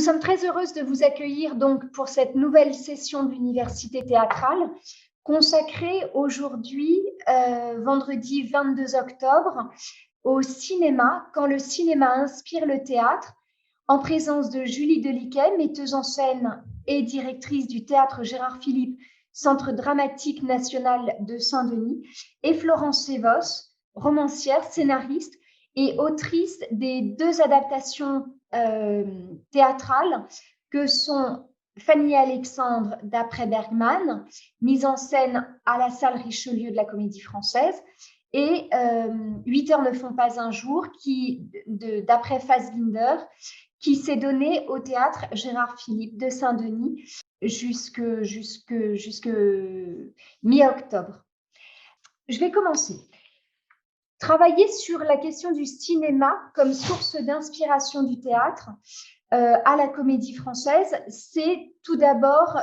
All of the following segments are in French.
sommes très heureuses de vous accueillir donc pour cette nouvelle session de l'Université théâtrale consacrée aujourd'hui, vendredi 22 octobre, au cinéma, quand le cinéma inspire le théâtre, en présence de Julie Deliquet, metteuse en scène et directrice du théâtre Gérard Philipe, Centre dramatique national de Saint-Denis, et Florence Sévos, romancière, scénariste et autrice des deux adaptations théâtrales que sont Fanny et Alexandre d'après Bergman, mise en scène à la salle Richelieu de la Comédie Française, et 8 heures ne font pas un jour, d'après Fassbinder, qui s'est donné au théâtre Gérard Philipe de Saint-Denis jusque mi-octobre. Je vais commencer. Travailler sur la question du cinéma comme source d'inspiration du théâtre à la Comédie Française, c'est tout d'abord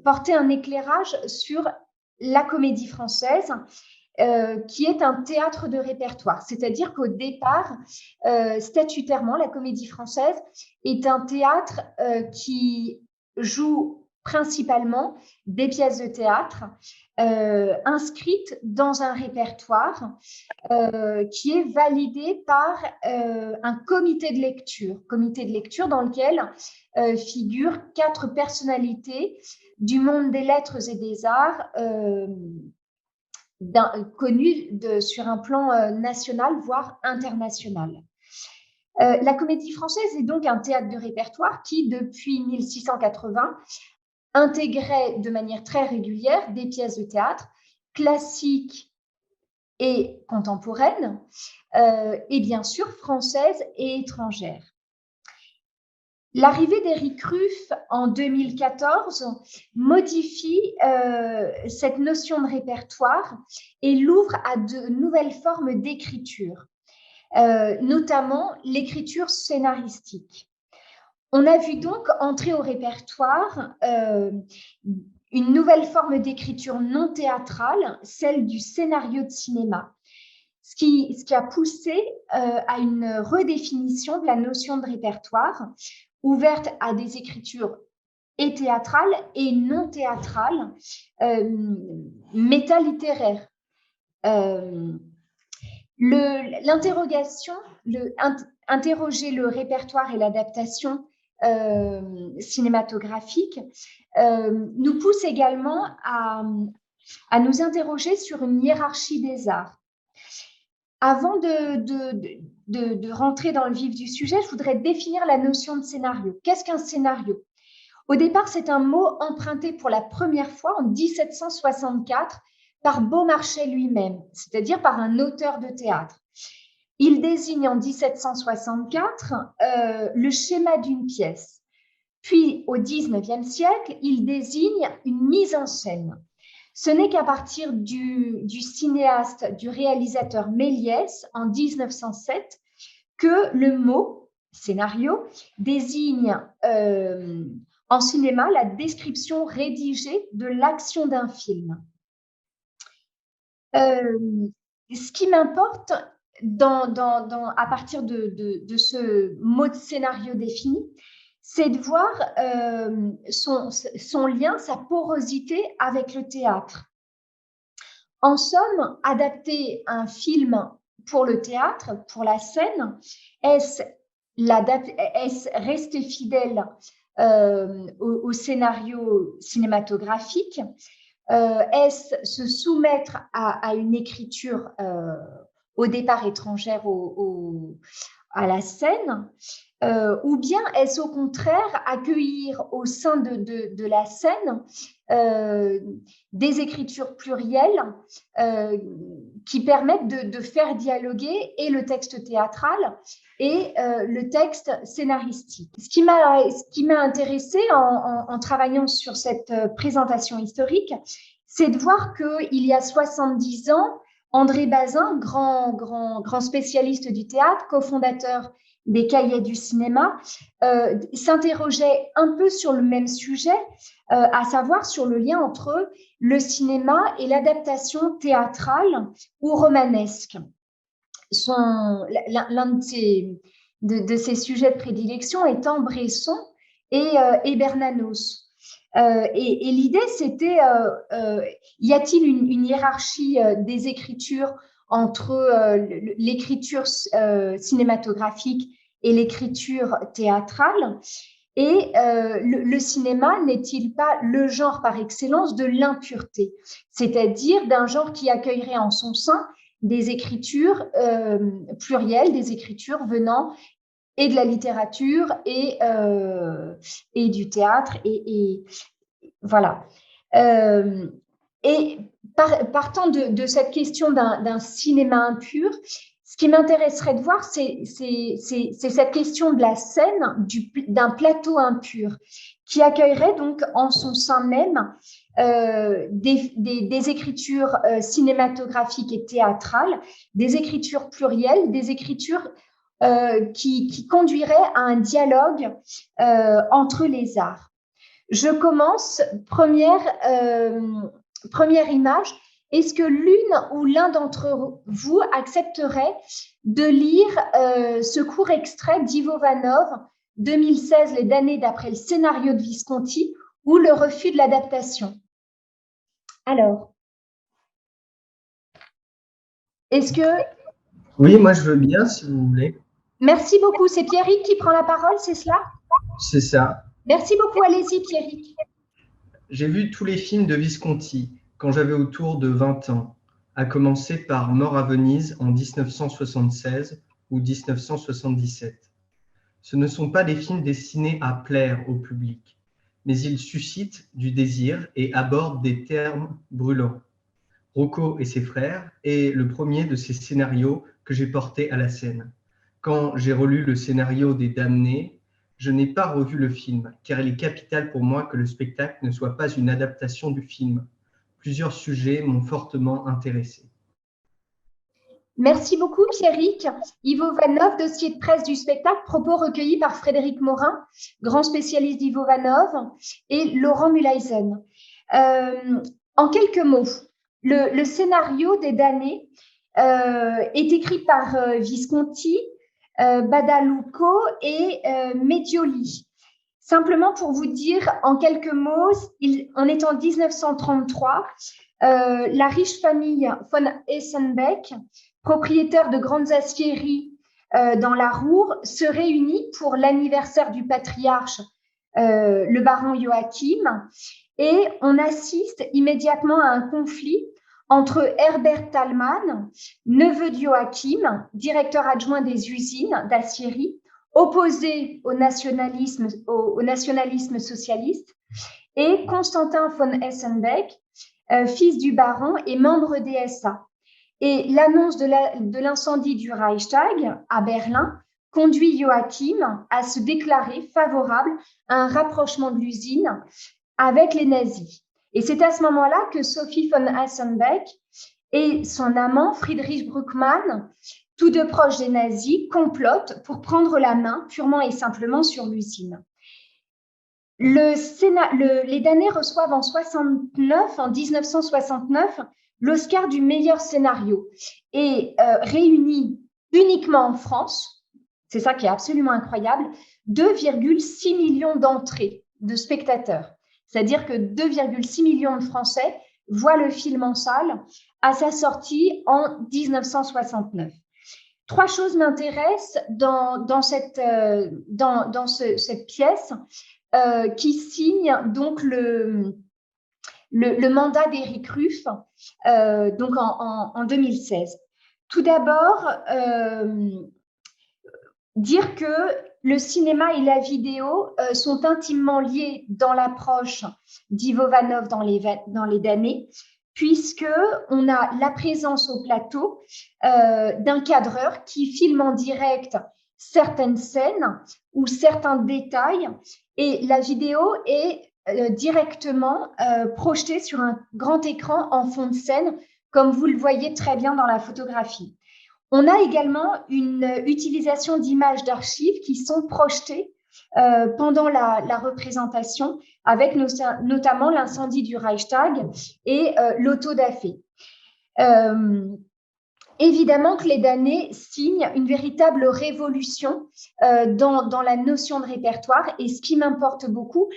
porter un éclairage sur la Comédie Française, qui est un théâtre de répertoire. C'est-à-dire qu'au départ, statutairement, la Comédie Française est un théâtre qui joue principalement des pièces de théâtre inscrites dans un répertoire qui est validé par un comité de lecture dans lequel figurent 4 personnalités du monde des lettres et des arts connues sur un plan national, voire international. La Comédie Française est donc un théâtre de répertoire qui, depuis 1680, intégrait de manière très régulière des pièces de théâtre classiques et contemporaines, et bien sûr françaises et étrangères. L'arrivée d'Éric Ruff en 2014 modifie cette notion de répertoire et l'ouvre à de nouvelles formes d'écriture, notamment l'écriture scénaristique. On a vu donc entrer au répertoire une nouvelle forme d'écriture non théâtrale, celle du scénario de cinéma, ce qui a poussé à une redéfinition de la notion de répertoire, ouverte à des écritures et théâtrales et non théâtrales, métalittéraires. L'interrogation, interroger le répertoire et l'adaptation cinématographique nous pousse également à nous interroger sur une hiérarchie des arts. Avant de rentrer dans le vif du sujet, je voudrais définir la notion de scénario. Qu'est-ce qu'un scénario? Au départ, c'est un mot emprunté pour la première fois en 1764 par Beaumarchais lui-même, c'est-à-dire par un auteur de théâtre. Il désigne en 1764 le schéma d'une pièce. Puis, au XIXe siècle, il désigne une mise en scène. Ce n'est qu'à partir du cinéaste, du réalisateur Méliès, en 1907, que le mot scénario désigne en cinéma la description rédigée de l'action d'un film. Ce qui m'importe à partir de ce mot de scénario défini, c'est de voir son lien, sa porosité avec le théâtre. En somme, adapter un film pour le théâtre, pour la scène, est-ce rester fidèle au scénario cinématographique? Est-ce se soumettre à une écriture au départ étrangère à la scène, ou bien est-ce au contraire accueillir au sein de la scène des écritures plurielles qui permettent de faire dialoguer et le texte théâtral et le texte scénaristique. Ce qui m'a intéressée en travaillant sur cette présentation historique, c'est de voir qu'il y a 70 ans, André Bazin, grand spécialiste du théâtre, cofondateur des Cahiers du cinéma, s'interrogeait un peu sur le même sujet, à savoir sur le lien entre le cinéma et l'adaptation théâtrale ou romanesque. L'un de de ses sujets de prédilection étant Bresson et Bernanos. Et l'idée, c'était, y a-t-il une hiérarchie des écritures entre l'écriture cinématographique et l'écriture théâtrale? Et le cinéma n'est-il pas le genre par excellence de l'impureté, c'est-à-dire d'un genre qui accueillerait en son sein des écritures plurielles, des écritures venant et de la littérature et du théâtre, et voilà. Et partant de cette question d'un cinéma impur, ce qui m'intéresserait de voir, c'est cette question de la scène, d'un plateau impur, qui accueillerait donc en son sein même des écritures cinématographiques et théâtrales, des écritures plurielles, des écritures qui conduiraient à un dialogue entre les arts. Je commence, première image. Est-ce que l'une ou l'un d'entre vous accepterait de lire ce court extrait d'Ivo Vanov, 2016, Les damnés d'après le scénario de Visconti, ou le refus de l'adaptation? Alors, est-ce que… Oui, moi je veux bien si vous voulez. Merci beaucoup. C'est Pierrick qui prend la parole, c'est cela? C'est ça. Merci beaucoup. Allez-y, Pierrick. J'ai vu tous les films de Visconti quand j'avais autour de 20 ans, à commencer par Mort à Venise en 1976 ou 1977. Ce ne sont pas des films destinés à plaire au public, mais ils suscitent du désir et abordent des thèmes brûlants. Rocco et ses frères est le premier de ces scénarios que j'ai porté à la scène. Quand j'ai relu le scénario des Damnés, je n'ai pas revu le film, car il est capital pour moi que le spectacle ne soit pas une adaptation du film. Plusieurs sujets m'ont fortement intéressé. Merci beaucoup, Pierrick. Ivo Vanov, dossier de presse du spectacle, propos recueillis par Frédéric Morin, grand spécialiste d'Ivo Vanov, et Laurent Mulaisen. En quelques mots, le scénario des damnés est écrit par Visconti, Badalucco et Medioli. Simplement pour vous dire en quelques mots, on est en 1933, la riche famille von Essenbeck, propriétaire de grandes aciéries dans la Ruhr, se réunit pour l'anniversaire du patriarche, le baron Joachim, et on assiste immédiatement à un conflit entre Herbert Thalmann, neveu de Joachim, directeur adjoint des usines d'aciérie, opposé au nationalisme socialiste, et Constantin von Essenbeck, fils du baron et membre des SA. Et l'annonce de l'incendie du Reichstag à Berlin conduit Joachim à se déclarer favorable à un rapprochement de l'usine avec les nazis. Et c'est à ce moment-là que Sophie von Essenbeck et son amant Friedrich Bruckmann, tous deux proches des nazis, complotent pour prendre la main purement et simplement sur l'usine. Les damnés reçoivent en 1969, l'Oscar du meilleur scénario et réunit uniquement en France, c'est ça qui est absolument incroyable, 2,6 millions d'entrées de spectateurs. C'est-à-dire que 2,6 millions de Français voient le film en salle à sa sortie en 1969. Trois choses m'intéressent dans cette pièce qui signe donc le mandat d'Éric Ruff donc en 2016. Tout d'abord, dire que le cinéma et la vidéo sont intimement liés dans l'approche d'Ivo Vanov dans les damnés, puisqu'on a la présence au plateau d'un cadreur qui filme en direct certaines scènes ou certains détails, et la vidéo est directement projetée sur un grand écran en fond de scène, comme vous le voyez très bien dans la photographie. On a également une utilisation d'images d'archives qui sont projetées pendant la représentation, avec notamment l'incendie du Reichstag et l'auto-da-fé. évidemment, Clé d'année signe une véritable révolution dans la notion de répertoire. Et ce qui m'importe beaucoup,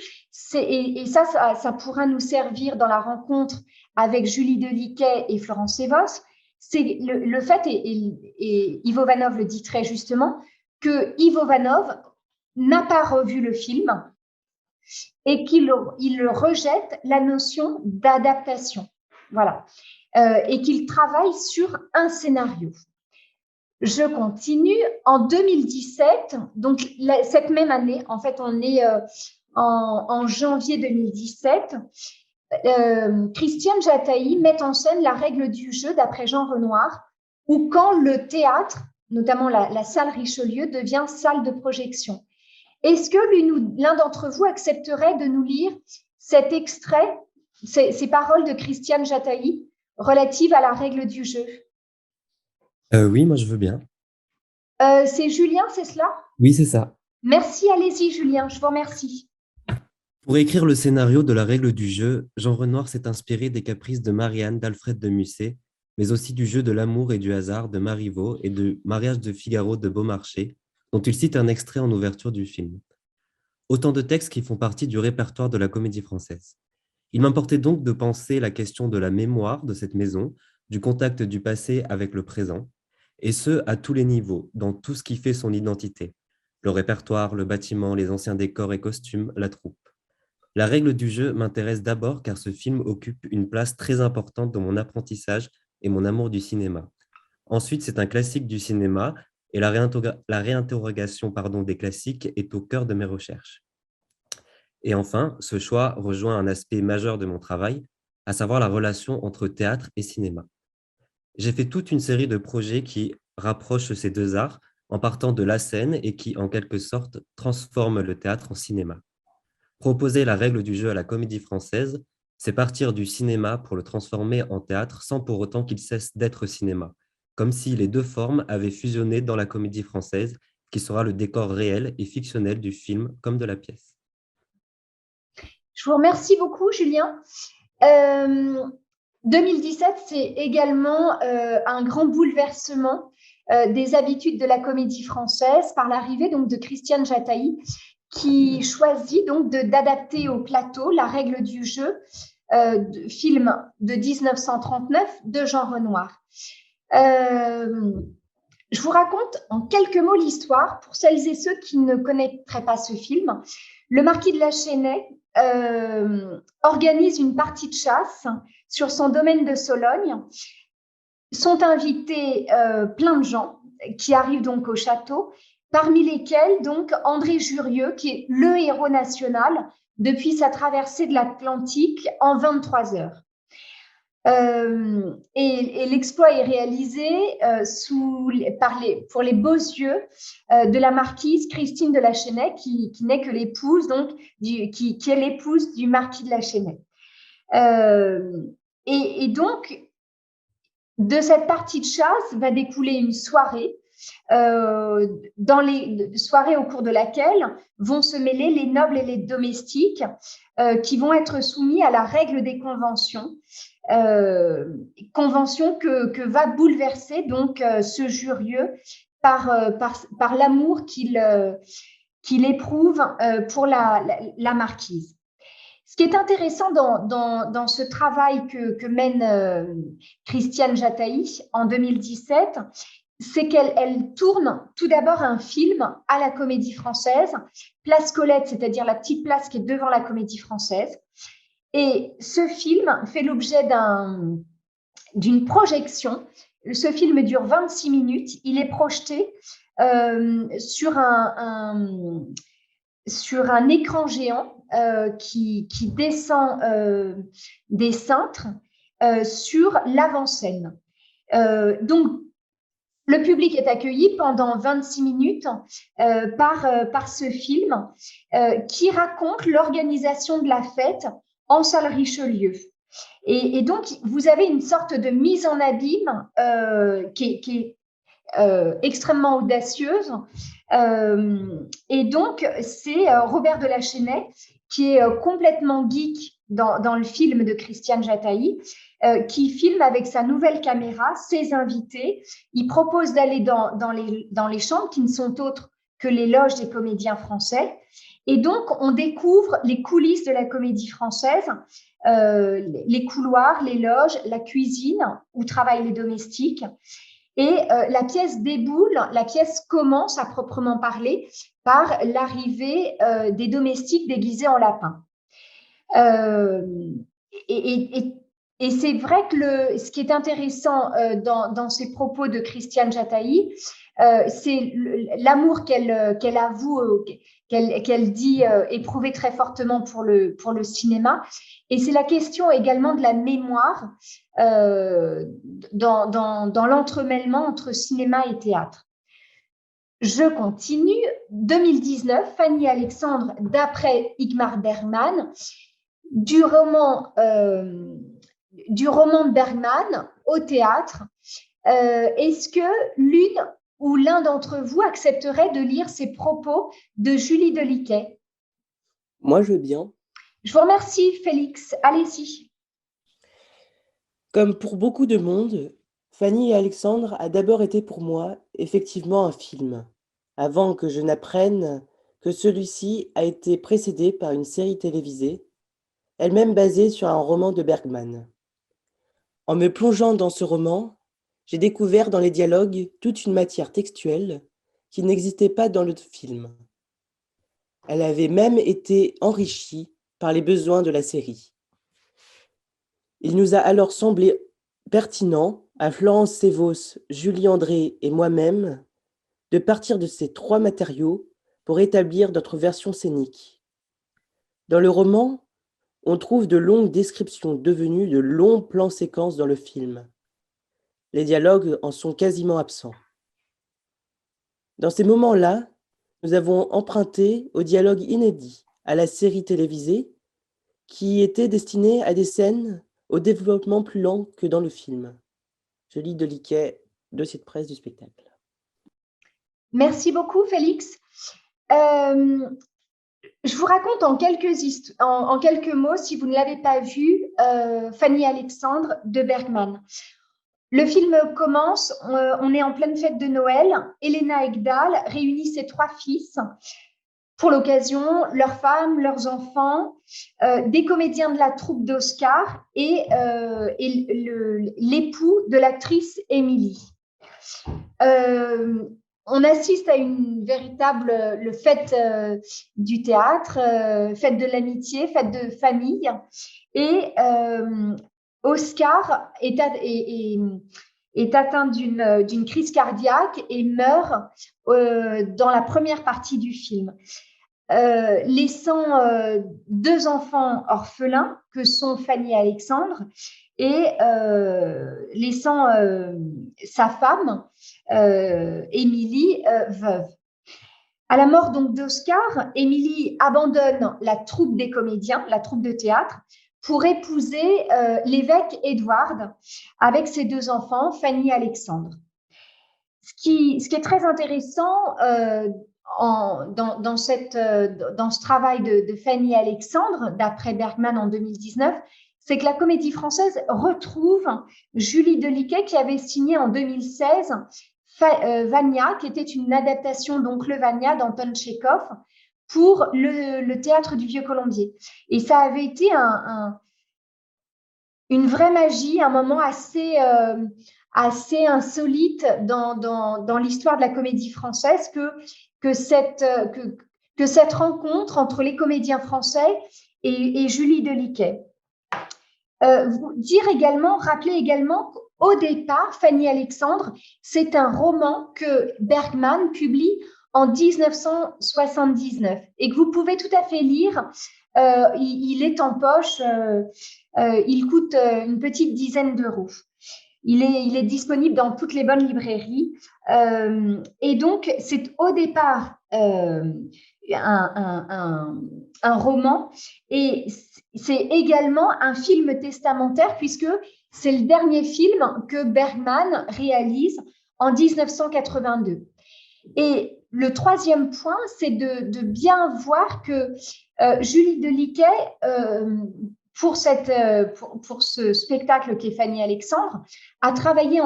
et ça pourra nous servir dans la rencontre avec Julie Deliquet et Florence Evos, c'est le fait, et Ivo Vanov le dit très justement, que Ivo Vanov n'a pas revu le film et qu'il rejette la notion d'adaptation. Voilà. Et qu'il travaille sur un scénario. Je continue. En 2017, donc cette même année, en fait, on est en janvier 2017, Christiane Jataï met en scène La règle du jeu d'après Jean Renoir, où quand le théâtre, notamment la salle Richelieu, devient salle de projection. Est-ce que l'un d'entre vous accepterait de nous lire cet extrait, ces paroles de Christiane Jataï relatives à la règle du jeu? Oui, moi je veux bien. C'est Julien, c'est cela? Oui, c'est ça. Merci, allez-y Julien, je vous remercie. Pour écrire le scénario de La règle du jeu, Jean Renoir s'est inspiré des caprices de Marianne d'Alfred de Musset, mais aussi du jeu de l'amour et du hasard de Marivaux et du mariage de Figaro de Beaumarchais, dont il cite un extrait en ouverture du film. Autant de textes qui font partie du répertoire de la Comédie Française. Il m'importait donc de penser la question de la mémoire de cette maison, du contact du passé avec le présent, et ce, à tous les niveaux, dans tout ce qui fait son identité. Le répertoire, le bâtiment, les anciens décors et costumes, la troupe. La règle du jeu m'intéresse d'abord car ce film occupe une place très importante dans mon apprentissage et mon amour du cinéma. Ensuite, c'est un classique du cinéma et la réinterrogation des classiques est au cœur de mes recherches. Et enfin, ce choix rejoint un aspect majeur de mon travail, à savoir la relation entre théâtre et cinéma. J'ai fait toute une série de projets qui rapprochent ces deux arts en partant de la scène et qui, en quelque sorte, transforment le théâtre en cinéma. Proposer la règle du jeu à la Comédie Française, c'est partir du cinéma pour le transformer en théâtre sans pour autant qu'il cesse d'être cinéma, comme si les deux formes avaient fusionné dans la Comédie Française, qui sera le décor réel et fictionnel du film comme de la pièce. Je vous remercie beaucoup, Julien. 2017, c'est également un grand bouleversement des habitudes de la Comédie Française par l'arrivée donc de Christiane Jataï, qui choisit donc d'adapter au plateau La règle du jeu, film de 1939 de Jean Renoir. Je vous raconte en quelques mots l'histoire pour celles et ceux qui ne connaîtraient pas ce film. Le marquis de la Chênaie organise une partie de chasse sur son domaine de Sologne. Sont invités plein de gens qui arrivent donc au château, parmi lesquels donc André Jurieu, qui est le héros national depuis sa traversée de l'Atlantique en 23 heures. Et l'exploit est réalisé pour les beaux yeux de la marquise Christine de la Chênaie, qui n'est que l'épouse, donc, qui est l'épouse du marquis de la Chênaie. Et donc, de cette partie de chasse va découler une soirée, dans les soirées au cours de laquelle vont se mêler les nobles et les domestiques qui vont être soumis à la règle des conventions. Convention que va bouleverser donc ce Jurieu par l'amour qu'il éprouve pour la marquise. Ce qui est intéressant dans ce travail que mène Christiane Jataï en 2017, c'est qu'elle tourne tout d'abord un film à la Comédie Française, Place Colette, c'est-à-dire la petite place qui est devant la Comédie Française. Et ce film fait l'objet d'une projection. Ce film dure 26 minutes. Il est projeté sur un écran géant qui descend des cintres sur l'avant-scène. Donc, le public est accueilli pendant 26 minutes par ce film qui raconte l'organisation de la fête en salle Richelieu. Et donc, vous avez une sorte de mise en abîme qui est extrêmement audacieuse. Et donc, c'est Robert de la Chênaie qui est complètement geek dans le film de Christiane Jataï, qui filme avec sa nouvelle caméra ses invités. Il propose d'aller dans les chambres qui ne sont autres que les loges des comédiens français. Et donc, on découvre les coulisses de la comédie française, les couloirs, les loges, la cuisine où travaillent les domestiques. Et la pièce déboule, la pièce commence à proprement parler par l'arrivée des domestiques déguisés en lapins. Et c'est vrai que ce qui est intéressant dans ces propos de Christiane Jataï, c'est l'amour qu'elle avoue, qu'elle dit éprouver très fortement pour le cinéma. Et c'est la question également de la mémoire dans l'entremêlement entre cinéma et théâtre. Je continue. 2019, Fanny Alexandre, d'après Ingmar Bergman, du roman de Bergman au théâtre. Est-ce que l'une ou l'un d'entre vous accepterait de lire ces propos de Julie Deliquet? Moi, je veux bien. Je vous remercie, Félix. Allez-y. Comme pour beaucoup de monde, Fanny et Alexandre a d'abord été pour moi effectivement un film, avant que je n'apprenne que celui-ci a été précédé par une série télévisée, elle-même basée sur un roman de Bergman. En me plongeant dans ce roman, j'ai découvert dans les dialogues toute une matière textuelle qui n'existait pas dans le film. Elle avait même été enrichie par les besoins de la série. Il nous a alors semblé pertinent, à Florence Sévos, Julie André et moi-même, de partir de ces trois matériaux pour établir notre version scénique. Dans le roman, on trouve de longues descriptions devenues de longs plans séquences dans le film. Les dialogues en sont quasiment absents. Dans ces moments-là, nous avons emprunté au dialogue inédit, à la série télévisée, qui était destinée à des scènes au développement plus lent que dans le film. Julie Deliquet, dossier de presse du spectacle. Merci beaucoup, Félix. Je vous raconte en quelques mots, si vous ne l'avez pas vu, Fanny Alexandre de Bergman. Le film commence, on est en pleine fête de Noël. Helena Ekdal réunit ses trois fils pour l'occasion, leurs femmes, leurs enfants, des comédiens de la troupe d'Oscar et l'époux de l'actrice Émilie. On assiste à une véritable fête du théâtre, fête de l'amitié, fête de famille. Et Oscar est atteint d'une crise cardiaque et meurt dans la première partie du film, laissant deux enfants orphelins que sont Fanny et Alexandre et laissant sa femme, Émilie, veuve. À la mort donc d'Oscar, Émilie abandonne la troupe des comédiens, la troupe de théâtre, pour épouser l'évêque Édouard avec ses deux enfants, Fanny et Alexandre. Ce qui est très intéressant dans ce travail de Fanny et Alexandre, d'après Bergman en 2019, c'est que la Comédie Française retrouve Julie Deliquet qui avait signé en 2016 Vania, qui était une adaptation d'Oncle Vania d'Anton Tchekhov pour le théâtre du Vieux-Colombier. Et ça avait été une vraie magie, un moment assez insolite dans l'histoire de la Comédie Française que cette rencontre entre les comédiens français et Julie Deliquet. Rappeler également qu'au départ, Fanny Alexandre, c'est un roman que Bergman publie en 1979 et que vous pouvez tout à fait lire. Il est en poche, il coûte une petite dizaine d'euros. Il est disponible dans toutes les bonnes librairies. Et donc, c'est au départ un roman et c'est également un film testamentaire puisque c'est le dernier film que Bergman réalise en 1982. Et le troisième point, c'est de bien voir que Julie Delaunay, pour ce spectacle qui est Fanny Alexandre, a travaillé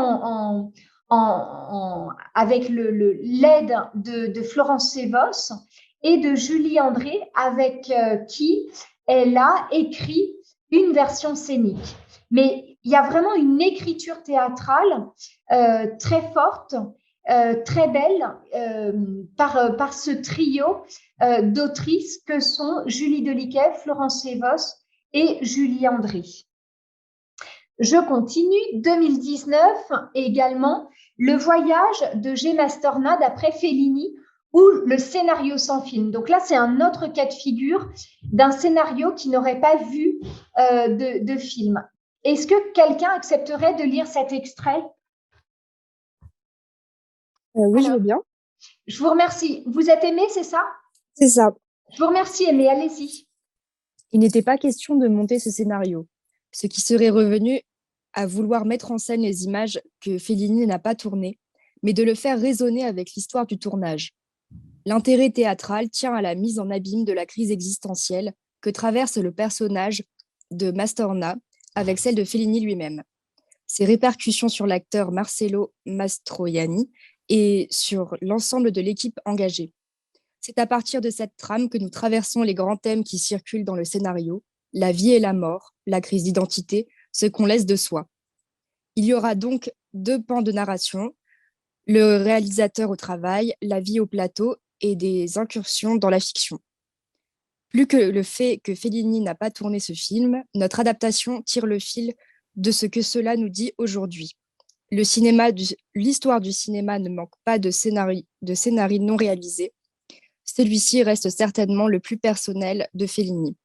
avec l'aide de Florence Sévos et de Julie André, avec qui elle a écrit une version scénique. Mais il y a vraiment une écriture théâtrale très forte, très belle, par ce trio d'autrices que sont Julie Delaunay, Florence Sévos et Julie André. Je continue. 2019 également, Le voyage de G. Mastorna d'après Fellini, ou le scénario sans film. Donc là, c'est un autre cas de figure d'un scénario qui n'aurait pas vu de film. Est-ce que quelqu'un accepterait de lire cet extrait? Oui, je veux bien. Je vous remercie. Vous êtes Aimée, c'est ça? C'est ça. Je vous remercie, Aimée. Allez-y. Il n'était pas question de monter ce scénario, ce qui serait revenu à vouloir mettre en scène les images que Fellini n'a pas tournées, mais de le faire résonner avec l'histoire du tournage. L'intérêt théâtral tient à la mise en abîme de la crise existentielle que traverse le personnage de Mastorna avec celle de Fellini lui-même. Ses répercussions sur l'acteur Marcello Mastroianni et sur l'ensemble de l'équipe engagée. C'est à partir de cette trame que nous traversons les grands thèmes qui circulent dans le scénario, la vie et la mort, la crise d'identité, ce qu'on laisse de soi. Il y aura donc 2 pans de narration, le réalisateur au travail, la vie au plateau et des incursions dans la fiction. Plus que le fait que Fellini n'a pas tourné ce film, notre adaptation tire le fil de ce que cela nous dit aujourd'hui. L'histoire du cinéma ne manque pas de scénarii non réalisés. Celui-ci reste certainement le plus personnel de Fellini.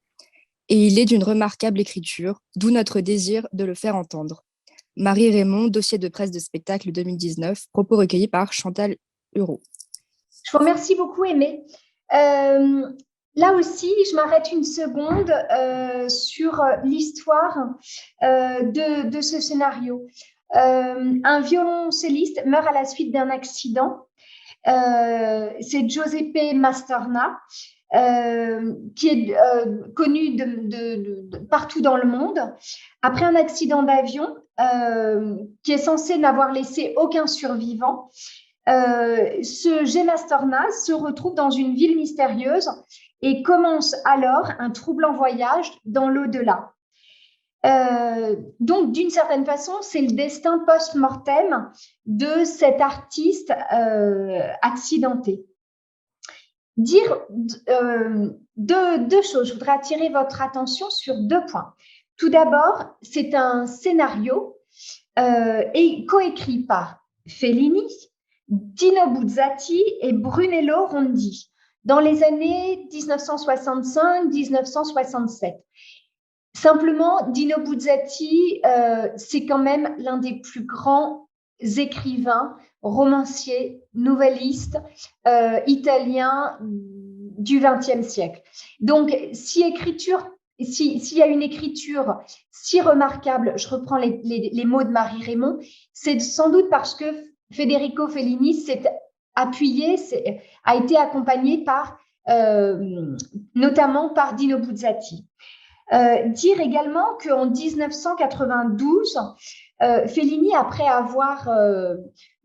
Et il est d'une remarquable écriture, d'où notre désir de le faire entendre. Marie Raymond, dossier de presse de spectacle 2019, propos recueillis par Chantal Hureau. Je vous remercie beaucoup, Aimée. Là aussi, je m'arrête une seconde sur l'histoire de ce scénario. Un violoncelliste meurt à la suite d'un accident. C'est Giuseppe Mastorna, qui est connu de partout dans le monde. Après un accident d'avion qui est censé n'avoir laissé aucun survivant, ce G. Mastorna se retrouve dans une ville mystérieuse et commence alors un troublant voyage dans l'au-delà. Donc, d'une certaine façon, c'est le destin post-mortem de cet artiste accidenté. Dire deux choses, je voudrais attirer votre attention sur 2 points. Tout d'abord, c'est un scénario et coécrit par Fellini, Dino Buzzati et Brunello Rondi dans les années 1965-1967. Simplement, Dino Buzzati, c'est quand même l'un des plus grands écrivains, romanciers, nouvellistes italiens du XXe siècle. Donc, s'il y a une écriture si remarquable, je reprends les mots de Marie Raymond, c'est sans doute parce que Federico Fellini s'est appuyé, a été accompagné par, notamment par Dino Buzzati. Dire également qu'en 1992, Fellini, après avoir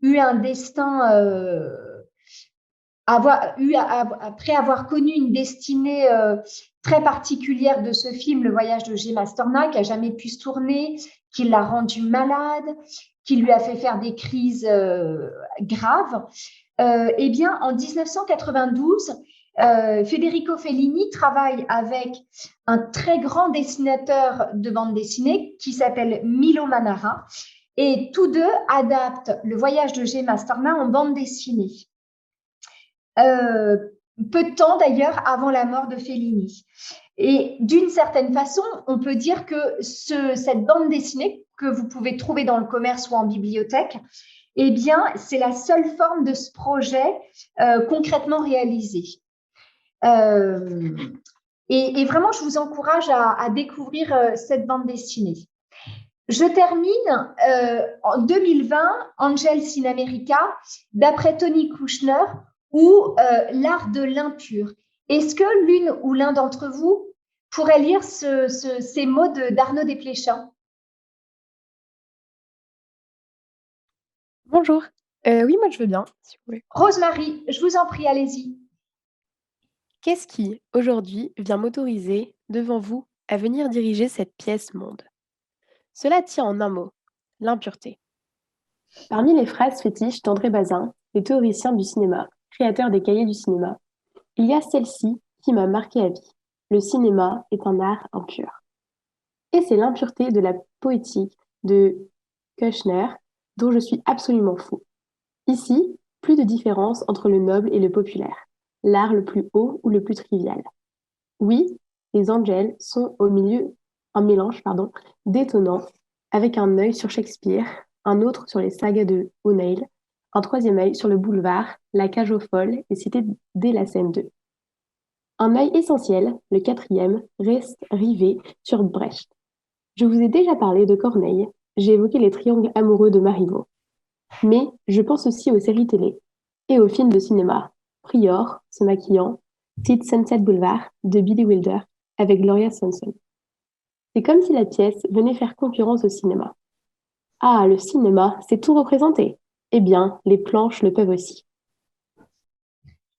eu un destin, après avoir connu une destinée très particulière de ce film, Le voyage de G. Mastorna, qui n'a jamais pu se tourner, qui l'a rendu malade, qui lui a fait faire des crises graves, eh bien, en 1992, Federico Fellini travaille avec un très grand dessinateur de bande dessinée qui s'appelle Milo Manara, et tous deux adaptent Le voyage de G. Mastorna en bande dessinée. Peu de temps d'ailleurs avant la mort de Fellini. Et d'une certaine façon, on peut dire que cette bande dessinée que vous pouvez trouver dans le commerce ou en bibliothèque, eh bien, c'est la seule forme de ce projet concrètement réalisé. Et vraiment, je vous encourage à découvrir cette bande dessinée. Je termine en 2020, Angels in America, d'après Tony Kushner, ou L'art de l'impur. Est-ce que l'une ou l'un d'entre vous pourrait lire ces mots d'Arnaud Desplechin? Bonjour. Oui, moi je veux bien, si vous voulez. Rosemary, je vous en prie, allez-y. Qu'est-ce qui, aujourd'hui, vient m'autoriser, devant vous, à venir diriger cette pièce monde? Cela tient en un mot, l'impureté. Parmi les phrases fétiches d'André Bazin, le théoricien du cinéma, créateur des cahiers du cinéma, il y a celle-ci qui m'a marqué à vie. Le cinéma est un art impur. Et c'est l'impureté de la poétique de Kushner dont je suis absolument fou. Ici, plus de différence entre le noble et le populaire, l'art le plus haut ou le plus trivial. Oui, les Angels sont au milieu un mélange détonnant, avec un œil sur Shakespeare, un autre sur les sagas de O'Neill, un troisième œil sur le boulevard, la cage aux folles et cité dès la scène 2. Un œil essentiel, le quatrième, reste rivé sur Brecht. Je vous ai déjà parlé de Corneille, j'ai évoqué les triangles amoureux de Marivaux. Mais je pense aussi aux séries télé et aux films de cinéma. Prior, se maquillant, cite Sunset Boulevard de Billy Wilder avec Gloria Swanson. C'est comme si la pièce venait faire concurrence au cinéma. Ah, le cinéma, c'est tout représenté. Eh bien, les planches le peuvent aussi.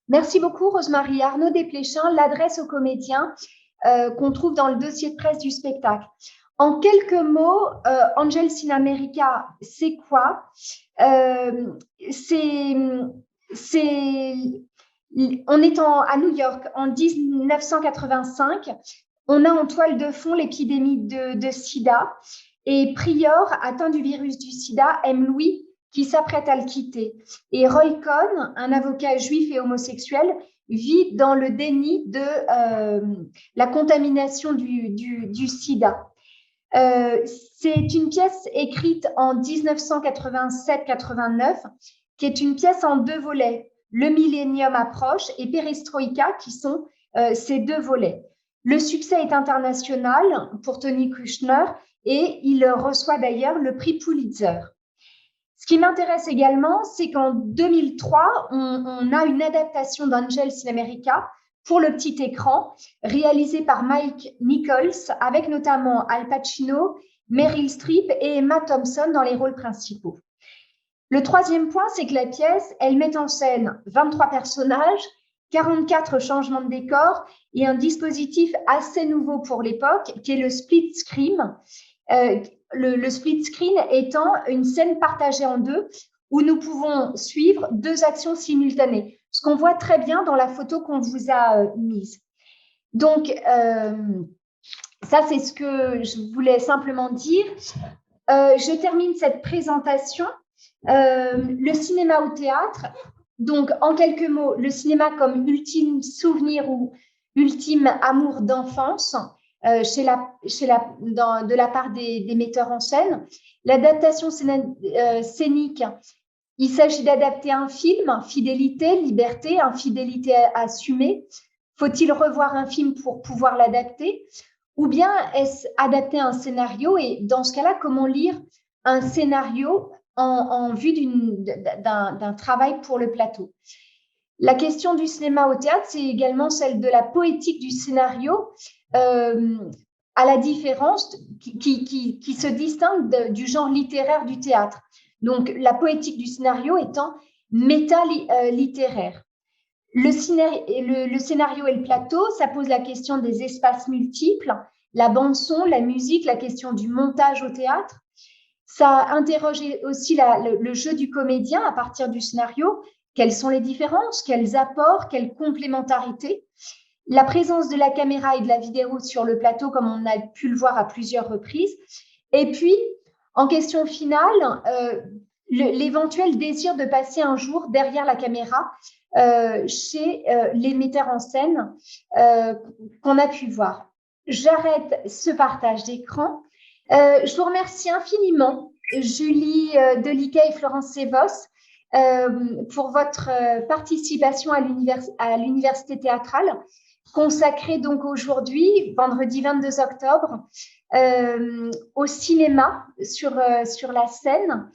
Merci beaucoup, Rosemary. Arnaud Desplechin, l'adresse aux comédiens qu'on trouve dans le dossier de presse du spectacle. En quelques mots, Angels in America, c'est quoi? On est à New York en 1985. On a en toile de fond l'épidémie de sida et Prior, atteint du virus du sida, aime Louis qui s'apprête à le quitter. Et Roy Cohn, un avocat juif et homosexuel, vit dans le déni de la contamination du sida. C'est une pièce écrite en 1987-89 qui est une pièce en 2 volets. Le millénium approche et Perestroïka qui sont ces 2 volets. Le succès est international pour Tony Kushner et il reçoit d'ailleurs le prix Pulitzer. Ce qui m'intéresse également, c'est qu'en 2003, on a une adaptation d'Angels in America pour le petit écran, réalisée par Mike Nichols, avec notamment Al Pacino, Meryl Streep et Emma Thompson dans les rôles principaux. Le troisième point, c'est que la pièce, elle met en scène 23 personnages, 44 changements de décor et un dispositif assez nouveau pour l'époque, qui est le split screen. Le split screen étant une scène partagée en 2 où nous pouvons suivre 2 actions simultanées, ce qu'on voit très bien dans la photo qu'on vous a mise. Donc, ça, c'est ce que je voulais simplement dire. Je termine cette présentation. Le cinéma au théâtre, donc en quelques mots, le cinéma comme ultime souvenir ou ultime amour d'enfance, de la part des metteurs en scène. L'adaptation scénique, il s'agit d'adapter un film, fidélité, liberté, infidélité assumée. Faut-il revoir un film pour pouvoir l'adapter? Ou bien est-ce adapter un scénario? Et dans ce cas-là, comment lire un scénario en vue d'un travail pour le plateau? La question du cinéma au théâtre, c'est également celle de la poétique du scénario, à la différence qui se distingue du genre littéraire du théâtre. Donc, la poétique du scénario étant méta-littéraire. Le scénario et le plateau, ça pose la question des espaces multiples, la bande-son, la musique, la question du montage au théâtre. Ça interroge aussi le jeu du comédien à partir du scénario. Quelles sont les différences? Quels apports? Quelles complémentarités? La présence de la caméra et de la vidéo sur le plateau, comme on a pu le voir à plusieurs reprises. Et puis, en question finale, l'éventuel désir de passer un jour derrière la caméra chez les metteurs en scène qu'on a pu voir. J'arrête ce partage d'écran. Je vous remercie infiniment, Julie Deliquet et Florence Sévos, pour votre participation à l'université théâtrale, consacrée donc aujourd'hui, vendredi 22 octobre, au cinéma sur la scène.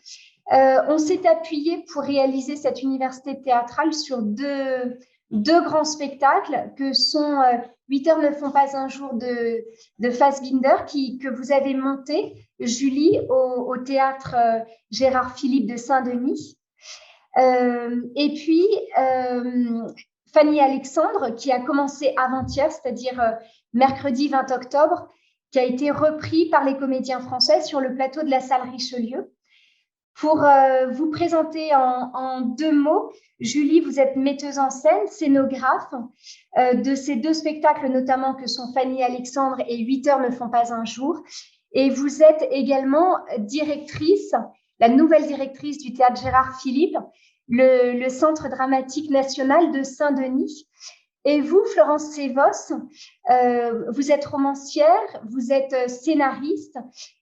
On s'est appuyé pour réaliser cette université théâtrale sur deux deux grands spectacles que sont 8 heures ne font pas un jour de Fassbinder que vous avez monté, Julie, au théâtre Gérard Philipe de Saint-Denis. Et puis, Fanny Alexandre, qui a commencé avant-hier, c'est-à-dire mercredi 20 octobre, qui a été repris par les comédiens français sur le plateau de la salle Richelieu. Pour vous présenter en deux mots, Julie, vous êtes metteuse en scène, scénographe de ces deux spectacles notamment que sont Fanny Alexandre et 8 heures ne font pas un jour. Et vous êtes également directrice, la nouvelle directrice du théâtre Gérard Philipe, le Centre dramatique national de Saint-Denis. Et vous, Florence Sévos, vous êtes romancière, vous êtes scénariste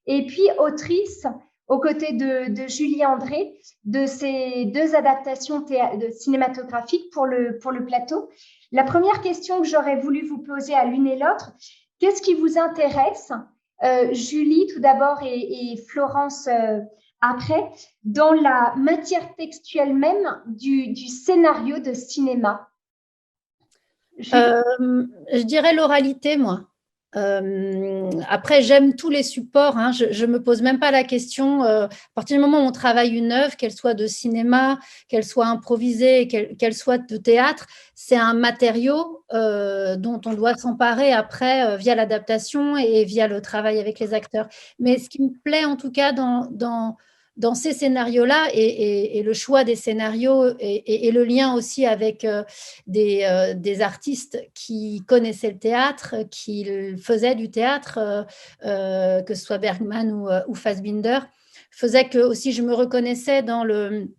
et puis autrice aux côtés de Julie André, de ces deux adaptations cinématographiques pour le plateau. La première question que j'aurais voulu vous poser à l'une et l'autre, qu'est-ce qui vous intéresse, Julie tout d'abord et Florence après, dans la matière textuelle même du scénario de cinéma? Je dirais l'oralité, moi. Après, j'aime tous les supports, hein. Je me pose même pas la question. À partir du moment où on travaille une œuvre, qu'elle soit de cinéma, qu'elle soit improvisée, qu'elle soit de théâtre, c'est un matériau dont on doit s'emparer après via l'adaptation et via le travail avec les acteurs. Mais ce qui me plaît en tout cas dans ces scénarios-là et le choix des scénarios et le lien aussi avec des artistes qui connaissaient le théâtre, qui faisaient du théâtre, que ce soit Bergman ou Fassbinder, faisait que aussi je me reconnaissais dans le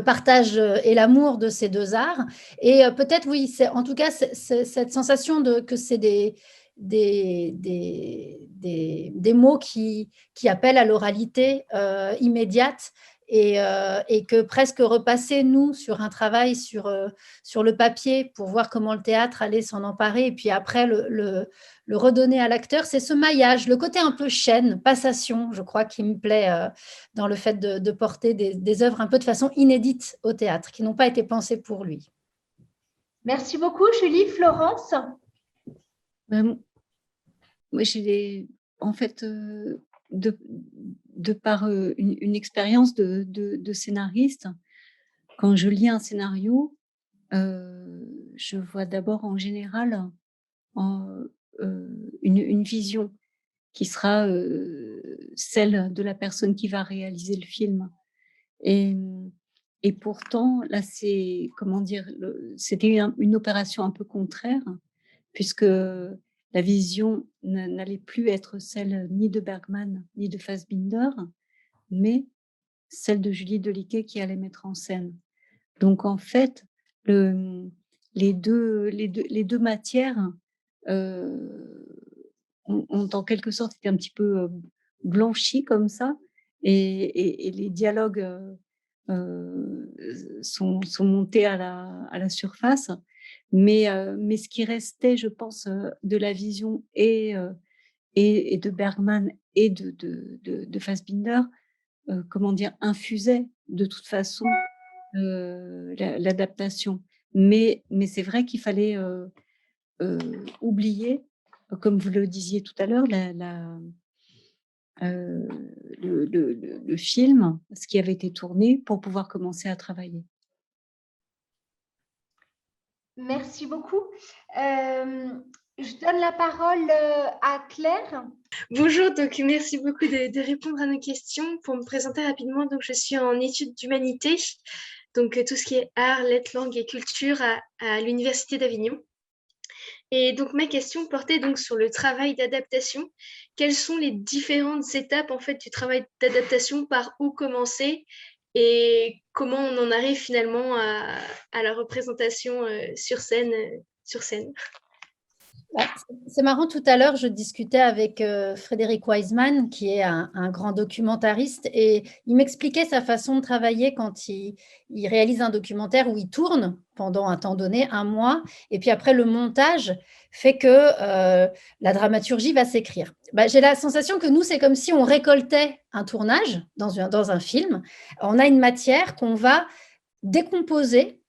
partage et l'amour de ces deux arts. Et peut-être, oui, en tout cas, cette sensation que c'est des mots qui appellent à l'oralité immédiate et que presque repasser, nous, sur un travail sur le papier pour voir comment le théâtre allait s'en emparer et puis après le redonner à l'acteur, c'est ce maillage, le côté un peu chaîne, passation, je crois, qui me plaît dans le fait de porter des œuvres un peu de façon inédite au théâtre, qui n'ont pas été pensées pour lui. Merci beaucoup, Julie. Florence? Moi, en fait, de par une expérience de scénariste, quand je lis un scénario, je vois d'abord en général une vision qui sera celle de la personne qui va réaliser le film. Et pourtant, là, c'est, comment dire, c'était une opération un peu contraire, puisque la vision n'allait plus être celle ni de Bergman ni de Fassbinder, mais celle de Julie Delequet qui allait mettre en scène. Donc en fait, les deux matières ont en quelque sorte été un petit peu blanchies comme ça, et les dialogues sont montés à la surface. Mais ce qui restait, je pense, de la vision et de Bergman et de Fassbinder, comment dire, infusait de toute façon l'adaptation. Mais c'est vrai qu'il fallait oublier, comme vous le disiez tout à l'heure, le film, ce qui avait été tourné pour pouvoir commencer à travailler. Merci beaucoup. Je donne la parole à Claire. Bonjour, donc merci beaucoup de répondre à nos questions. Pour me présenter rapidement, donc je suis en études d'humanité, donc tout ce qui est art, lettres, langues et culture à l'Université d'Avignon. Et donc ma question portait donc sur le travail d'adaptation. Quelles sont les différentes étapes en fait du travail d'adaptation, par où commencer et comment on en arrive finalement à la représentation sur scène. C'est marrant, tout à l'heure, je discutais avec Frédéric Wiseman, qui est un grand documentariste, et il m'expliquait sa façon de travailler quand il réalise un documentaire où il tourne pendant un temps donné, 1 mois, et puis après le montage fait que la dramaturgie va s'écrire. J'ai la sensation que nous, c'est comme si on récoltait un tournage dans un film. On a une matière qu'on va décomposer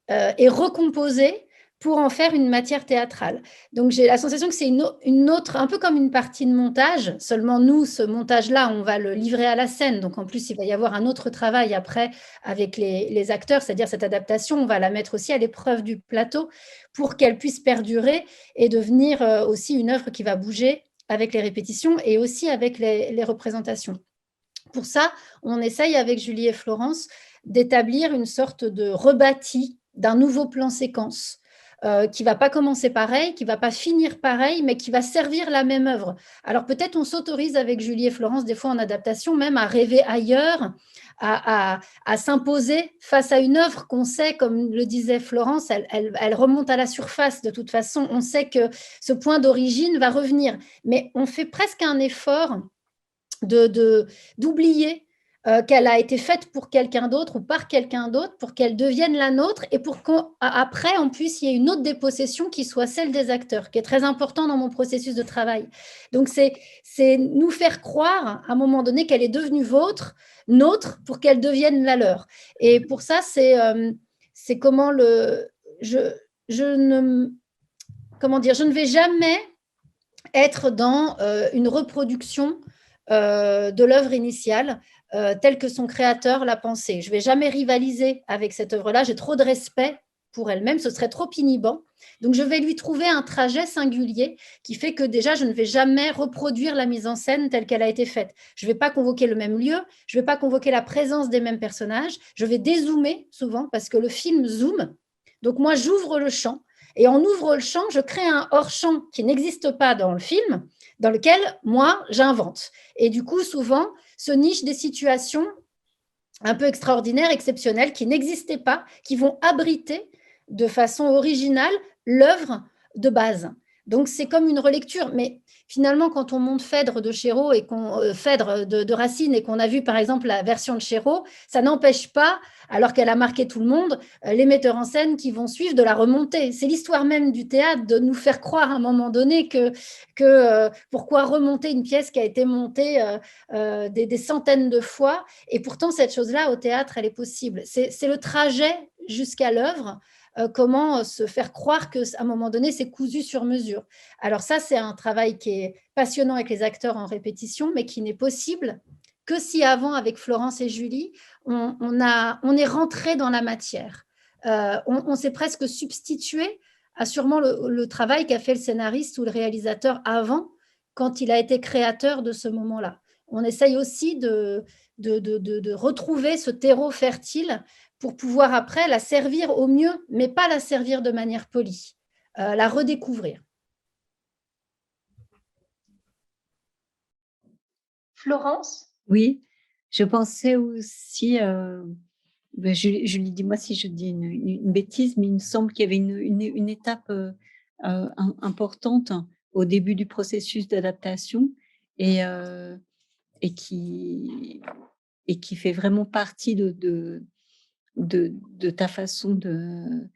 et recomposée pour en faire une matière théâtrale. Donc, j'ai la sensation que c'est une autre, un peu comme une partie de montage, seulement nous, ce montage-là, on va le livrer à la scène. Donc, en plus, il va y avoir un autre travail après avec les acteurs, c'est-à-dire cette adaptation, on va la mettre aussi à l'épreuve du plateau pour qu'elle puisse perdurer et devenir aussi une œuvre qui va bouger avec les répétitions et aussi avec les représentations. Pour ça, on essaye avec Julie et Florence d'établir une sorte de rebâti d'un nouveau plan séquence qui ne va pas commencer pareil, qui ne va pas finir pareil, mais qui va servir la même œuvre. Alors peut-être on s'autorise avec Julie et Florence, des fois en adaptation, même à rêver ailleurs, à s'imposer face à une œuvre qu'on sait, comme le disait Florence, elle remonte à la surface de toute façon. On sait que ce point d'origine va revenir, mais on fait presque un effort d'oublier qu'elle a été faite pour quelqu'un d'autre ou par quelqu'un d'autre, pour qu'elle devienne la nôtre et pour qu'après, en plus, il y ait une autre dépossession qui soit celle des acteurs, qui est très important dans mon processus de travail. Donc, c'est nous faire croire, à un moment donné, qu'elle est devenue nôtre, pour qu'elle devienne la leur. Et pour ça, c'est comment comment dire, je ne vais jamais être dans une reproduction de l'œuvre initiale telle que son créateur l'a pensée. Je ne vais jamais rivaliser avec cette œuvre-là, j'ai trop de respect pour elle-même, ce serait trop inhibant. Donc, je vais lui trouver un trajet singulier qui fait que déjà, je ne vais jamais reproduire la mise en scène telle qu'elle a été faite. Je ne vais pas convoquer le même lieu, je ne vais pas convoquer la présence des mêmes personnages, je vais dézoomer souvent parce que le film zoome. Donc, moi, j'ouvre le champ et en ouvrant le champ, je crée un hors-champ qui n'existe pas dans le film, dans lequel, moi, j'invente. Et du coup, souvent, se nichent des situations un peu extraordinaires, exceptionnelles, qui n'existaient pas, qui vont abriter de façon originale l'œuvre de base. Donc, c'est comme une relecture. Mais finalement, quand on monte Phèdre de Chéreau et Phèdre de Racine et qu'on a vu, par exemple, la version de Chéreau, ça n'empêche pas, alors qu'elle a marqué tout le monde, les metteurs en scène qui vont suivre de la remonter. C'est l'histoire même du théâtre de nous faire croire à un moment donné que pourquoi remonter une pièce qui a été montée des centaines de fois. Et pourtant, cette chose-là, au théâtre, elle est possible. C'est le trajet jusqu'à l'œuvre. Comment se faire croire qu'à un moment donné, c'est cousu sur mesure. Alors ça, c'est un travail qui est passionnant avec les acteurs en répétition, mais qui n'est possible que si avant, avec Florence et Julie, on est rentré dans la matière. On s'est presque substitué à sûrement le travail qu'a fait le scénariste ou le réalisateur avant, quand il a été créateur de ce moment-là. On essaye aussi de retrouver ce terreau fertile pour pouvoir après la servir au mieux, mais pas la servir de manière polie, la redécouvrir. Florence? Oui, je pensais aussi, Julie, dis-moi si je dis une bêtise, mais il me semble qu'il y avait une étape importante au début du processus d'adaptation et qui fait vraiment partie de ta façon de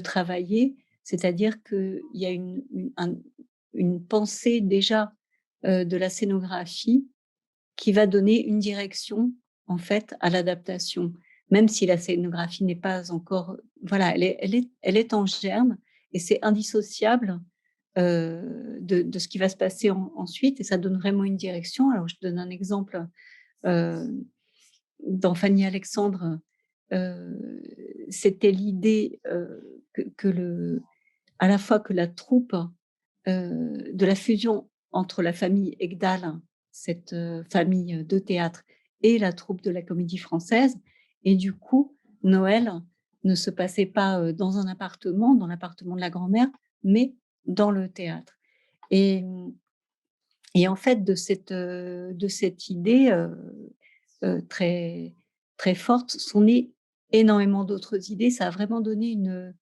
travailler, c'est-à-dire qu'il y a une pensée déjà de la scénographie qui va donner une direction en fait à l'adaptation, même si la scénographie n'est pas encore, voilà, elle est en germe et c'est indissociable de ce qui va se passer ensuite et ça donne vraiment une direction. Alors je donne un exemple dans Fanny Alexandre. C'était l'idée à la fois que la troupe de la fusion entre la famille Egdal, cette famille de théâtre, et la troupe de la Comédie Française. Et du coup, Noël ne se passait pas dans un appartement, dans l'appartement de la grand-mère, mais dans le théâtre. Et en fait, de cette idée très, très forte sont nées énormément d'autres idées. Ça a vraiment donné une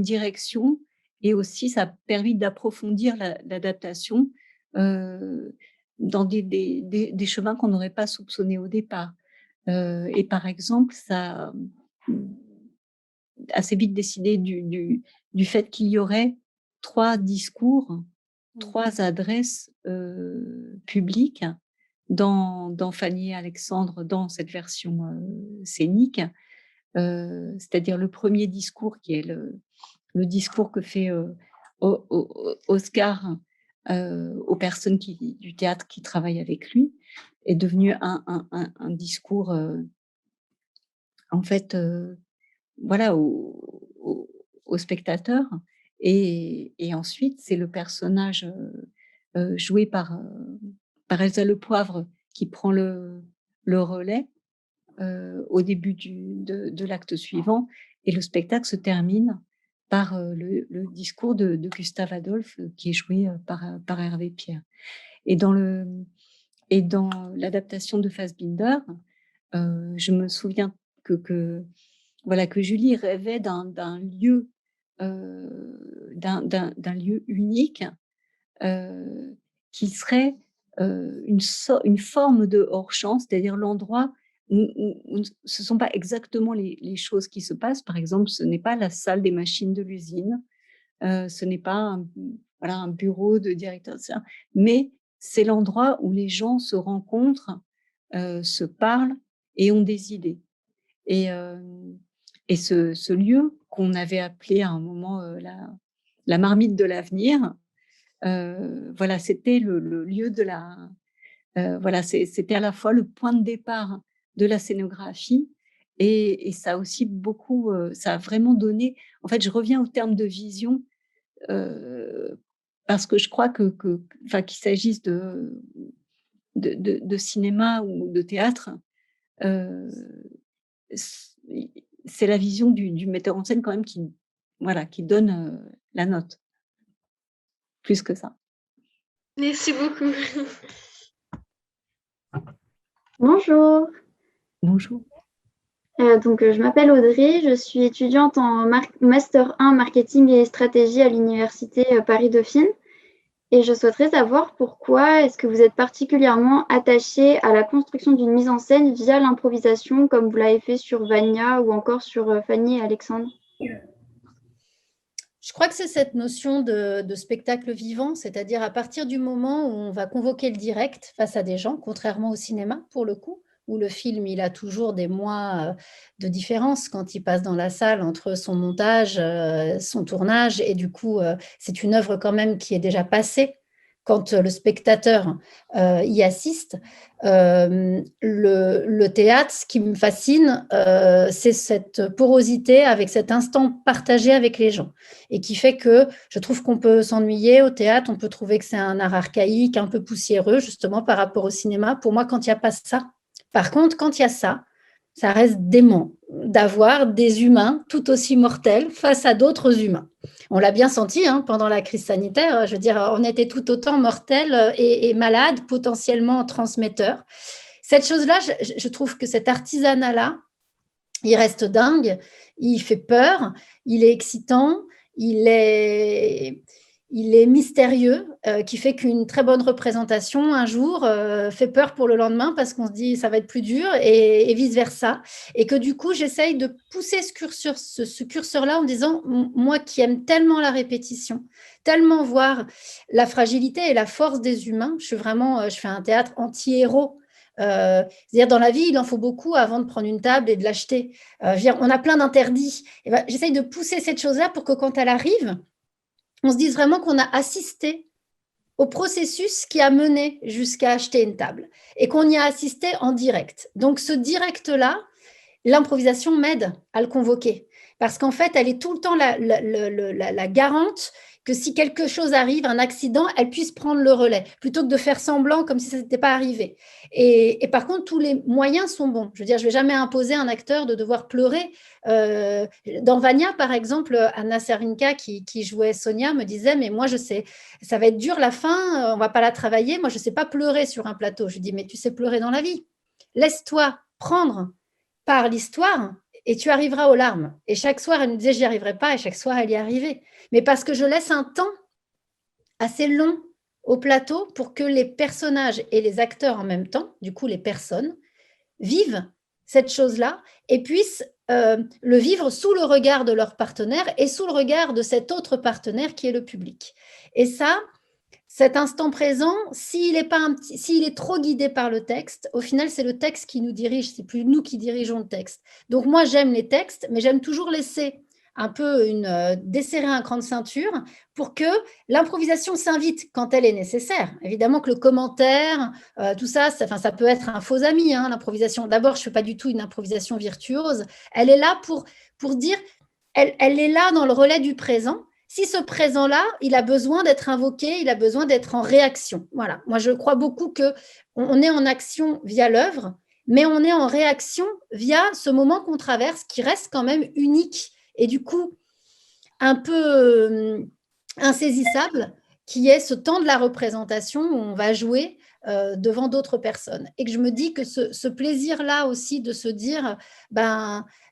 direction et aussi ça a permis d'approfondir l'adaptation dans des chemins qu'on n'aurait pas soupçonnés au départ. Et par exemple, ça a assez vite décidé du fait qu'il y aurait 3 discours, 3 adresses publiques dans Fanny et Alexandre, dans cette version scénique, c'est-à-dire le premier discours qui est le discours que fait Oscar aux personnes du théâtre qui travaillent avec lui, est devenu un discours, en fait, voilà, aux spectateurs. Et ensuite, c'est le personnage joué par Elsa Le Poivre qui prend le relais au début de l'acte suivant, et le spectacle se termine par le discours de Gustave Adolphe qui est joué par Hervé Pierre. Et dans l'adaptation de Fassbinder, je me souviens que Julie rêvait d'un lieu unique qui serait une forme de hors-champ, c'est-à-dire l'endroit où ce ne sont pas exactement les choses qui se passent. Par exemple, ce n'est pas la salle des machines de l'usine, ce n'est pas un bureau de directeur, mais c'est l'endroit où les gens se rencontrent, se parlent et ont des idées. Et ce lieu qu'on avait appelé à un moment la marmite de l'avenir, c'était le lieu de c'était à la fois le point de départ de la scénographie, et ça a aussi beaucoup, ça a vraiment donné, en fait, je reviens au terme de vision, parce que je crois qu'il s'agisse de cinéma ou de théâtre, c'est la vision du metteur en scène quand même qui donne la note, plus que ça. Merci beaucoup. Bonjour. Bonjour. Je m'appelle Audrey, je suis étudiante en Master 1 Marketing et Stratégie à l'Université Paris-Dauphine, et je souhaiterais savoir pourquoi est-ce que vous êtes particulièrement attachée à la construction d'une mise en scène via l'improvisation, comme vous l'avez fait sur Vania ou encore sur Fanny et Alexandre. Je crois que c'est cette notion de spectacle vivant, c'est-à-dire à partir du moment où on va convoquer le direct face à des gens, contrairement au cinéma pour le coup, où le film, il a toujours des mois de différence quand il passe dans la salle entre son montage, son tournage, et du coup, c'est une œuvre quand même qui est déjà passée quand le spectateur y assiste. Le théâtre, ce qui me fascine, c'est cette porosité avec cet instant partagé avec les gens, et qui fait que je trouve qu'on peut s'ennuyer au théâtre, on peut trouver que c'est un art archaïque, un peu poussiéreux, justement par rapport au cinéma. Pour moi, quand il n'y a pas ça, par contre, quand il y a ça reste dément d'avoir des humains tout aussi mortels face à d'autres humains. On l'a bien senti pendant la crise sanitaire, je veux dire, on était tout autant mortels et malades, potentiellement transmetteurs. Cette chose-là, je trouve que cet artisanat-là, il reste dingue, il fait peur, il est excitant, il est mystérieux, qui fait qu'une très bonne représentation un jour fait peur pour le lendemain parce qu'on se dit ça va être plus dur, et vice-versa. Et que du coup, j'essaye de pousser ce curseur-là en disant, moi qui aime tellement la répétition, tellement voir la fragilité et la force des humains, je fais un théâtre anti-héros. C'est-à-dire dans la vie, il en faut beaucoup avant de prendre une table et de l'acheter. On a plein d'interdits. Et j'essaye de pousser cette chose-là pour que quand elle arrive, on se dise vraiment qu'on a assisté au processus qui a mené jusqu'à acheter une table et qu'on y a assisté en direct. Donc, ce direct-là, l'improvisation m'aide à le convoquer parce qu'en fait, elle est tout le temps la garante que si quelque chose arrive, un accident, elle puisse prendre le relais plutôt que de faire semblant comme si ça n'était pas arrivé. Et par contre, tous les moyens sont bons. Je veux dire, je ne vais jamais imposer à un acteur de devoir pleurer. Dans Vania, par exemple, Anna Servinka, qui jouait Sonia, me disait, mais moi, je sais, ça va être dur la fin, on ne va pas la travailler. Moi, je ne sais pas pleurer sur un plateau. Je lui dis, mais tu sais pleurer dans la vie. Laisse-toi prendre par l'histoire et tu arriveras aux larmes. Et chaque soir, elle me disait, j'y arriverai pas, et chaque soir, elle y arrivait. Mais parce que je laisse un temps assez long au plateau pour que les personnages et les acteurs en même temps, du coup les personnes, vivent cette chose-là et puissent le vivre sous le regard de leur partenaire et sous le regard de cet autre partenaire qui est le public. Et ça, cet instant présent, s'il est trop guidé par le texte, au final, c'est le texte qui nous dirige, c'est plus nous qui dirigeons le texte. Donc moi, j'aime les textes, mais j'aime toujours laisser un peu desserrer un cran de ceinture pour que l'improvisation s'invite quand elle est nécessaire. Évidemment que le commentaire, tout ça, ça peut être un faux ami, hein, l'improvisation. D'abord, je ne fais pas du tout une improvisation virtuose. Elle est là pour dire, elle est là dans le relais du présent. Si ce présent-là, il a besoin d'être invoqué, il a besoin d'être en réaction. Voilà. Moi, je crois beaucoup qu'on est en action via l'œuvre, mais on est en réaction via ce moment qu'on traverse qui reste quand même unique et du coup un peu insaisissable, qui est ce temps de la représentation où on va jouer devant d'autres personnes. Et que je me dis que ce plaisir-là aussi de se dire,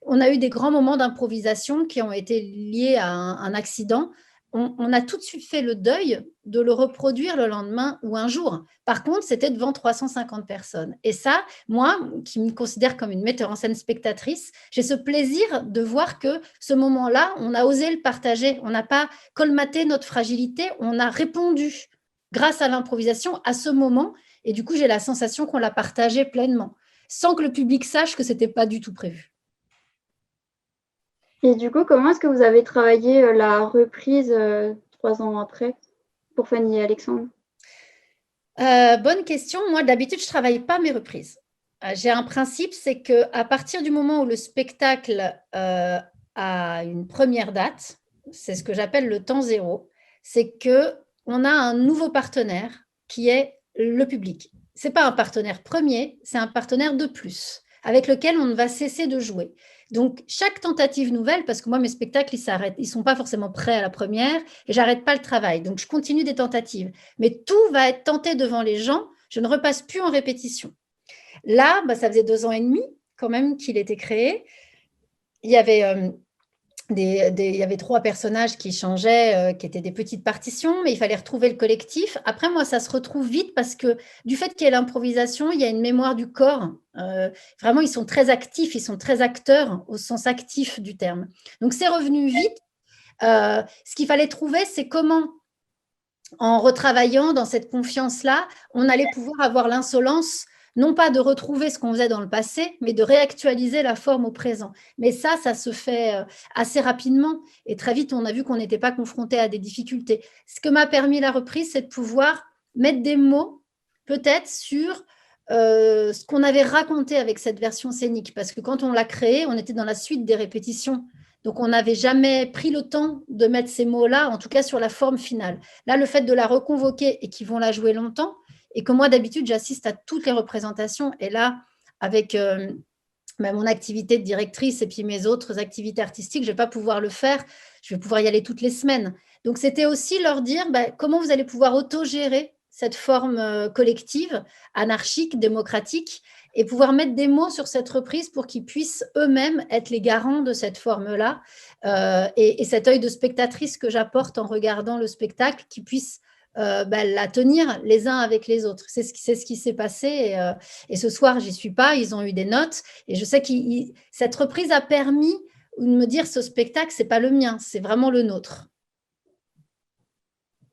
on a eu des grands moments d'improvisation qui ont été liés à un accident. On a tout de suite fait le deuil de le reproduire le lendemain ou un jour. Par contre, c'était devant 350 personnes. Et ça, moi, qui me considère comme une metteur en scène spectatrice, j'ai ce plaisir de voir que ce moment-là, on a osé le partager. On n'a pas colmaté notre fragilité, on a répondu grâce à l'improvisation à ce moment. Et du coup, j'ai la sensation qu'on l'a partagé pleinement, sans que le public sache que ce n'était pas du tout prévu. Et du coup, comment est-ce que vous avez travaillé la reprise 3 ans après pour Fanny et Alexandre? Bonne question. Moi, d'habitude, je ne travaille pas mes reprises. J'ai un principe, c'est qu'à partir du moment où le spectacle a une première date, c'est ce que j'appelle le temps zéro, c'est qu'on a un nouveau partenaire qui est le public. Ce n'est pas un partenaire premier, c'est un partenaire de plus, avec lequel on ne va cesser de jouer. Donc, chaque tentative nouvelle, parce que moi, mes spectacles, ils s'arrêtent, ils ne sont pas forcément prêts à la première et je n'arrête pas le travail. Donc, je continue des tentatives. Mais tout va être tenté devant les gens. Je ne repasse plus en répétition. Là, ça faisait 2 ans et demi quand même qu'il était créé. Il y avait il y avait 3 personnages qui changeaient, qui étaient des petites partitions, mais il fallait retrouver le collectif. Après, moi, ça se retrouve vite parce que du fait qu'il y ait l'improvisation, il y a une mémoire du corps. Vraiment, ils sont très actifs, ils sont très acteurs au sens actif du terme. Donc, c'est revenu vite. Ce qu'il fallait trouver, c'est comment, en retravaillant dans cette confiance-là, on allait pouvoir avoir l'insolence, non pas de retrouver ce qu'on faisait dans le passé, mais de réactualiser la forme au présent. Mais ça se fait assez rapidement. Et très vite, on a vu qu'on n'était pas confronté à des difficultés. Ce que m'a permis la reprise, c'est de pouvoir mettre des mots, peut-être, sur ce qu'on avait raconté avec cette version scénique. Parce que quand on l'a créée, on était dans la suite des répétitions. Donc, on n'avait jamais pris le temps de mettre ces mots-là, en tout cas sur la forme finale. Là, le fait de la reconvoquer et qu'ils vont la jouer longtemps, et que moi, d'habitude, j'assiste à toutes les représentations. Et là, avec mon activité de directrice et puis mes autres activités artistiques, je ne vais pas pouvoir le faire. Je vais pouvoir y aller toutes les semaines. Donc, c'était aussi leur dire comment vous allez pouvoir autogérer cette forme collective, anarchique, démocratique, et pouvoir mettre des mots sur cette reprise pour qu'ils puissent eux-mêmes être les garants de cette forme-là. Et cet œil de spectatrice que j'apporte en regardant le spectacle, qui puisse la tenir les uns avec les autres. C'est ce qui s'est passé. Et ce soir, j'y suis pas. Ils ont eu des notes. Et je sais que cette reprise a permis de me dire, ce spectacle, c'est pas le mien, c'est vraiment le nôtre.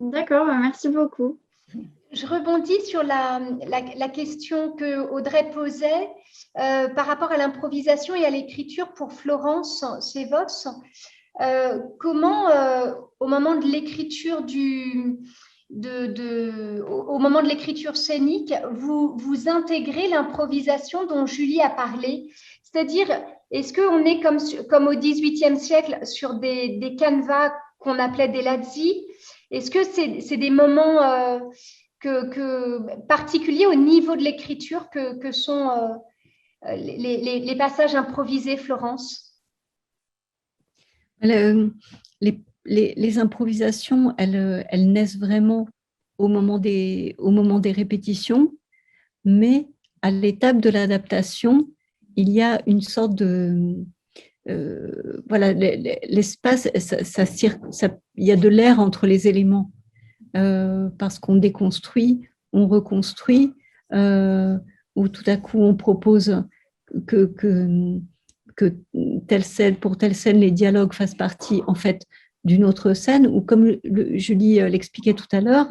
D'accord, merci beaucoup. Je rebondis sur la question que Audrey posait par rapport à l'improvisation et à l'écriture pour Florence Sévos. Comment, au moment de l'écriture au moment de l'écriture scénique, vous intégrez l'improvisation dont Julie a parlé. C'est-à-dire, est-ce qu'on est comme au XVIIIe siècle sur des canevas qu'on appelait des lazzi? Est-ce que c'est des moments particuliers au niveau de l'écriture que sont les passages improvisés, Florence? Les improvisations, elles naissent vraiment au moment des répétitions, mais à l'étape de l'adaptation, il y a une sorte de... l'espace, il y a de l'air entre les éléments, parce qu'on déconstruit, on reconstruit, ou tout à coup on propose que pour telle scène, les dialogues fassent partie en fait d'une autre scène, ou comme Julie l'expliquait tout à l'heure,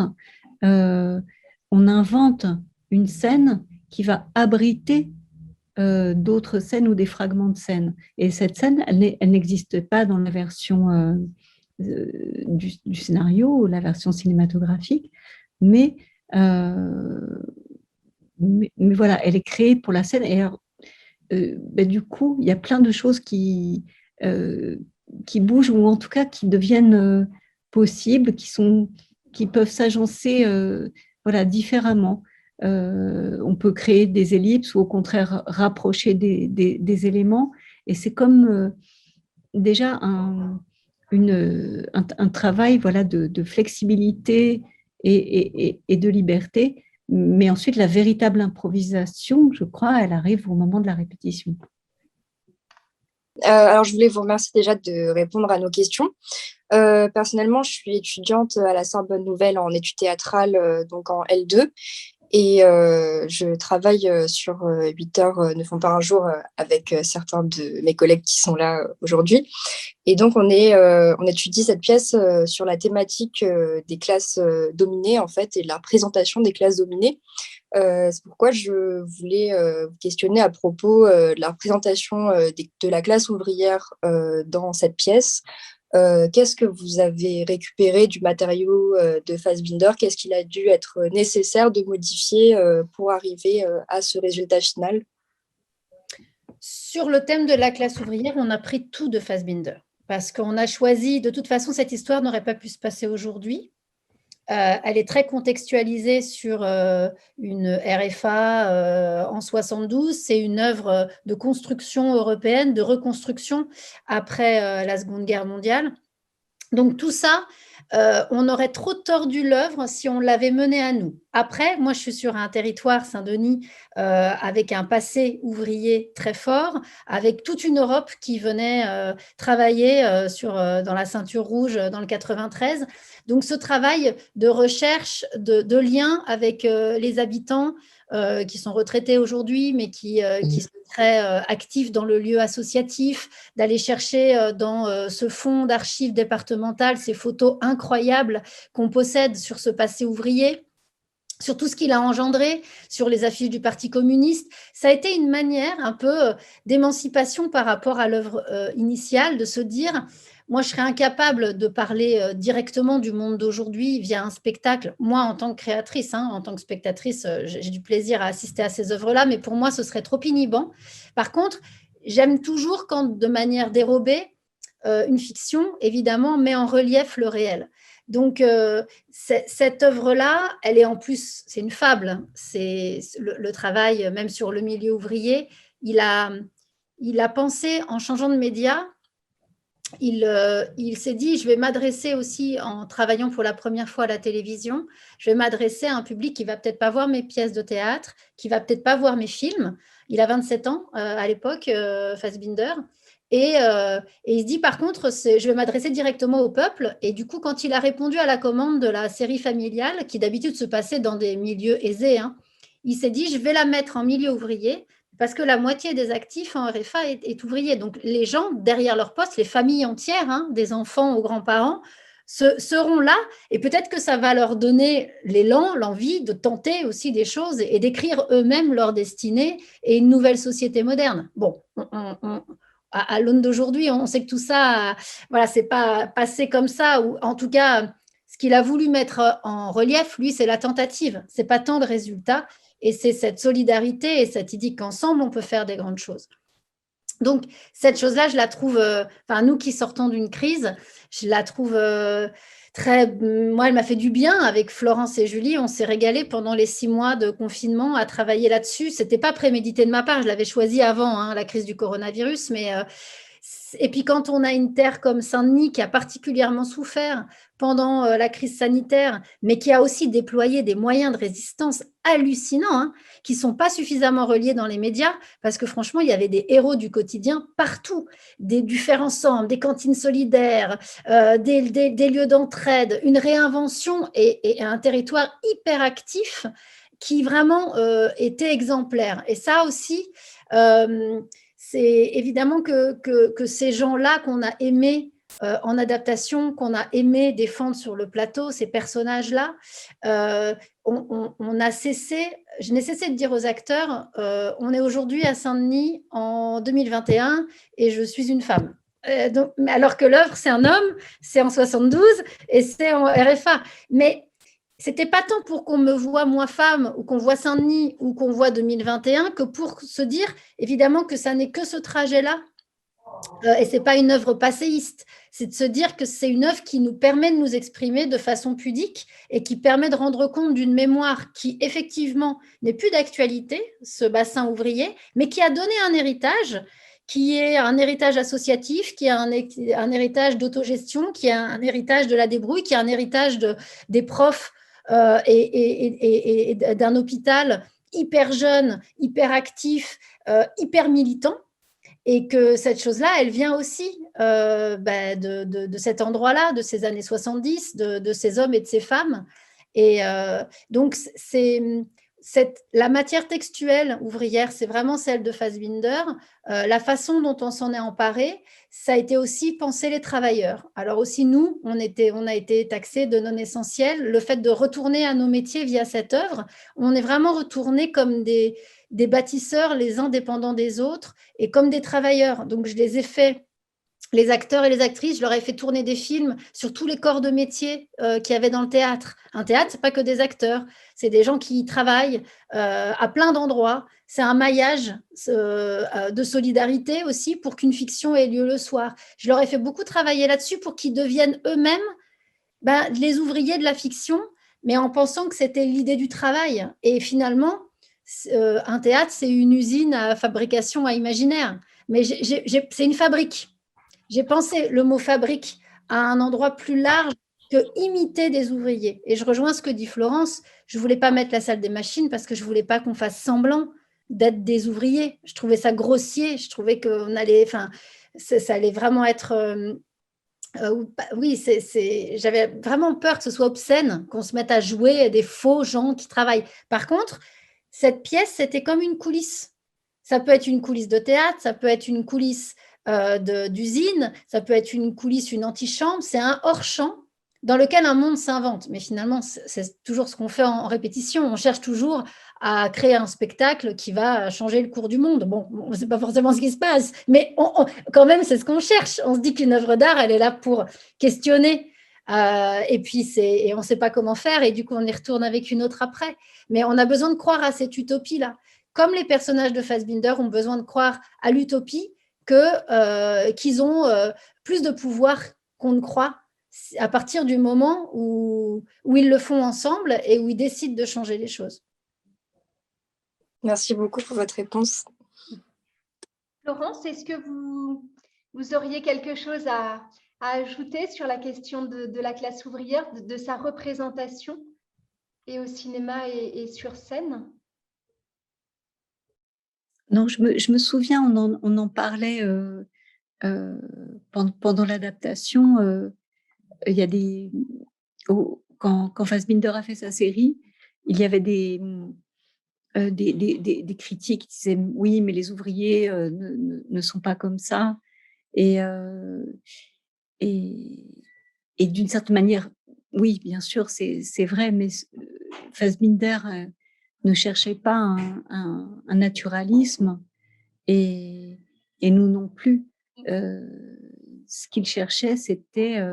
on invente une scène qui va abriter d'autres scènes ou des fragments de scènes. Et cette scène, elle n'existe pas dans la version du scénario ou la version cinématographique, mais voilà, elle est créée pour la scène. Et alors, du coup, il y a plein de choses qui bougent ou en tout cas qui deviennent possibles, qui peuvent s'agencer voilà, différemment. On peut créer des ellipses ou au contraire rapprocher des éléments. Et c'est comme déjà un travail voilà, de flexibilité et de liberté. Mais ensuite, la véritable improvisation, je crois, elle arrive au moment de la répétition. Alors, je voulais vous remercier déjà de répondre à nos questions. Personnellement, je suis étudiante à la Sorbonne Nouvelle en études théâtrales, donc en L2. Et je travaille sur 8 heures, ne font pas un jour, avec certains de mes collègues qui sont là aujourd'hui. Et donc, on étudie cette pièce sur la thématique des classes dominées, en fait, et de la représentation des classes dominées. C'est pourquoi je voulais vous questionner à propos de la représentation de la classe ouvrière dans cette pièce. Qu'est-ce que vous avez récupéré du matériau de Fassbinder? Qu'est-ce qu'il a dû être nécessaire de modifier pour arriver à ce résultat final? Sur le thème de la classe ouvrière, on a pris tout de Fassbinder parce qu'on a choisi, de toute façon, cette histoire n'aurait pas pu se passer aujourd'hui. Elle est très contextualisée sur une RFA en 72. C'est une œuvre de construction européenne, de reconstruction après la Seconde Guerre mondiale. Donc tout ça, on aurait trop tordu l'œuvre si on l'avait menée à nous. Après, moi, je suis sur un territoire, Saint-Denis, avec un passé ouvrier très fort, avec toute une Europe qui venait travailler dans la ceinture rouge dans le 93. Donc ce travail de recherche, de lien avec les habitants qui sont retraités aujourd'hui, mais qui sont très actifs dans le lieu associatif, d'aller chercher dans ce fonds d'archives départementales ces photos incroyables qu'on possède sur ce passé ouvrier, sur tout ce qu'il a engendré, sur les affiches du Parti communiste. Ça a été une manière un peu d'émancipation par rapport à l'œuvre initiale, de se dire, moi je serais incapable de parler directement du monde d'aujourd'hui via un spectacle. Moi, en tant que créatrice, en tant que spectatrice, j'ai du plaisir à assister à ces œuvres-là, mais pour moi, ce serait trop inhibant. Par contre, j'aime toujours quand, de manière dérobée, une fiction, évidemment, met en relief le réel. Donc, cette œuvre-là, elle est en plus, c'est une fable, c'est le travail, même sur le milieu ouvrier, il a pensé en changeant de média, il s'est dit, je vais m'adresser aussi, en travaillant pour la première fois à la télévision, je vais m'adresser à un public qui ne va peut-être pas voir mes pièces de théâtre, qui ne va peut-être pas voir mes films. Il a 27 ans à l'époque, Fassbinder. Et il se dit, par contre, je vais m'adresser directement au peuple. Et du coup, quand il a répondu à la commande de la série familiale, qui d'habitude se passait dans des milieux aisés, il s'est dit, je vais la mettre en milieu ouvrier, parce que la moitié des actifs en RFA est ouvrier. Donc, les gens, derrière leur poste, les familles entières, des enfants aux grands-parents, seront là. Et peut-être que ça va leur donner l'élan, l'envie de tenter aussi des choses et d'écrire eux-mêmes leur destinée et une nouvelle société moderne. Bon, à l'aune d'aujourd'hui, on sait que tout ça, voilà, c'est pas passé comme ça, ou en tout cas, ce qu'il a voulu mettre en relief, lui, c'est la tentative. C'est pas tant le résultat, et c'est cette solidarité et cette idée qu'ensemble, on peut faire des grandes choses. Donc, cette chose-là, je la trouve, nous qui sortons d'une crise, je la trouve moi, elle m'a fait du bien avec Florence et Julie. On s'est régalé pendant les 6 mois de confinement à travailler là-dessus. Ce n'était pas prémédité de ma part, je l'avais choisi avant la crise du coronavirus. Et puis, quand on a une terre comme Saint-Denis qui a particulièrement souffert pendant la crise sanitaire, mais qui a aussi déployé des moyens de résistance hallucinants, qui ne sont pas suffisamment reliés dans les médias, parce que franchement, il y avait des héros du quotidien partout, du faire ensemble, des cantines solidaires, des lieux d'entraide, une réinvention et un territoire hyper actif qui vraiment était exemplaire. Et ça aussi, c'est évidemment que ces gens-là qu'on a aimés en adaptation qu'on a aimé défendre sur le plateau, ces personnages-là, on a cessé, je n'ai cessé de dire aux acteurs, on est aujourd'hui à Saint-Denis en 2021 et je suis une femme. Donc, alors que l'œuvre, c'est un homme, c'est en 72 et c'est en RFA. Mais c'était pas tant pour qu'on me voit moi femme ou qu'on voit Saint-Denis ou qu'on voit 2021 que pour se dire évidemment que ça n'est que ce trajet-là. Et c'est pas une œuvre passéiste, c'est de se dire que c'est une œuvre qui nous permet de nous exprimer de façon pudique et qui permet de rendre compte d'une mémoire qui effectivement n'est plus d'actualité, ce bassin ouvrier, mais qui a donné un héritage, qui est un héritage associatif, qui est un héritage d'autogestion, qui est un héritage de la débrouille, qui est un héritage des profs et d'un hôpital hyper jeune, hyper actif, hyper militant. Et que cette chose-là, elle vient aussi de cet endroit-là, de ces années 70, de ces hommes et de ces femmes. Et donc, la matière textuelle ouvrière, c'est vraiment celle de Fassbinder. La façon dont on s'en est emparé, ça a été aussi penser les travailleurs. Alors aussi, nous, on a été taxés de non essentiel. Le fait de retourner à nos métiers via cette œuvre, on est vraiment retourné comme des bâtisseurs, les uns dépendants des autres, et comme des travailleurs. Donc, je les ai fait, les acteurs et les actrices, je leur ai fait tourner des films sur tous les corps de métier qu'il y avait dans le théâtre. Un théâtre, ce n'est pas que des acteurs, c'est des gens qui y travaillent à plein d'endroits. C'est un maillage de solidarité aussi pour qu'une fiction ait lieu le soir. Je leur ai fait beaucoup travailler là-dessus pour qu'ils deviennent eux-mêmes les ouvriers de la fiction, mais en pensant que c'était l'idée du travail. Et finalement, un théâtre, c'est une usine à fabrication à imaginaire. Mais c'est une fabrique. J'ai pensé le mot fabrique à un endroit plus large que imiter des ouvriers. Et je rejoins ce que dit Florence. Je ne voulais pas mettre la salle des machines parce que je ne voulais pas qu'on fasse semblant d'être des ouvriers. Je trouvais ça grossier. Je trouvais qu'on allait, ça allait vraiment être... oui, j'avais vraiment peur que ce soit obscène, qu'on se mette à jouer des faux gens qui travaillent. Par contre, cette pièce, c'était comme une coulisse. Ça peut être une coulisse de théâtre, ça peut être une coulisse d'usine, ça peut être une coulisse, une antichambre. C'est un hors-champ dans lequel un monde s'invente. Mais finalement, c'est toujours ce qu'on fait en répétition. On cherche toujours à créer un spectacle qui va changer le cours du monde. Bon, ce n'est pas forcément ce qui se passe, mais quand même, c'est ce qu'on cherche. On se dit qu'une œuvre d'art, elle est là pour questionner. Et puis, on ne sait pas comment faire, et du coup, on y retourne avec une autre après. Mais on a besoin de croire à cette utopie-là. Comme les personnages de Fassbinder ont besoin de croire à l'utopie, qu'ils ont plus de pouvoir qu'on ne croit à partir du moment où ils le font ensemble et où ils décident de changer les choses. Merci beaucoup pour votre réponse. Florence, est-ce que vous auriez quelque chose à ajouter sur la question de la classe ouvrière, de sa représentation et au cinéma et sur scène? Non, je me souviens, on en parlait pendant l'adaptation. Il y a quand Fassbinder a fait sa série, il y avait des critiques qui disaient oui, mais les ouvriers ne sont pas comme ça. Et d'une certaine manière, oui, bien sûr, c'est vrai, mais Fassbinder ne cherchait pas un naturalisme et nous non plus. Ce qu'il cherchait, c'était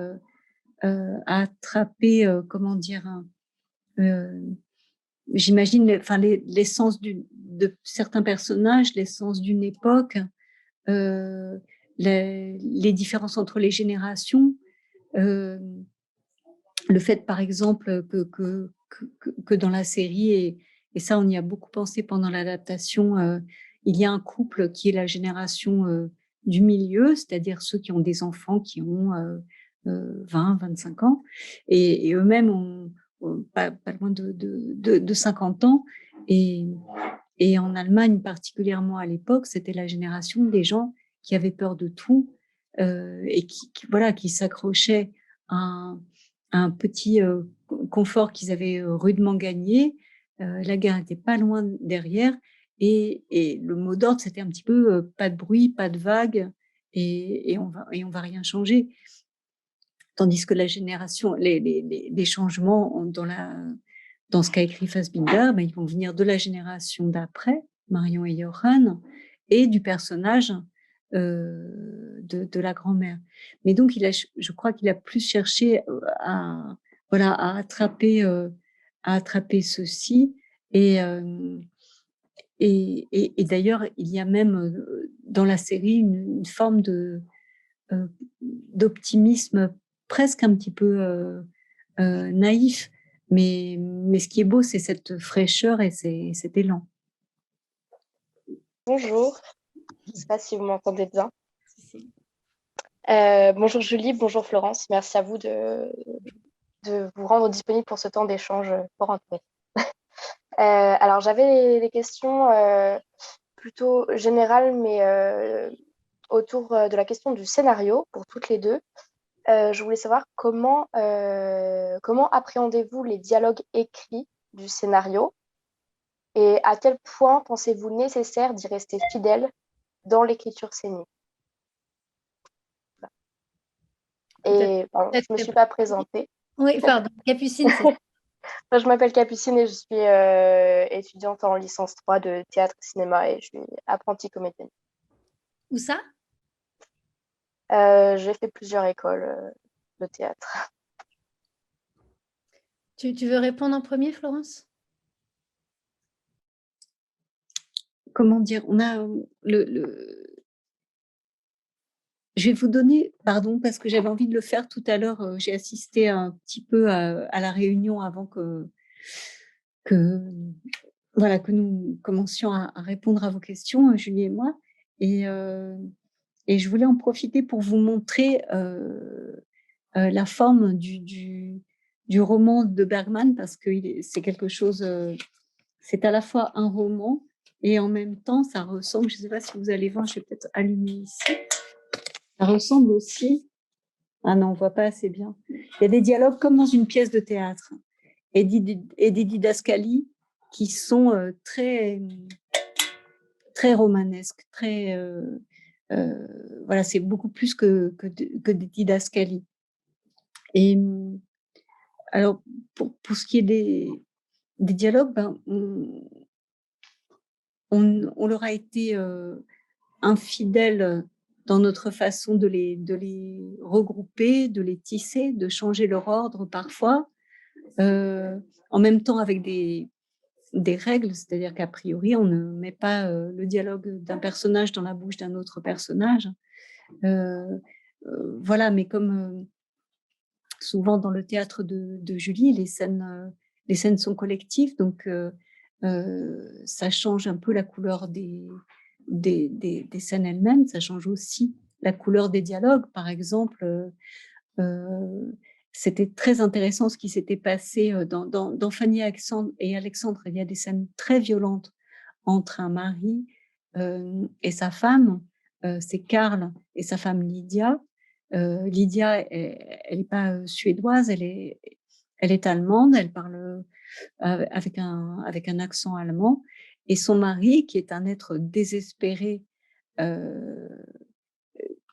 à attraper, comment dire, j'imagine, l'essence de certains personnages, l'essence d'une époque, les différences entre les générations, le fait, par exemple, que dans la série, et ça, on y a beaucoup pensé pendant l'adaptation, il y a un couple qui est la génération du milieu, c'est-à-dire ceux qui ont des enfants qui ont 20, 25 ans, et eux-mêmes ont pas loin de 50 ans. Et en Allemagne, particulièrement à l'époque, c'était la génération des gens qui avaient peur de tout et qui s'accrochaient à un petit confort qu'ils avaient rudement gagné. La guerre n'était pas loin derrière. Et le mot d'ordre, c'était un petit peu pas de bruit, pas de vague, et on va rien changer. tandis que les changements dans ce qu'a écrit Fassbinder, ben, ils vont venir de la génération d'après, Marion et Johan, et du personnage de la grand-mère. Mais donc, je crois qu'il a plus cherché à attraper ceci. Et d'ailleurs, il y a même dans la série une forme d'optimisme presque un petit peu naïf. Mais ce qui est beau, c'est cette fraîcheur et cet élan. Bonjour, je ne sais pas si vous m'entendez bien. Bonjour Julie, bonjour Florence. Merci à vous de vous rendre disponible pour ce temps d'échange fort intéressant. Alors, j'avais des questions plutôt générales, mais autour de la question du scénario pour toutes les deux. Je voulais savoir comment appréhendez-vous les dialogues écrits du scénario et à quel point pensez-vous nécessaire d'y rester fidèle dans l'écriture scénique? Et pardon, je ne me suis pas présentée. Oui, pardon, Capucine. Je m'appelle Capucine et je suis étudiante en licence 3 de théâtre et cinéma et je suis apprentie comédienne. Où ça? J'ai fait plusieurs écoles de théâtre. Tu veux répondre en premier, Florence? Comment dire, on a Je vais vous donner, pardon, parce que j'avais envie de le faire tout à l'heure. J'ai assisté un petit peu à la réunion avant que nous commencions à répondre à vos questions, Julie et moi. Et je voulais en profiter pour vous montrer la forme du roman de Bergman, parce que c'est quelque chose, c'est à la fois un roman et en même temps, ça ressemble, je ne sais pas si vous allez voir, je vais peut-être allumer ici, ça ressemble aussi, ah non, on ne voit pas assez bien, il y a des dialogues comme dans une pièce de théâtre et des didascalies qui sont très, très romanesques, très... voilà, c'est beaucoup plus que des didascalies. Et alors, pour ce qui est des dialogues, ben, on leur a été infidèle dans notre façon de les regrouper, de les tisser, de changer leur ordre parfois, en même temps avec des règles, c'est-à-dire qu'a priori, on ne met pas le dialogue d'un personnage dans la bouche d'un autre personnage. Voilà, mais comme souvent dans le théâtre de Julie, les scènes sont collectives, donc ça change un peu la couleur des scènes elles-mêmes, ça change aussi la couleur des dialogues. Par exemple, c'était très intéressant ce qui s'était passé dans Fanny et Alexandre. Il y a des scènes très violentes entre un mari et sa femme. C'est Karl et sa femme Lydia. Lydia, elle n'est pas suédoise, elle est allemande, elle parle avec un accent allemand. Et son mari, qui est un être désespéré,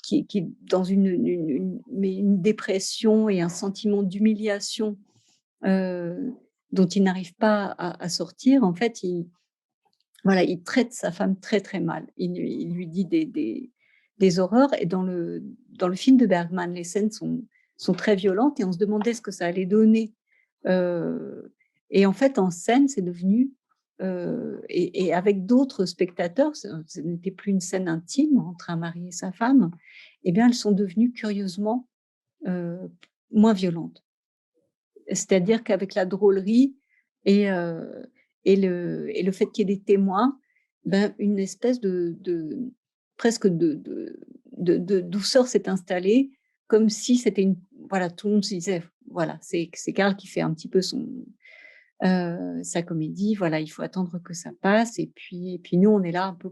qui est dans une dépression et un sentiment d'humiliation dont il n'arrive pas à sortir, en fait, il traite sa femme très, très mal. Il lui dit des horreurs. Et dans le film de Bergman, les scènes sont très violentes et on se demandait ce que ça allait donner. Et en fait, en scène, c'est devenu... et avec d'autres spectateurs, ce n'était plus une scène intime entre un mari et sa femme, eh bien, elles sont devenues curieusement moins violentes. C'est-à-dire qu'avec la drôlerie et le fait qu'il y ait des témoins, ben, une espèce presque de douceur s'est installée, comme si c'était voilà, tout le monde se disait, voilà, c'est Karl qui fait un petit peu sa comédie, voilà, il faut attendre que ça passe, et puis nous, on est là un peu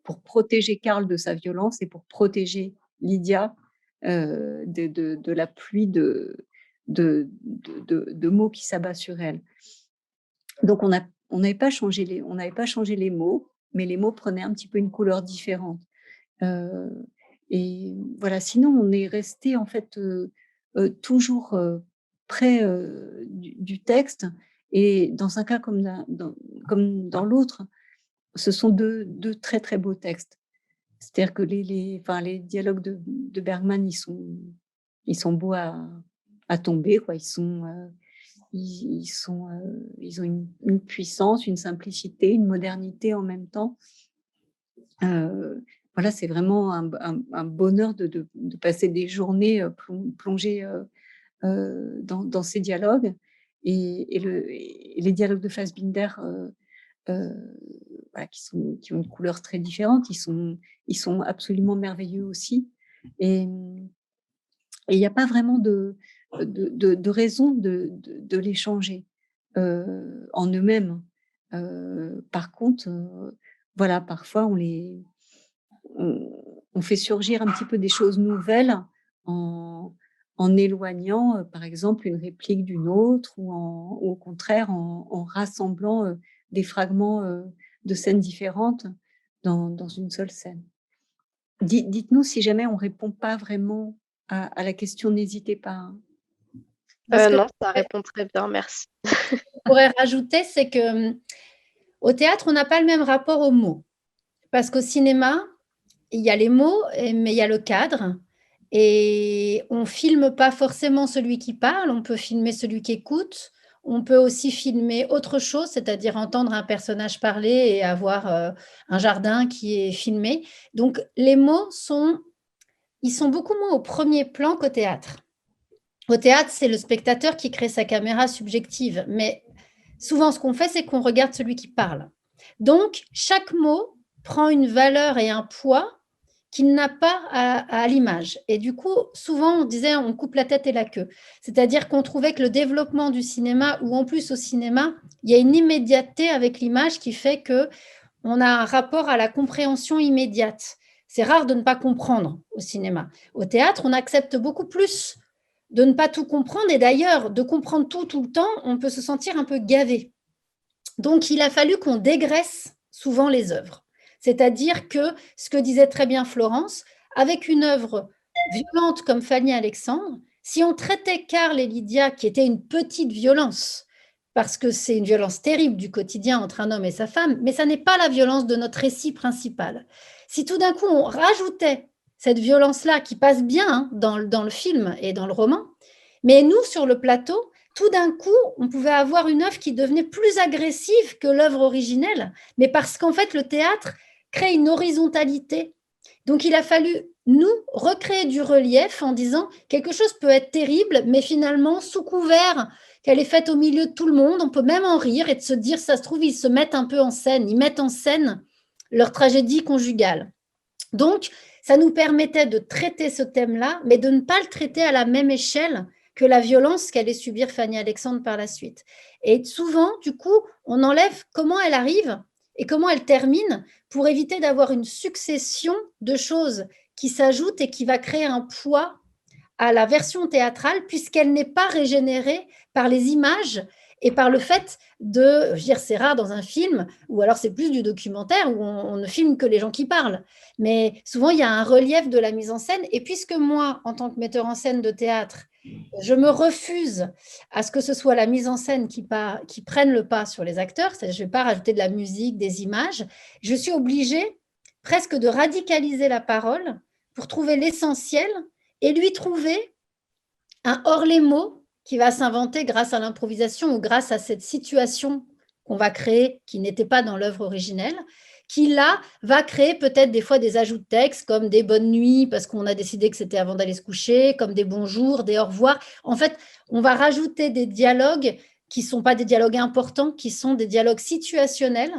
pour protéger Karl de sa violence et pour protéger Lydia de la pluie de mots qui s'abat sur elle. Donc, on n'avait pas changé les mots, mais les mots prenaient un petit peu une couleur différente. Et voilà, sinon, on est resté en fait toujours près du texte. Et dans un cas comme dans l'autre, ce sont deux très, très beaux textes. C'est-à-dire que les dialogues de Bergman, ils sont beaux à tomber, quoi. Ils ont une puissance, une simplicité, une modernité en même temps. Voilà, c'est vraiment un bonheur de passer des journées plongées dans ces dialogues. Et les dialogues de Fassbinder, voilà, qui ont une couleur très différente, ils sont absolument merveilleux aussi. Et il n'y a pas vraiment de raison de les changer en eux-mêmes. Par contre, voilà, parfois on fait surgir un petit peu des choses nouvelles en éloignant, par exemple, une réplique d'une autre, ou au contraire en rassemblant des fragments de scènes différentes dans une seule scène. Dites-nous si jamais on ne répond pas vraiment à la question, n'hésitez pas. Non, ça répond très bien, merci. Je pourrais rajouter, c'est que au théâtre, on n'a pas le même rapport aux mots. Parce qu'au cinéma, il y a les mots, mais il y a le cadre. Et on ne filme pas forcément celui qui parle, on peut filmer celui qui écoute. On peut aussi filmer autre chose, c'est-à-dire entendre un personnage parler et avoir un jardin qui est filmé. Donc, les mots ils sont beaucoup moins au premier plan qu'au théâtre. Au théâtre, c'est le spectateur qui crée sa caméra subjective. Mais souvent, ce qu'on fait, c'est qu'on regarde celui qui parle. Donc, chaque mot prend une valeur et un poids qu'il n'a pas à l'image. Et du coup, souvent, on disait on coupe la tête et la queue. C'est-à-dire qu'on trouvait que le développement du cinéma, ou en plus au cinéma, il y a une immédiateté avec l'image qui fait qu'on a un rapport à la compréhension immédiate. C'est rare de ne pas comprendre au cinéma. Au théâtre, on accepte beaucoup plus de ne pas tout comprendre. Et d'ailleurs, de comprendre tout le temps, on peut se sentir un peu gavé. Donc, il a fallu qu'on dégraisse souvent les œuvres. C'est-à-dire que, ce que disait très bien Florence, avec une œuvre violente comme Fanny Alexandre, si on traitait Karl et Lydia, qui était une petite violence, parce que c'est une violence terrible du quotidien entre un homme et sa femme, mais ça n'est pas la violence de notre récit principal. Si tout d'un coup on rajoutait cette violence-là qui passe bien dans le film et dans le roman, mais nous, sur le plateau, tout d'un coup, on pouvait avoir une œuvre qui devenait plus agressive que l'œuvre originelle, mais parce qu'en fait, le théâtre crée une horizontalité. Donc, il a fallu, nous, recréer du relief en disant quelque chose peut être terrible, mais finalement, sous couvert qu'elle est faite au milieu de tout le monde, on peut même en rire et de se dire, ça se trouve, ils se mettent un peu en scène, ils mettent en scène leur tragédie conjugale. Donc, ça nous permettait de traiter ce thème-là, mais de ne pas le traiter à la même échelle que la violence qu'allait subir Fanny Alexandre par la suite. Et souvent, du coup, on enlève comment elle arrive et comment elle termine pour éviter d'avoir une succession de choses qui s'ajoutent et qui va créer un poids à la version théâtrale puisqu'elle n'est pas régénérée par les images et par le fait de, je veux dire, c'est rare dans un film, ou alors c'est plus du documentaire où on ne filme que les gens qui parlent. Mais souvent, il y a un relief de la mise en scène. Et puisque moi, en tant que metteur en scène de théâtre, je me refuse à ce que ce soit la mise en scène qui prenne le pas sur les acteurs, c'est-à-dire je ne vais pas rajouter de la musique, des images, je suis obligée presque de radicaliser la parole pour trouver l'essentiel et lui trouver un hors-les-mots qui va s'inventer grâce à l'improvisation ou grâce à cette situation qu'on va créer qui n'était pas dans l'œuvre originelle, qui là va créer peut-être des fois des ajouts de texte comme des bonnes nuits parce qu'on a décidé que c'était avant d'aller se coucher, comme des bonjours, des au revoir. En fait, on va rajouter des dialogues qui ne sont pas des dialogues importants, qui sont des dialogues situationnels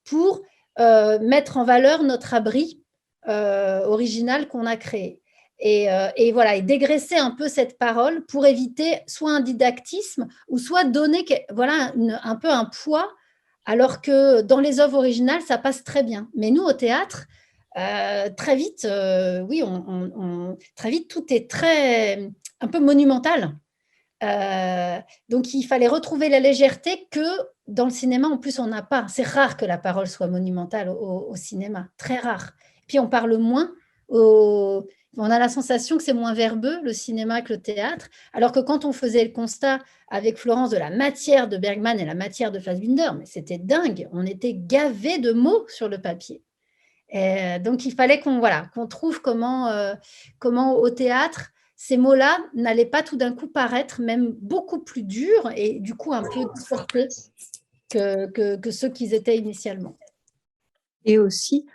pour mettre en valeur notre abri original qu'on a créé. Et voilà, et dégraisser un peu cette parole pour éviter soit un didactisme ou soit donner voilà, un peu un poids, alors que dans les œuvres originales, ça passe très bien. Mais nous, au théâtre, très vite, oui, très vite, tout est un peu monumental. Donc, il fallait retrouver la légèreté que dans le cinéma, en plus, on n'a pas. C'est rare que la parole soit monumentale au cinéma, très rare. Puis, on parle moins. On a la sensation que c'est moins verbeux, le cinéma, que le théâtre, alors que quand on faisait le constat avec Florence de la matière de Bergman et la matière de Fassbinder, mais c'était dingue, on était gavé de mots sur le papier. Et donc, il fallait qu'on trouve comment au théâtre, ces mots-là n'allaient pas tout d'un coup paraître même beaucoup plus durs et du coup un peu distortés que ceux qu'ils étaient initialement. Et aussi,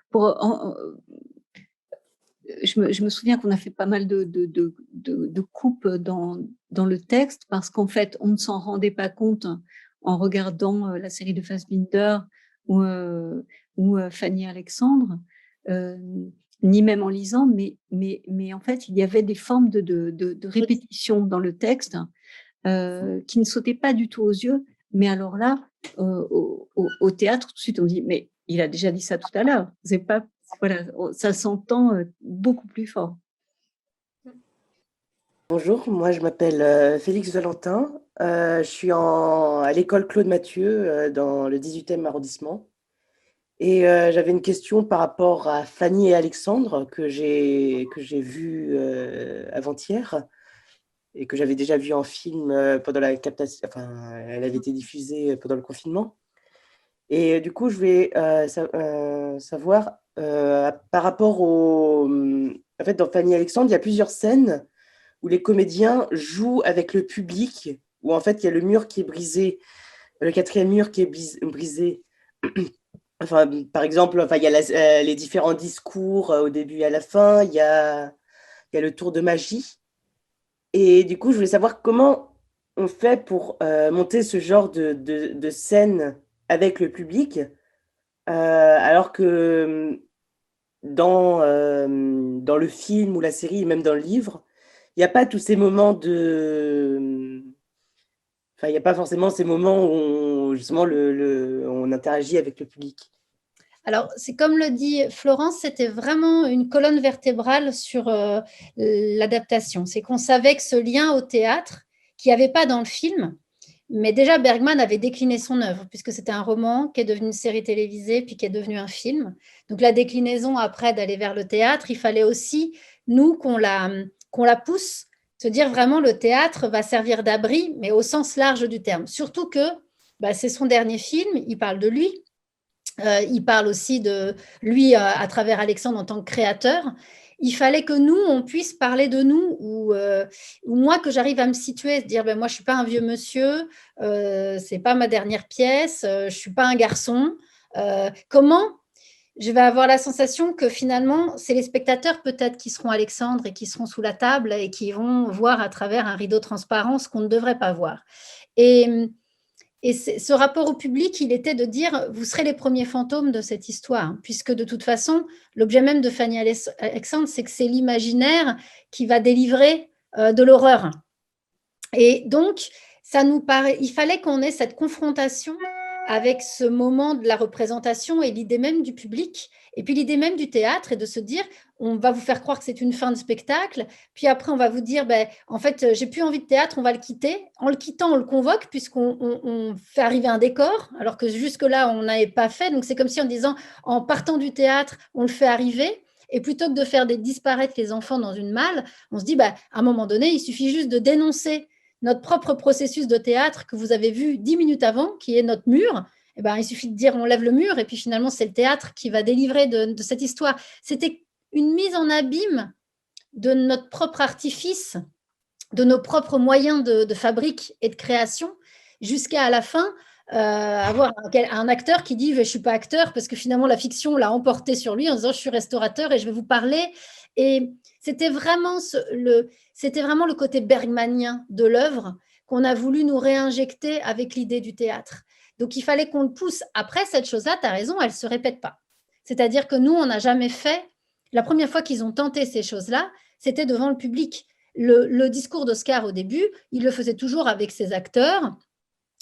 je me souviens qu'on a fait pas mal de coupes dans le texte parce qu'en fait, on ne s'en rendait pas compte en regardant la série de Fassbinder ou Fanny et Alexandre, ni même en lisant, mais en fait, il y avait des formes de répétition dans le texte qui ne sautaient pas du tout aux yeux. Mais alors là, au théâtre, tout de suite, on dit, mais il a déjà dit ça tout à l'heure. C'est pas, voilà, ça s'entend beaucoup plus fort. Bonjour, moi je m'appelle Félix Valentin. Je suis à l'école Claude Mathieu dans le 18e arrondissement. Et j'avais une question par rapport à Fanny et Alexandre que j'ai vu avant-hier et que j'avais déjà vu en film pendant la captation, enfin, elle avait été diffusée pendant le confinement. Et du coup, je vais savoir par rapport en fait, dans Fanny et Alexandre, il y a plusieurs scènes où les comédiens jouent avec le public, où en fait, il y a le mur qui est brisé, le 4e mur qui est brisé. Enfin, par exemple, enfin, il y a les différents discours au début et à la fin, il y a le tour de magie. Et du coup, je voulais savoir comment on fait pour monter ce genre de scène avec le public, alors que dans le film ou la série, et même dans le livre, il n'y a pas tous ces moments Enfin, il n'y a pas forcément ces moments où justement on interagit avec le public. Alors, c'est comme le dit Florence, c'était vraiment une colonne vertébrale sur l'adaptation. C'est qu'on savait que ce lien au théâtre, qu'il n'y avait pas dans le film, mais déjà Bergman avait décliné son œuvre, puisque c'était un roman qui est devenu une série télévisée, puis qui est devenu un film. Donc la déclinaison après d'aller vers le théâtre, il fallait aussi, nous, qu'on la pousse, se dire vraiment le théâtre va servir d'abri, mais au sens large du terme. Surtout que c'est son dernier film, il parle de lui. Il parle aussi de lui à travers Alexandre en tant que créateur. Il fallait que nous, on puisse parler de nous, ou moi, que j'arrive à me situer, dire moi, je ne suis pas un vieux monsieur, ce n'est pas ma dernière pièce, je ne suis pas un garçon. Comment je vais avoir la sensation que finalement, c'est les spectateurs peut-être qui seront Alexandre et qui seront sous la table et qui vont voir à travers un rideau transparent ce qu'on ne devrait pas voir. Et ce rapport au public, il était de dire, vous serez les premiers fantômes de cette histoire, puisque de toute façon, l'objet même de Fanny Alexandre, c'est que c'est l'imaginaire qui va délivrer de l'horreur. Et donc, il fallait qu'on ait cette confrontation avec ce moment de la représentation et l'idée même du public, et puis l'idée même du théâtre, et de se dire, on va vous faire croire que c'est une fin de spectacle, puis après on va vous dire, en fait, j'ai plus envie de théâtre, on va le quitter. En le quittant, on le convoque, puisqu'on fait arriver un décor, alors que jusque-là, on n'avait pas fait. Donc c'est comme si en disant, en partant du théâtre, on le fait arriver. Et plutôt que de faire disparaître les enfants dans une malle, on se dit, à un moment donné, il suffit juste de dénoncer notre propre processus de théâtre que vous avez vu 10 minutes avant, qui est notre mur. Il suffit de dire on lève le mur, et puis finalement, c'est le théâtre qui va délivrer de cette histoire. C'était une mise en abîme de notre propre artifice, de nos propres moyens de fabrique et de création, jusqu'à la fin, avoir un acteur qui dit je ne suis pas acteur, parce que finalement, la fiction l'a emporté sur lui en disant je suis restaurateur et je vais vous parler. Et c'était vraiment le côté bergmanien de l'œuvre qu'on a voulu nous réinjecter avec l'idée du théâtre. Donc, il fallait qu'on le pousse. Après, cette chose-là, tu as raison, elle ne se répète pas. C'est-à-dire que nous, on n'a jamais fait… La première fois qu'ils ont tenté ces choses-là, c'était devant le public. Le discours d'Oscar au début, il le faisait toujours avec ses acteurs,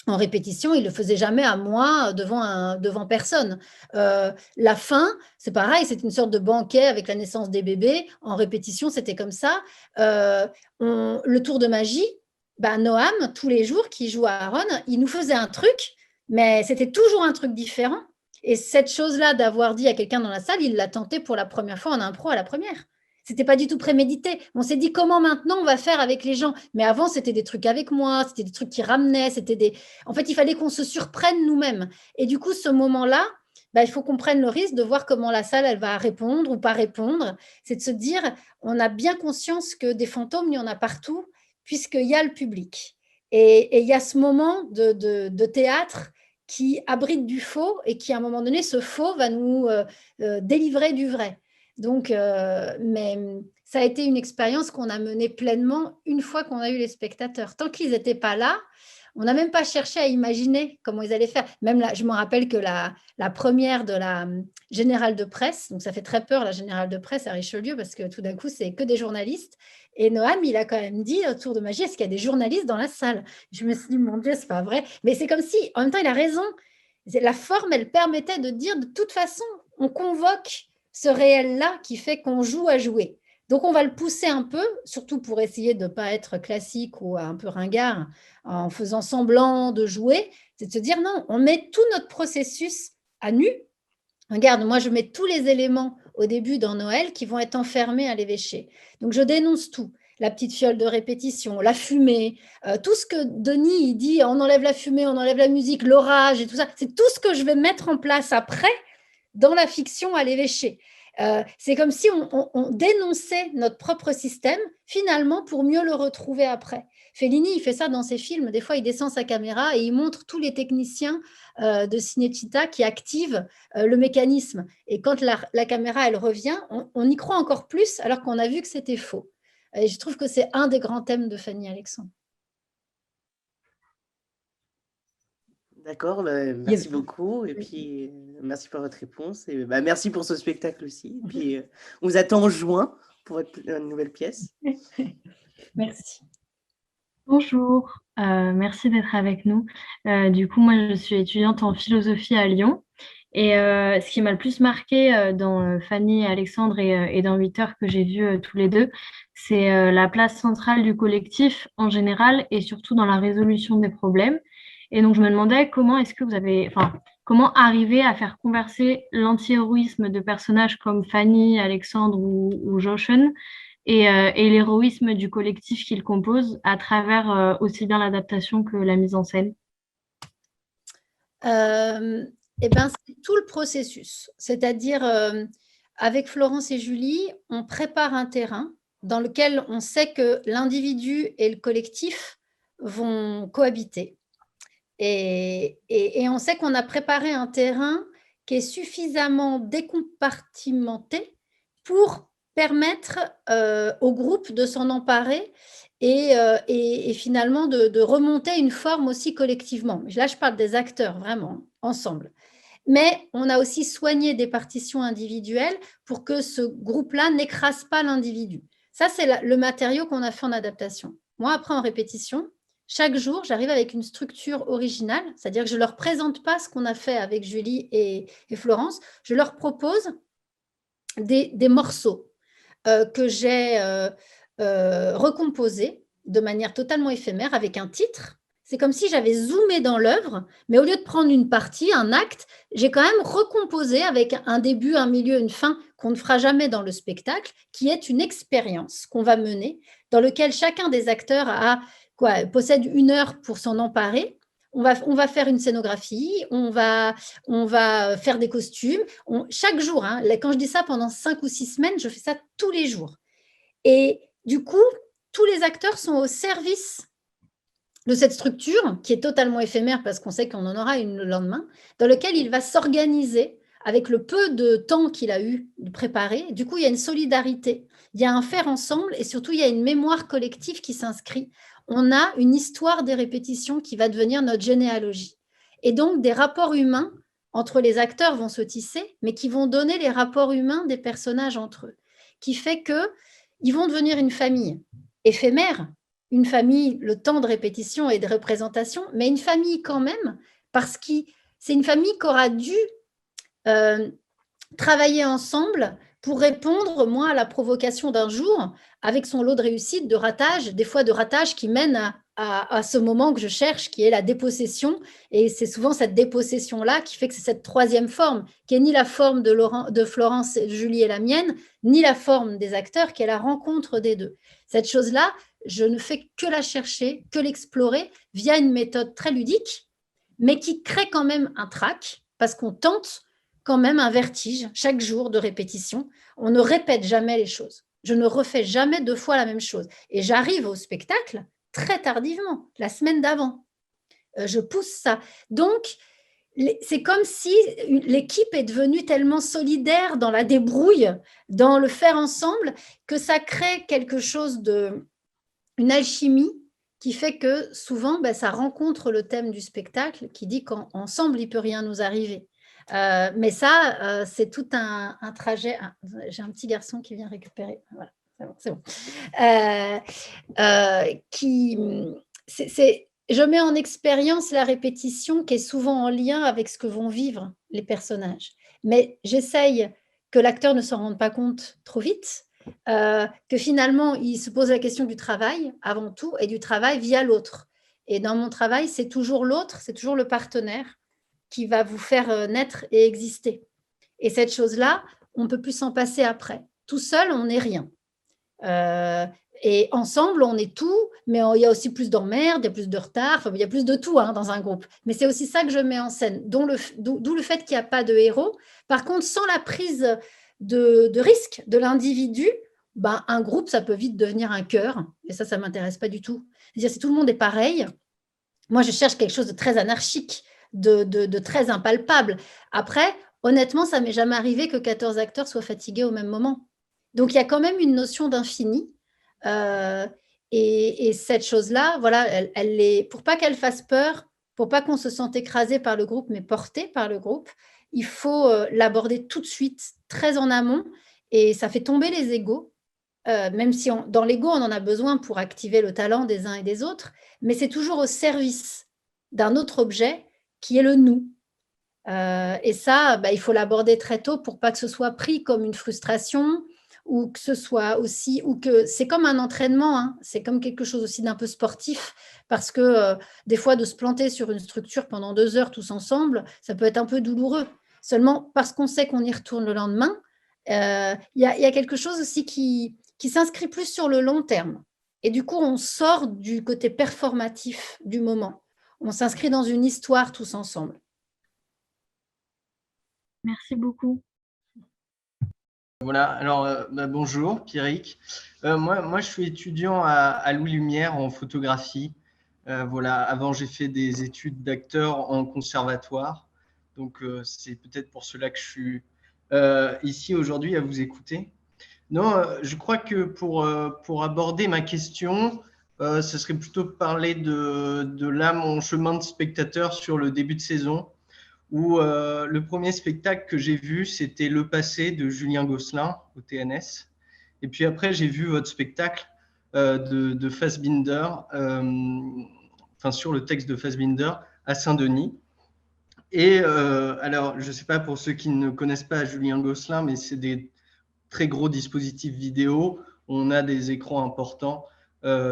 en répétition, il ne le faisait jamais à moi devant personne. La fin, c'est pareil, c'est une sorte de banquet avec la naissance des bébés. En répétition, c'était comme ça. Le tour de magie, Noam, tous les jours, qui joue à Aaron, il nous faisait un truc, mais c'était toujours un truc différent. Et cette chose-là d'avoir dit à quelqu'un dans la salle, il l'a tenté pour la première fois en impro à la première. C'était pas du tout prémédité. On s'est dit comment maintenant on va faire avec les gens. Mais avant, c'était des trucs avec moi, c'était des trucs qui ramenaient, En fait, il fallait qu'on se surprenne nous-mêmes. Et du coup, ce moment-là, il faut qu'on prenne le risque de voir comment la salle, elle va répondre ou pas répondre. C'est de se dire, on a bien conscience que des fantômes, il y en a partout, puisqu'il y a le public. Et il y a ce moment de théâtre qui abrite du faux et qui, à un moment donné, ce faux va nous délivrer du vrai. Donc, mais ça a été une expérience qu'on a menée pleinement une fois qu'on a eu les spectateurs. Tant qu'ils n'étaient pas là, on n'a même pas cherché à imaginer comment ils allaient faire. Même là, je me rappelle que la première de la générale de presse, donc ça fait très peur la générale de presse à Richelieu parce que tout d'un coup, c'est que des journalistes. Et Noam, il a quand même dit autour de magie, est-ce qu'il y a des journalistes dans la salle? Je me suis dit, mon Dieu, c'est pas vrai. Mais c'est comme si, en même temps, il a raison. La forme, elle permettait de dire, de toute façon, on convoque ce réel-là qui fait qu'on joue à jouer. Donc, on va le pousser un peu, surtout pour essayer de ne pas être classique ou un peu ringard en faisant semblant de jouer. C'est de se dire, non, on met tout notre processus à nu. Regarde, moi, je mets tous les éléments au début dans Noël qui vont être enfermés à l'évêché. Donc, je dénonce tout. La petite fiole de répétition, la fumée, tout ce que Denis il dit, on enlève la fumée, on enlève la musique, l'orage et tout ça. C'est tout ce que je vais mettre en place après dans la fiction à l'évêché. C'est comme si on dénonçait notre propre système, finalement, pour mieux le retrouver après. Fellini, il fait ça dans ses films. Des fois, il descend sa caméra et il montre tous les techniciens de Cinecittà qui activent le mécanisme. Et quand la caméra, elle revient, on y croit encore plus alors qu'on a vu que c'était faux. Et je trouve que c'est un des grands thèmes de Fanny Alexandre. D'accord, merci beaucoup. Et puis, merci pour votre réponse. Et merci pour ce spectacle aussi. Et puis, on vous attend en juin pour votre nouvelle pièce. Merci. Bonjour, merci d'être avec nous. Du coup, moi, je suis étudiante en philosophie à Lyon. Et ce qui m'a le plus marqué dans Fanny et Alexandre et dans 8 heures que j'ai vu tous les deux, c'est la place centrale du collectif en général et surtout dans la résolution des problèmes. Et donc, je me demandais comment est-ce que comment arriver à faire converser l'anti-héroïsme de personnages comme Fanny, Alexandre ou Jochen et l'héroïsme du collectif qu'il compose à travers aussi bien l'adaptation que la mise en scène. C'est tout le processus. C'est-à-dire, avec Florence et Julie, on prépare un terrain dans lequel on sait que l'individu et le collectif vont cohabiter. Et on sait qu'on a préparé un terrain qui est suffisamment décompartimenté pour permettre au groupe de s'en emparer et finalement de remonter une forme aussi collectivement. Là, je parle des acteurs, vraiment, ensemble. Mais on a aussi soigné des partitions individuelles pour que ce groupe-là n'écrase pas l'individu. Ça, c'est le matériau qu'on a fait en adaptation. Moi, après, en répétition, chaque jour, j'arrive avec une structure originale, c'est-à-dire que je ne leur présente pas ce qu'on a fait avec Julie et Florence, je leur propose des morceaux que j'ai recomposés de manière totalement éphémère avec un titre. C'est comme si j'avais zoomé dans l'œuvre, mais au lieu de prendre une partie, un acte, j'ai quand même recomposé avec un début, un milieu, une fin qu'on ne fera jamais dans le spectacle, qui est une expérience qu'on va mener, dans lequel chacun des acteurs possède 1 heure pour s'en emparer. On va faire une scénographie, on va faire des costumes. Chaque jour, quand je dis ça pendant 5 ou 6 semaines, je fais ça tous les jours. Et du coup, tous les acteurs sont au service de cette structure qui est totalement éphémère parce qu'on sait qu'on en aura une le lendemain, dans lequel il va s'organiser avec le peu de temps qu'il a eu de préparer. Du coup, il y a une solidarité, il y a un faire ensemble et surtout, il y a une mémoire collective qui s'inscrit. On a une histoire des répétitions qui va devenir notre généalogie. Et donc, des rapports humains entre les acteurs vont se tisser, mais qui vont donner les rapports humains des personnages entre eux, qui fait qu'ils vont devenir une famille éphémère, une famille, le temps de répétition et de représentation, mais une famille quand même, parce que c'est une famille qui aura dû travailler ensemble pour répondre, moi, à la provocation d'un jour, avec son lot de réussite, de ratage, des fois de ratage qui mènent à ce moment que je cherche, qui est la dépossession. Et c'est souvent cette dépossession-là qui fait que c'est cette troisième forme, qui est ni la forme de Florence, Julie et la mienne, ni la forme des acteurs, qui est la rencontre des deux. Cette chose-là, je ne fais que la chercher, que l'explorer via une méthode très ludique, mais qui crée quand même un trac, parce qu'on tente quand même un vertige chaque jour de répétition. On ne répète jamais les choses. Je ne refais jamais 2 fois la même chose. Et j'arrive au spectacle très tardivement, la semaine d'avant. Je pousse ça. Donc, c'est comme si l'équipe est devenue tellement solidaire dans la débrouille, dans le faire ensemble, que ça crée quelque chose une alchimie qui fait que souvent, ça rencontre le thème du spectacle qui dit qu'ensemble, il ne peut rien nous arriver. Mais ça, c'est tout un trajet. J'ai un petit garçon qui vient récupérer. Voilà, c'est bon. Je mets en expérience la répétition qui est souvent en lien avec ce que vont vivre les personnages. Mais j'essaye que l'acteur ne s'en rende pas compte trop vite, que finalement, il se pose la question du travail avant tout et du travail via l'autre. Et dans mon travail, c'est toujours l'autre, c'est toujours le partenaire qui va vous faire naître et exister. Et cette chose-là, on ne peut plus s'en passer après. Tout seul, on n'est rien. Et ensemble, on est tout, mais il y a aussi plus d'emmerdes, il y a plus de retard, il y a plus de tout dans un groupe. Mais c'est aussi ça que je mets en scène, d'où le fait qu'il n'y a pas de héros. Par contre, sans la prise de risque de l'individu, un groupe, ça peut vite devenir un chœur. Et ça ne m'intéresse pas du tout. C'est-à-dire, si tout le monde est pareil, moi, je cherche quelque chose de très anarchique, de très impalpable. Après, honnêtement, ça ne m'est jamais arrivé que 14 acteurs soient fatigués au même moment. Donc, il y a quand même une notion d'infini. Et cette chose-là, voilà, pour pas qu'elle fasse peur, pour pas qu'on se sente écrasé par le groupe, mais porté par le groupe, il faut l'aborder tout de suite, très en amont, et ça fait tomber les égos, même si dans l'ego, on en a besoin pour activer le talent des uns et des autres, mais c'est toujours au service d'un autre objet qui est le nous. Et ça, il faut l'aborder très tôt pour pas que ce soit pris comme une frustration, ou que ce soit aussi, ou que c'est comme un entraînement, c'est comme quelque chose aussi d'un peu sportif, parce que des fois, de se planter sur une structure pendant 2 heures tous ensemble, ça peut être un peu douloureux. Seulement parce qu'on sait qu'on y retourne le lendemain, il y a quelque chose aussi qui s'inscrit plus sur le long terme. Et du coup, on sort du côté performatif du moment. On s'inscrit dans une histoire tous ensemble. Merci beaucoup. Voilà, alors bonjour Pierrick. Moi, je suis étudiant à Louis Lumière en photographie. Voilà, avant j'ai fait des études d'acteur en conservatoire. Donc c'est peut-être pour cela que je suis ici aujourd'hui à vous écouter. Non, je crois que pour aborder ma question, ce serait plutôt parler de là mon chemin de spectateur sur le début de saison, où le premier spectacle que j'ai vu, c'était Le Passé de Julien Gosselin au TNS. Et puis après, j'ai vu votre spectacle de Fassbinder, sur le texte de Fassbinder à Saint-Denis. Et alors, je ne sais pas pour ceux qui ne connaissent pas Julien Gosselin, mais c'est des très gros dispositifs vidéo. On a des écrans importants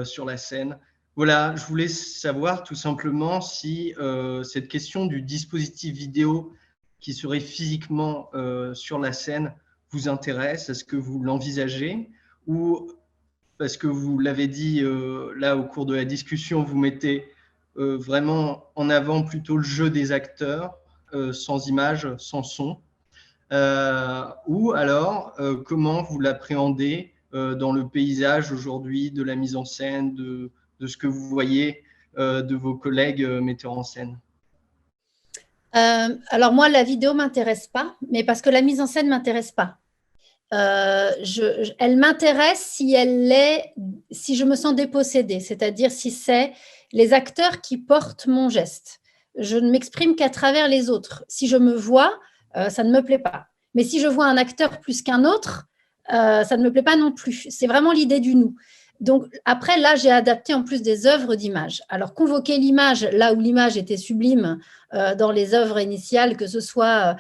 sur la scène. Voilà, je voulais savoir tout simplement si cette question du dispositif vidéo qui serait physiquement sur la scène vous intéresse. Est-ce que vous l'envisagez, ou parce que vous l'avez dit là au cours de la discussion, vous mettez vraiment en avant plutôt le jeu des acteurs, sans image, sans son, ou alors comment vous l'appréhendez dans le paysage aujourd'hui de la mise en scène, de ce que vous voyez de vos collègues metteurs en scène? Alors moi, la vidéo ne m'intéresse pas, mais parce que la mise en scène ne m'intéresse pas. Elle m'intéresse si je me sens dépossédée, c'est-à-dire si c'est les acteurs qui portent mon geste. Je ne m'exprime qu'à travers les autres. Si je me vois, ça ne me plaît pas. Mais si je vois un acteur plus qu'un autre, ça ne me plaît pas non plus. C'est vraiment l'idée du nous. Donc, après, là, j'ai adapté en plus des œuvres d'images. Alors, convoquer l'image, là où l'image était sublime dans les œuvres initiales, que ce soit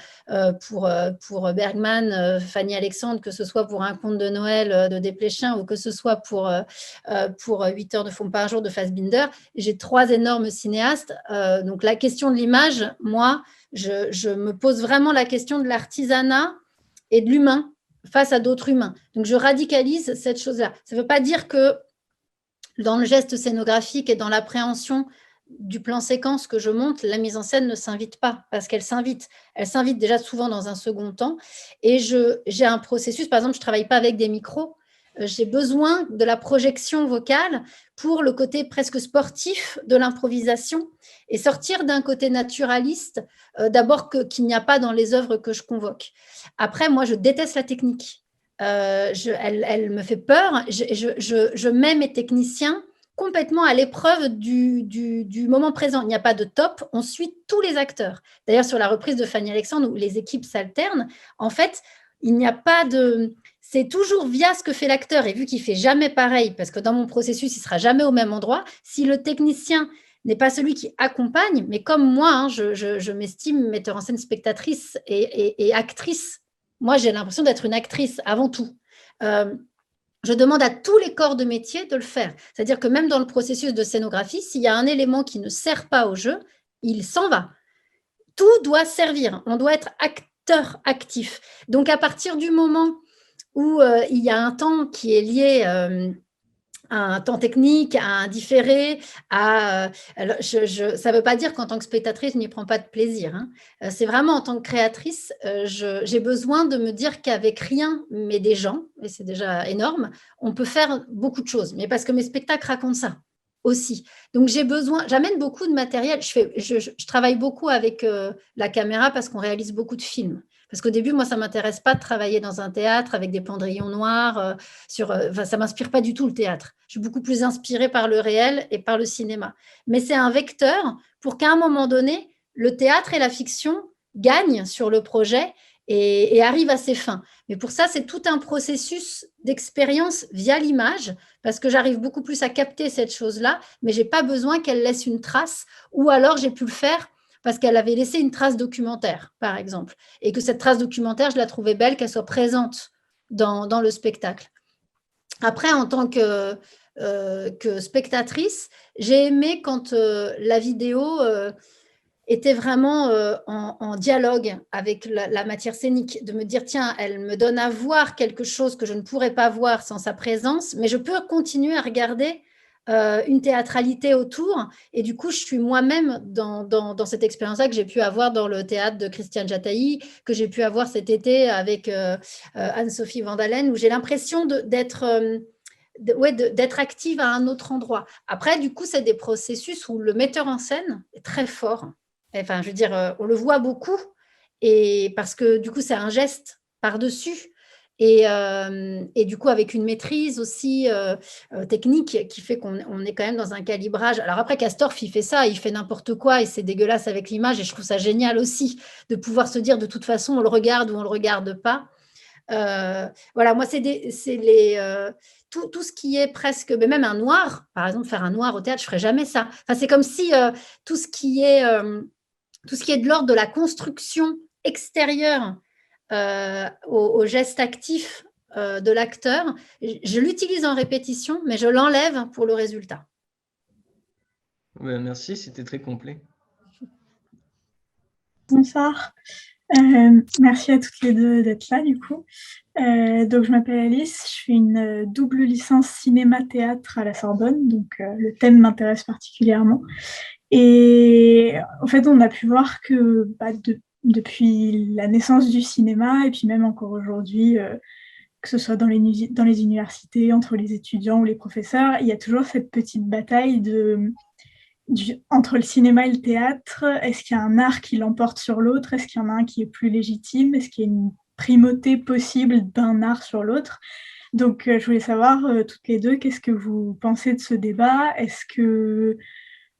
pour Bergman, Fanny Alexandre, que ce soit pour Un conte de Noël de Desplechin ou que ce soit pour 8 heures ne font pas un jour de Fassbinder, j'ai 3 énormes cinéastes. Donc, la question de l'image, moi, je me pose vraiment la question de l'artisanat et de l'humain face à d'autres humains. Donc, je radicalise cette chose-là. Ça ne veut pas dire que dans le geste scénographique et dans l'appréhension du plan séquence que je monte, la mise en scène ne s'invite pas, parce qu'elle s'invite. Elle s'invite déjà souvent dans un second temps. Et j'ai un processus, par exemple, je ne travaille pas avec des micros. J'ai besoin de la projection vocale pour le côté presque sportif de l'improvisation et sortir d'un côté naturaliste, d'abord qu'il n'y a pas dans les œuvres que je convoque. Après, moi, je déteste la technique. Elle me fait peur. Je mets mes techniciens complètement à l'épreuve du moment présent. Il n'y a pas de top, on suit tous les acteurs. D'ailleurs, sur la reprise de Fanny Alexandre, où les équipes s'alternent, en fait, il n'y a pas de... C'est toujours via ce que fait l'acteur, et vu qu'il ne fait jamais pareil, parce que dans mon processus, il ne sera jamais au même endroit, si le technicien n'est pas celui qui accompagne, mais comme moi, hein, je m'estime metteur en scène, spectatrice et actrice. Moi, j'ai l'impression d'être une actrice avant tout. Je demande à tous les corps de métier de le faire. C'est-à-dire que même dans le processus de scénographie, s'il y a un élément qui ne sert pas au jeu, il s'en va. Tout doit servir. On doit être acteur actif. Donc, à partir du moment où il y a un temps qui est lié à un temps technique, à un différé, ça ne veut pas dire qu'en tant que spectatrice, je n'y prends pas de plaisir. Hein. C'est vraiment en tant que créatrice, j'ai besoin de me dire qu'avec rien, mais des gens, et c'est déjà énorme, on peut faire beaucoup de choses. Mais parce que mes spectacles racontent ça aussi. Donc, j'amène beaucoup de matériel. Je travaille beaucoup avec la caméra parce qu'on réalise beaucoup de films. Parce qu'au début, moi, ça ne m'intéresse pas de travailler dans un théâtre avec des pendrillons noirs. Ça ne m'inspire pas du tout, le théâtre. Je suis beaucoup plus inspirée par le réel et par le cinéma. Mais c'est un vecteur pour qu'à un moment donné, le théâtre et la fiction gagnent sur le projet et arrivent à ses fins. Mais pour ça, c'est tout un processus d'expérience via l'image, parce que j'arrive beaucoup plus à capter cette chose-là, mais je n'ai pas besoin qu'elle laisse une trace, ou alors j'ai pu le faire parce qu'elle avait laissé une trace documentaire, par exemple, et que cette trace documentaire, je la trouvais belle, qu'elle soit présente dans le spectacle. Après, en tant que spectatrice, j'ai aimé quand la vidéo était vraiment en dialogue avec la matière scénique, de me dire, tiens, elle me donne à voir quelque chose que je ne pourrais pas voir sans sa présence, mais je peux continuer à regarder une théâtralité autour, et du coup je suis moi-même dans cette expérience-là que j'ai pu avoir dans le théâtre de Christiane Jataï, que j'ai pu avoir cet été avec Anne-Sophie Vandalen, où j'ai l'impression d'être active à un autre endroit. Après, du coup, c'est des processus où le metteur en scène est très fort. Enfin, je veux dire, on le voit beaucoup, et parce que du coup c'est un geste par-dessus. Et du coup, avec une maîtrise aussi technique qui fait qu'on est quand même dans un calibrage. Alors après, Castorf, il fait ça, il fait n'importe quoi et c'est dégueulasse avec l'image. Et je trouve ça génial aussi de pouvoir se dire de toute façon, on le regarde ou on ne le regarde pas. Voilà, moi, tout ce qui est presque, mais même un noir, par exemple, faire un noir au théâtre, je ne ferais jamais ça. Enfin, c'est comme si tout ce qui est de l'ordre de la construction extérieure au geste actif de l'acteur, je l'utilise en répétition, mais je l'enlève pour le résultat. Merci, c'était très complet. Bonsoir. Merci à toutes les deux d'être là, du coup. Donc, je m'appelle Alice, je fais une double licence cinéma-théâtre à la Sorbonne, donc le thème m'intéresse particulièrement. Et en fait, on a pu voir que depuis la naissance du cinéma, et puis même encore aujourd'hui, que ce soit dans les universités, entre les étudiants ou les professeurs, il y a toujours cette petite bataille entre le cinéma et le théâtre. Est-ce qu'il y a un art qui l'emporte sur l'autre? Est-ce qu'il y en a un qui est plus légitime? Est-ce qu'il y a une primauté possible d'un art sur l'autre? Donc, je voulais savoir, toutes les deux, qu'est-ce que vous pensez de ce débat? Est-ce que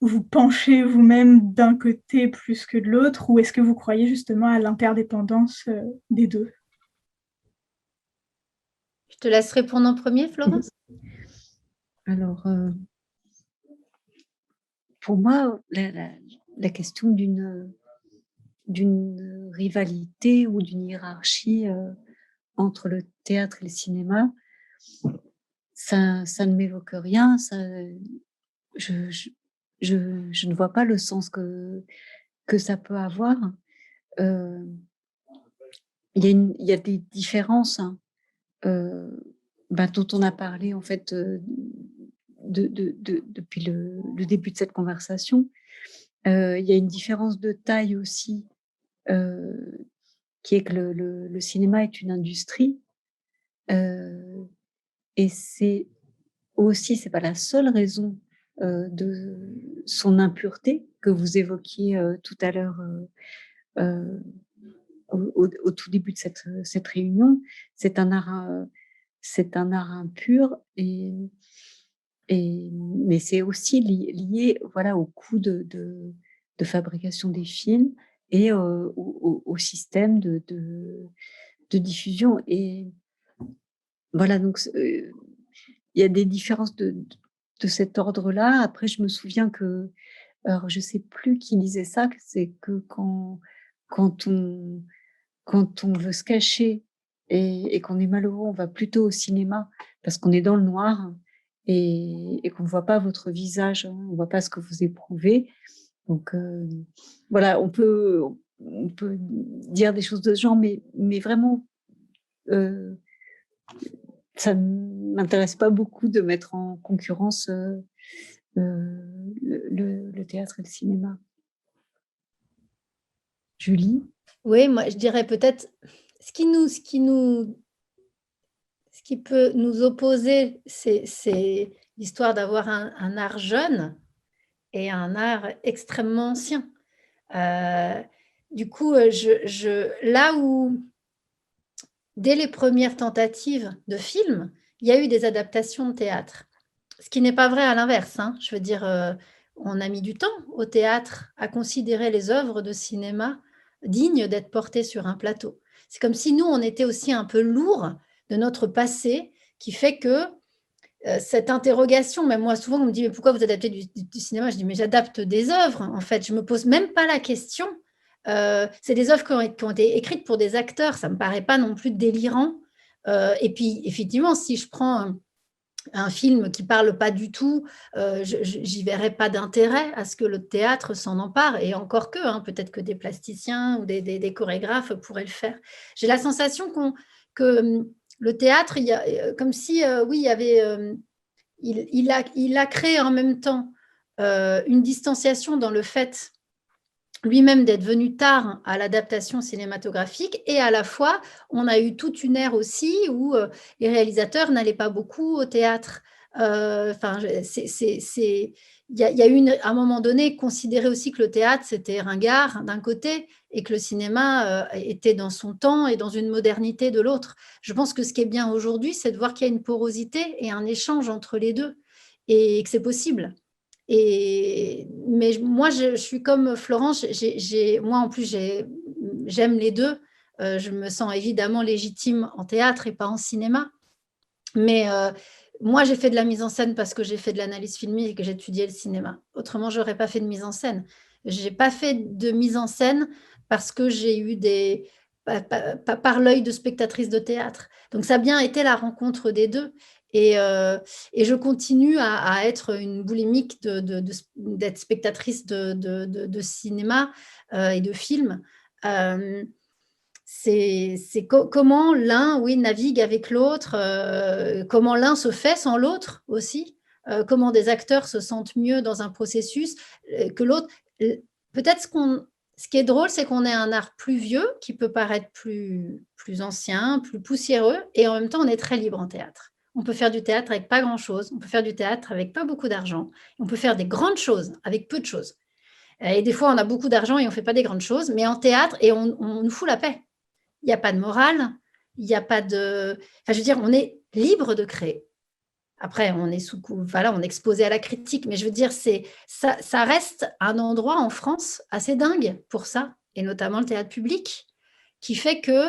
vous penchez vous-même d'un côté plus que de l'autre, ou est-ce que vous croyez justement à l'interdépendance des deux? Je te laisse répondre en premier, Florence. Alors, pour moi, la question d'une rivalité ou d'une hiérarchie entre le théâtre et le cinéma, ça ne m'évoque rien. Je ne vois pas le sens que ça peut avoir. Il y a des différences dont on a parlé en fait depuis le début de cette conversation. Il y a une différence de taille aussi, qui est que le cinéma est une industrie, et c'est pas la seule raison de son impureté que vous évoquiez tout à l'heure au tout début de cette réunion. C'est un art impur, mais c'est aussi lié voilà, au coût de fabrication des films et au système de diffusion. Et voilà, donc il y a des différences de cet ordre-là. Après, je me souviens que, alors je ne sais plus qui disait ça, c'est que quand on veut se cacher et qu'on est malheureux, on va plutôt au cinéma parce qu'on est dans le noir et qu'on ne voit pas votre visage, on ne voit pas ce que vous éprouvez. Donc voilà, on peut dire des choses de ce genre, mais vraiment, ça ne m'intéresse pas beaucoup de mettre en concurrence le théâtre et le cinéma. Julie? Oui, moi je dirais peut-être ce qui peut nous opposer, c'est l'histoire d'avoir un art jeune et un art extrêmement ancien. Du coup, là où, dès les premières tentatives de films, il y a eu des adaptations de théâtre. Ce qui n'est pas vrai à l'inverse, hein. Je veux dire, on a mis du temps au théâtre à considérer les œuvres de cinéma dignes d'être portées sur un plateau. C'est comme si nous, on était aussi un peu lourds de notre passé, qui fait que cette interrogation, même moi, souvent, on me dit « mais pourquoi vous adaptez du cinéma ?» Je dis « mais j'adapte des œuvres, en fait, je ne me pose même pas la question. C'est des œuvres qui ont été écrites pour des acteurs, ça ne me paraît pas non plus délirant. Et puis, effectivement, si je prends un film qui ne parle pas du tout, j'y verrai pas d'intérêt à ce que le théâtre s'en empare, et encore que, hein, peut-être que des plasticiens ou des chorégraphes pourraient le faire. J'ai la sensation que le théâtre, comme si, oui, il y avait, il a créé en même temps une distanciation dans le fait lui-même d'être venu tard à l'adaptation cinématographique, et à la fois, on a eu toute une ère aussi où les réalisateurs n'allaient pas beaucoup au théâtre. Enfin, il y a eu à un moment donné considéré aussi que le théâtre c'était ringard d'un côté et que le cinéma était dans son temps et dans une modernité de l'autre. Je pense que ce qui est bien aujourd'hui, c'est de voir qu'il y a une porosité et un échange entre les deux, et que c'est possible. Mais moi, je suis comme Florence, moi en plus, j'aime les deux. Je me sens évidemment légitime en théâtre et pas en cinéma. Mais moi, j'ai fait de la mise en scène parce que j'ai fait de l'analyse filmique et que j'ai étudié le cinéma. Autrement, je n'aurais pas fait de mise en scène. Je n'ai pas fait de mise en scène parce que j'ai eu par l'œil de spectatrice de théâtre. Donc, ça a bien été la rencontre des deux. Et je continue à être une boulimique d'être spectatrice de cinéma et de film. C'est comment l'un, oui, navigue avec l'autre, comment l'un se fait sans l'autre aussi, comment des acteurs se sentent mieux dans un processus que l'autre. Peut-être ce qui est drôle, c'est qu'on est un art plus vieux, qui peut paraître plus ancien, plus poussiéreux, et en même temps, on est très libre en théâtre. On peut faire du théâtre avec pas grand-chose, on peut faire du théâtre avec pas beaucoup d'argent, on peut faire des grandes choses avec peu de choses. Et des fois, on a beaucoup d'argent et on ne fait pas des grandes choses, mais en théâtre, et on nous fout la paix. Il n'y a pas de morale, il n'y a pas de… Enfin, je veux dire, on est libre de créer. Après, on est on est exposé à la critique, mais je veux dire, ça reste un endroit en France assez dingue pour ça, et notamment le théâtre public, qui fait que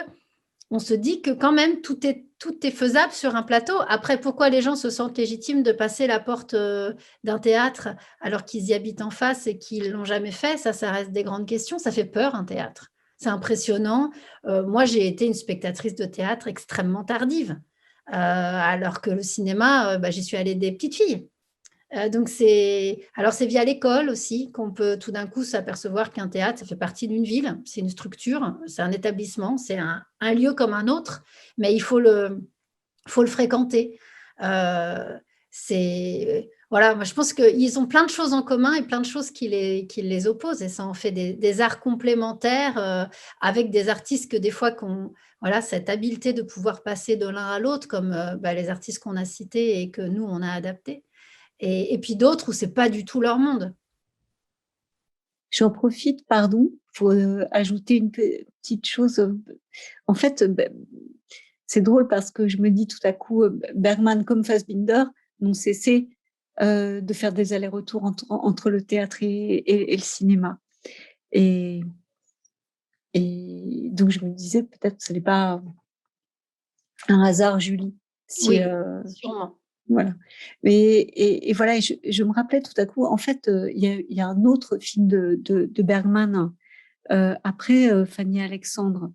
on se dit que quand même tout est faisable sur un plateau. Après, pourquoi les gens se sentent légitimes de passer la porte d'un théâtre alors qu'ils y habitent en face et qu'ils ne l'ont jamais fait, ça reste des grandes questions. Ça fait peur, un théâtre. C'est impressionnant. Moi, j'ai été une spectatrice de théâtre extrêmement tardive, alors que le cinéma, j'y suis allée des petites filles. Donc c'est via l'école aussi qu'on peut tout d'un coup s'apercevoir qu'un théâtre, ça fait partie d'une ville, c'est une structure, c'est un établissement, c'est un lieu comme un autre, mais il faut le fréquenter. Voilà, moi je pense qu'ils ont plein de choses en commun et plein de choses qui les opposent, et ça en fait des arts complémentaires avec des artistes que des fois voilà, cette habileté de pouvoir passer de l'un à l'autre, comme les artistes qu'on a cités et que nous on a adaptés. Et puis d'autres où c'est pas du tout leur monde. J'en profite, pardon, pour ajouter une petite chose. En fait, c'est drôle parce que je me dis tout à coup, Bergman comme Fassbinder n'ont cessé de faire des allers-retours entre le théâtre et le cinéma. Et donc je me disais, peut-être que ce n'est pas un hasard, Julie. Oui, sûrement. Voilà. Et voilà, je me rappelais tout à coup, en fait, il y a un autre film de Bergman, après Fanny Alexandre.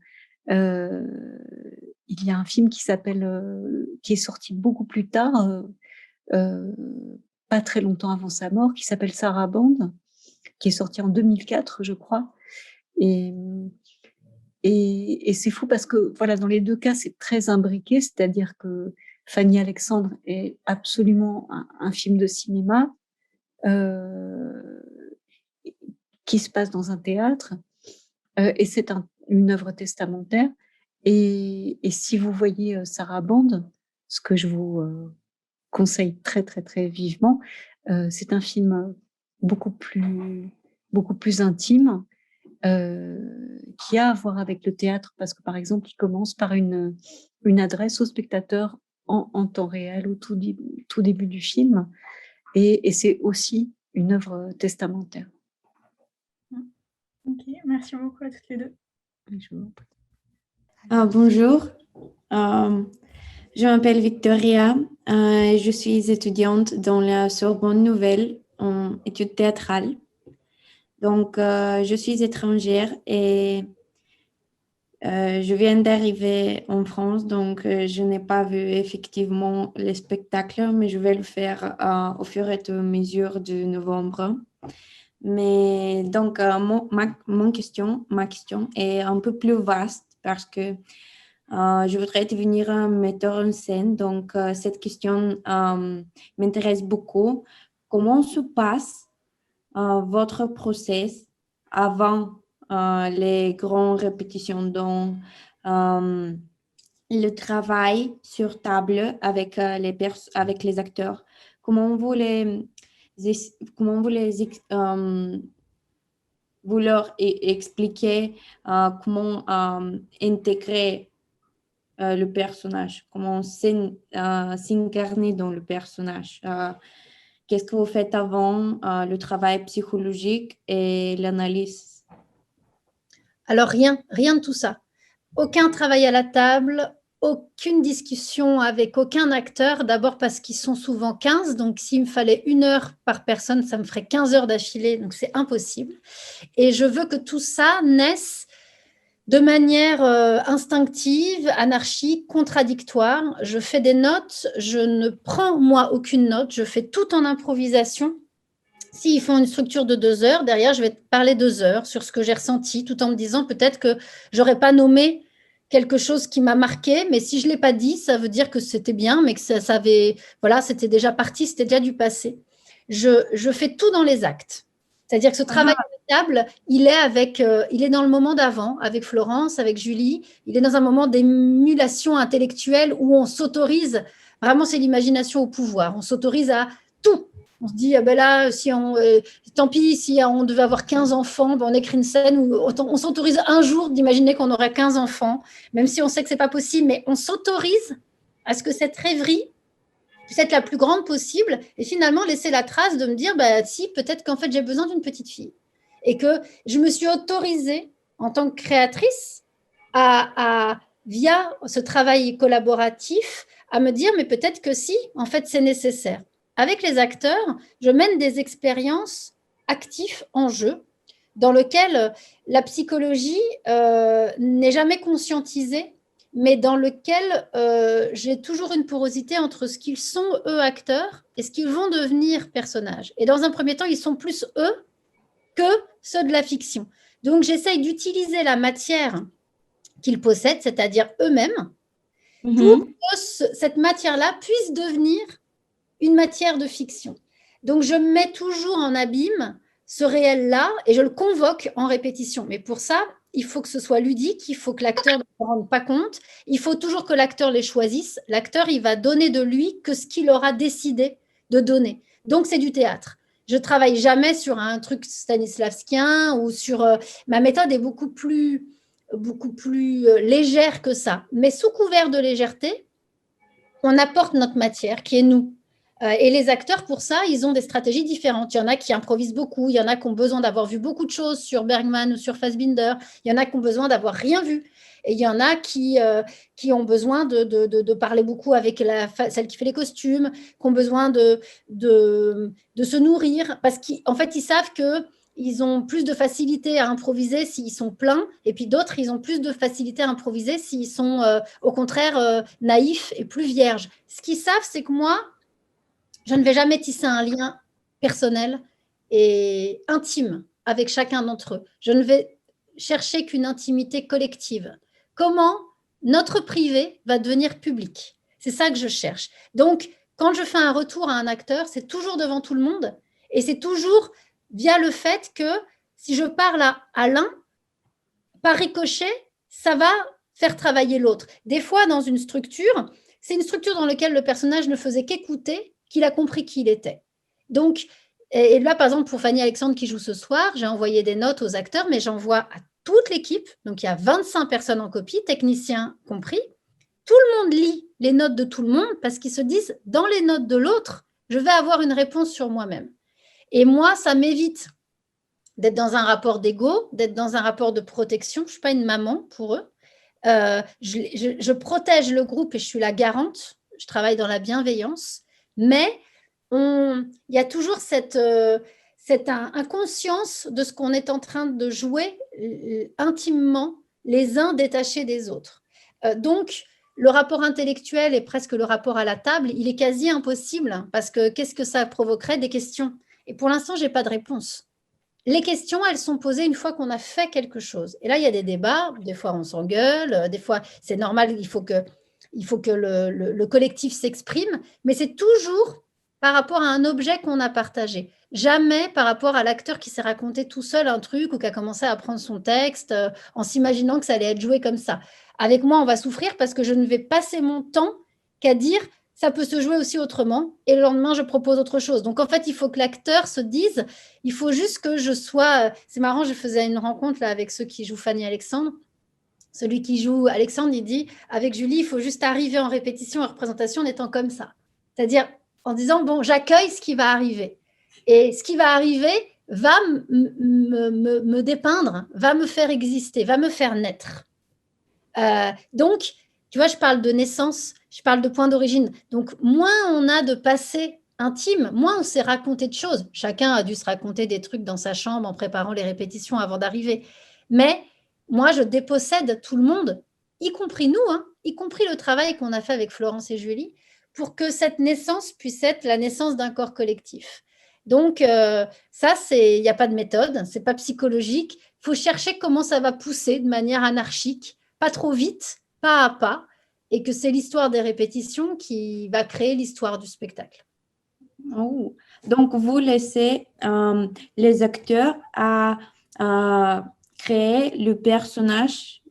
Il y a un film qui est sorti beaucoup plus tard, pas très longtemps avant sa mort, qui s'appelle Sarabande, qui est sorti en 2004, je crois. Et c'est fou parce que, voilà, dans les deux cas, c'est très imbriqué, c'est-à-dire que Fanny Alexandre est absolument un film de cinéma qui se passe dans un théâtre, et c'est une œuvre testamentaire. Et si vous voyez Sarabande, ce que je vous conseille très, très, très vivement, c'est un film beaucoup plus intime, qui a à voir avec le théâtre, parce que, par exemple, il commence par une adresse au spectateur en temps réel au tout début du film, et c'est aussi une œuvre testamentaire. Ok, merci beaucoup à toutes les deux. Bonjour, je m'appelle Victoria, je suis étudiante dans la Sorbonne Nouvelle en études théâtrales. Donc, je suis étrangère et je viens d'arriver en France, donc je n'ai pas vu effectivement les spectacles, mais je vais le faire au fur et à mesure de novembre. Mais donc, ma question est un peu plus vaste parce que je voudrais devenir un metteur en scène. Donc, cette question m'intéresse beaucoup. Comment se passe votre process avant les grandes répétitions, donc le travail sur table avec les acteurs? Comment vous leur expliquez comment intégrer le personnage, comment s'incarner dans le personnage? Qu'est-ce que vous faites avant le travail psychologique et l'analyse? Alors rien de tout ça. Aucun travail à la table, aucune discussion avec aucun acteur, d'abord parce qu'ils sont souvent 15, donc s'il me fallait 1 heure par personne, ça me ferait 15 heures d'affilée, donc c'est impossible. Et je veux que tout ça naisse de manière instinctive, anarchique, contradictoire. Je fais des notes, je ne prends moi aucune note, je fais tout en improvisation. S'ils font une structure de 2 heures, derrière, je vais parler 2 heures sur ce que j'ai ressenti, tout en me disant peut-être que je n'aurais pas nommé quelque chose qui m'a marqué, mais si je ne l'ai pas dit, ça veut dire que c'était bien, mais que c'était déjà parti, c'était déjà du passé. Je fais tout dans les actes. C'est-à-dire que ce travail à la table, il est dans le moment d'avant, avec Florence, avec Julie. Il est dans un moment d'émulation intellectuelle où on s'autorise, vraiment c'est l'imagination au pouvoir, on s'autorise à tout. On se dit, là, tant pis, si on devait avoir 15 enfants, on écrit une scène où on s'autorise un jour d'imaginer qu'on aurait 15 enfants, même si on sait que ce n'est pas possible, mais on s'autorise à ce que cette rêverie puisse être la plus grande possible et finalement laisser la trace de me dire, si, peut-être qu'en fait, j'ai besoin d'une petite fille. Et que je me suis autorisée, en tant que créatrice, à via ce travail collaboratif, à me dire, mais peut-être que si, en fait, c'est nécessaire. Avec les acteurs, je mène des expériences actives en jeu, dans lesquelles la psychologie n'est jamais conscientisée, mais dans lequel j'ai toujours une porosité entre ce qu'ils sont, eux, acteurs, et ce qu'ils vont devenir personnages. Et dans un premier temps, ils sont plus eux que ceux de la fiction. Donc, j'essaye d'utiliser la matière qu'ils possèdent, c'est-à-dire eux-mêmes, pour que cette matière-là puisse devenir une matière de fiction. Donc, je mets toujours en abîme ce réel-là et je le convoque en répétition. Mais pour ça, il faut que ce soit ludique, il faut que l'acteur ne se rende pas compte, il faut toujours que l'acteur les choisisse. L'acteur, il va donner de lui que ce qu'il aura décidé de donner. Donc, c'est du théâtre. Je ne travaille jamais sur un truc stanislavskien ou sur… ma méthode est beaucoup plus légère que ça. Mais sous couvert de légèreté, on apporte notre matière qui est nous. Et les acteurs, pour ça, ils ont des stratégies différentes. Il y en a qui improvisent beaucoup, il y en a qui ont besoin d'avoir vu beaucoup de choses sur Bergman ou sur Fassbinder, il y en a qui ont besoin d'avoir rien vu. Et il y en a qui ont besoin de parler beaucoup avec celle qui fait les costumes, qui ont besoin de se nourrir, parce qu'en fait, ils savent qu'ils ont plus de facilité à improviser s'ils sont pleins, et puis d'autres, ils ont plus de facilité à improviser s'ils sont, au contraire, naïfs et plus vierges. Ce qu'ils savent, c'est que moi, je ne vais jamais tisser un lien personnel et intime avec chacun d'entre eux. Je ne vais chercher qu'une intimité collective. Comment notre privé va devenir public? C'est ça que je cherche. Donc, quand je fais un retour à un acteur, c'est toujours devant tout le monde et c'est toujours via le fait que si je parle à l'un, par ricochet, ça va faire travailler l'autre. Des fois, dans une structure, c'est une structure dans laquelle le personnage ne faisait qu'écouter, qu'il a compris qui il était. Donc, et là, par exemple, pour Fanny Alexandre qui joue ce soir, j'ai envoyé des notes aux acteurs, mais j'envoie à toute l'équipe. Donc, il y a 25 personnes en copie, techniciens compris. Tout le monde lit les notes de tout le monde parce qu'ils se disent, dans les notes de l'autre, je vais avoir une réponse sur moi-même. Et moi, ça m'évite d'être dans un rapport d'ego, d'être dans un rapport de protection. Je ne suis pas une maman pour eux. Je protège le groupe et je suis la garante. Je travaille dans la bienveillance. Mais il y a toujours cette inconscience de ce qu'on est en train de jouer intimement, les uns détachés des autres. Donc, le rapport intellectuel et presque le rapport à la table, il est quasi impossible parce que qu'est-ce que ça provoquerait? Des questions. Et pour l'instant, je n'ai pas de réponse. Les questions, elles sont posées une fois qu'on a fait quelque chose. Et là, il y a des débats. Des fois, on s'engueule. Des fois, c'est normal, il faut que le collectif s'exprime, mais c'est toujours par rapport à un objet qu'on a partagé. Jamais par rapport à l'acteur qui s'est raconté tout seul un truc ou qui a commencé à apprendre son texte en s'imaginant que ça allait être joué comme ça. Avec moi, on va souffrir parce que je ne vais passer mon temps qu'à dire ça peut se jouer aussi autrement et le lendemain, je propose autre chose. Donc, en fait, il faut que l'acteur se dise, il faut juste que je sois… C'est marrant, je faisais une rencontre là, avec ceux qui jouent Fanny Alexandre. Celui qui joue Alexandre, il dit, avec Julie, il faut juste arriver en répétition, en représentation en étant comme ça. C'est-à-dire en disant, bon, j'accueille ce qui va arriver. Et ce qui va arriver va me dépeindre, va me faire exister, va me faire naître. Donc, tu vois, je parle de naissance, je parle de point d'origine. Donc, moins on a de passé intime, moins on s'est raconté de choses. Chacun a dû se raconter des trucs dans sa chambre en préparant les répétitions avant d'arriver. Mais moi, je dépossède tout le monde, y compris nous, y compris le travail qu'on a fait avec Florence et Julie, pour que cette naissance puisse être la naissance d'un corps collectif. Donc, ça, il n'y a pas de méthode, ce n'est pas psychologique. Il faut chercher comment ça va pousser de manière anarchique, pas trop vite, pas à pas, et que c'est l'histoire des répétitions qui va créer l'histoire du spectacle. Oh. Donc, vous laissez les acteurs à créer le personnage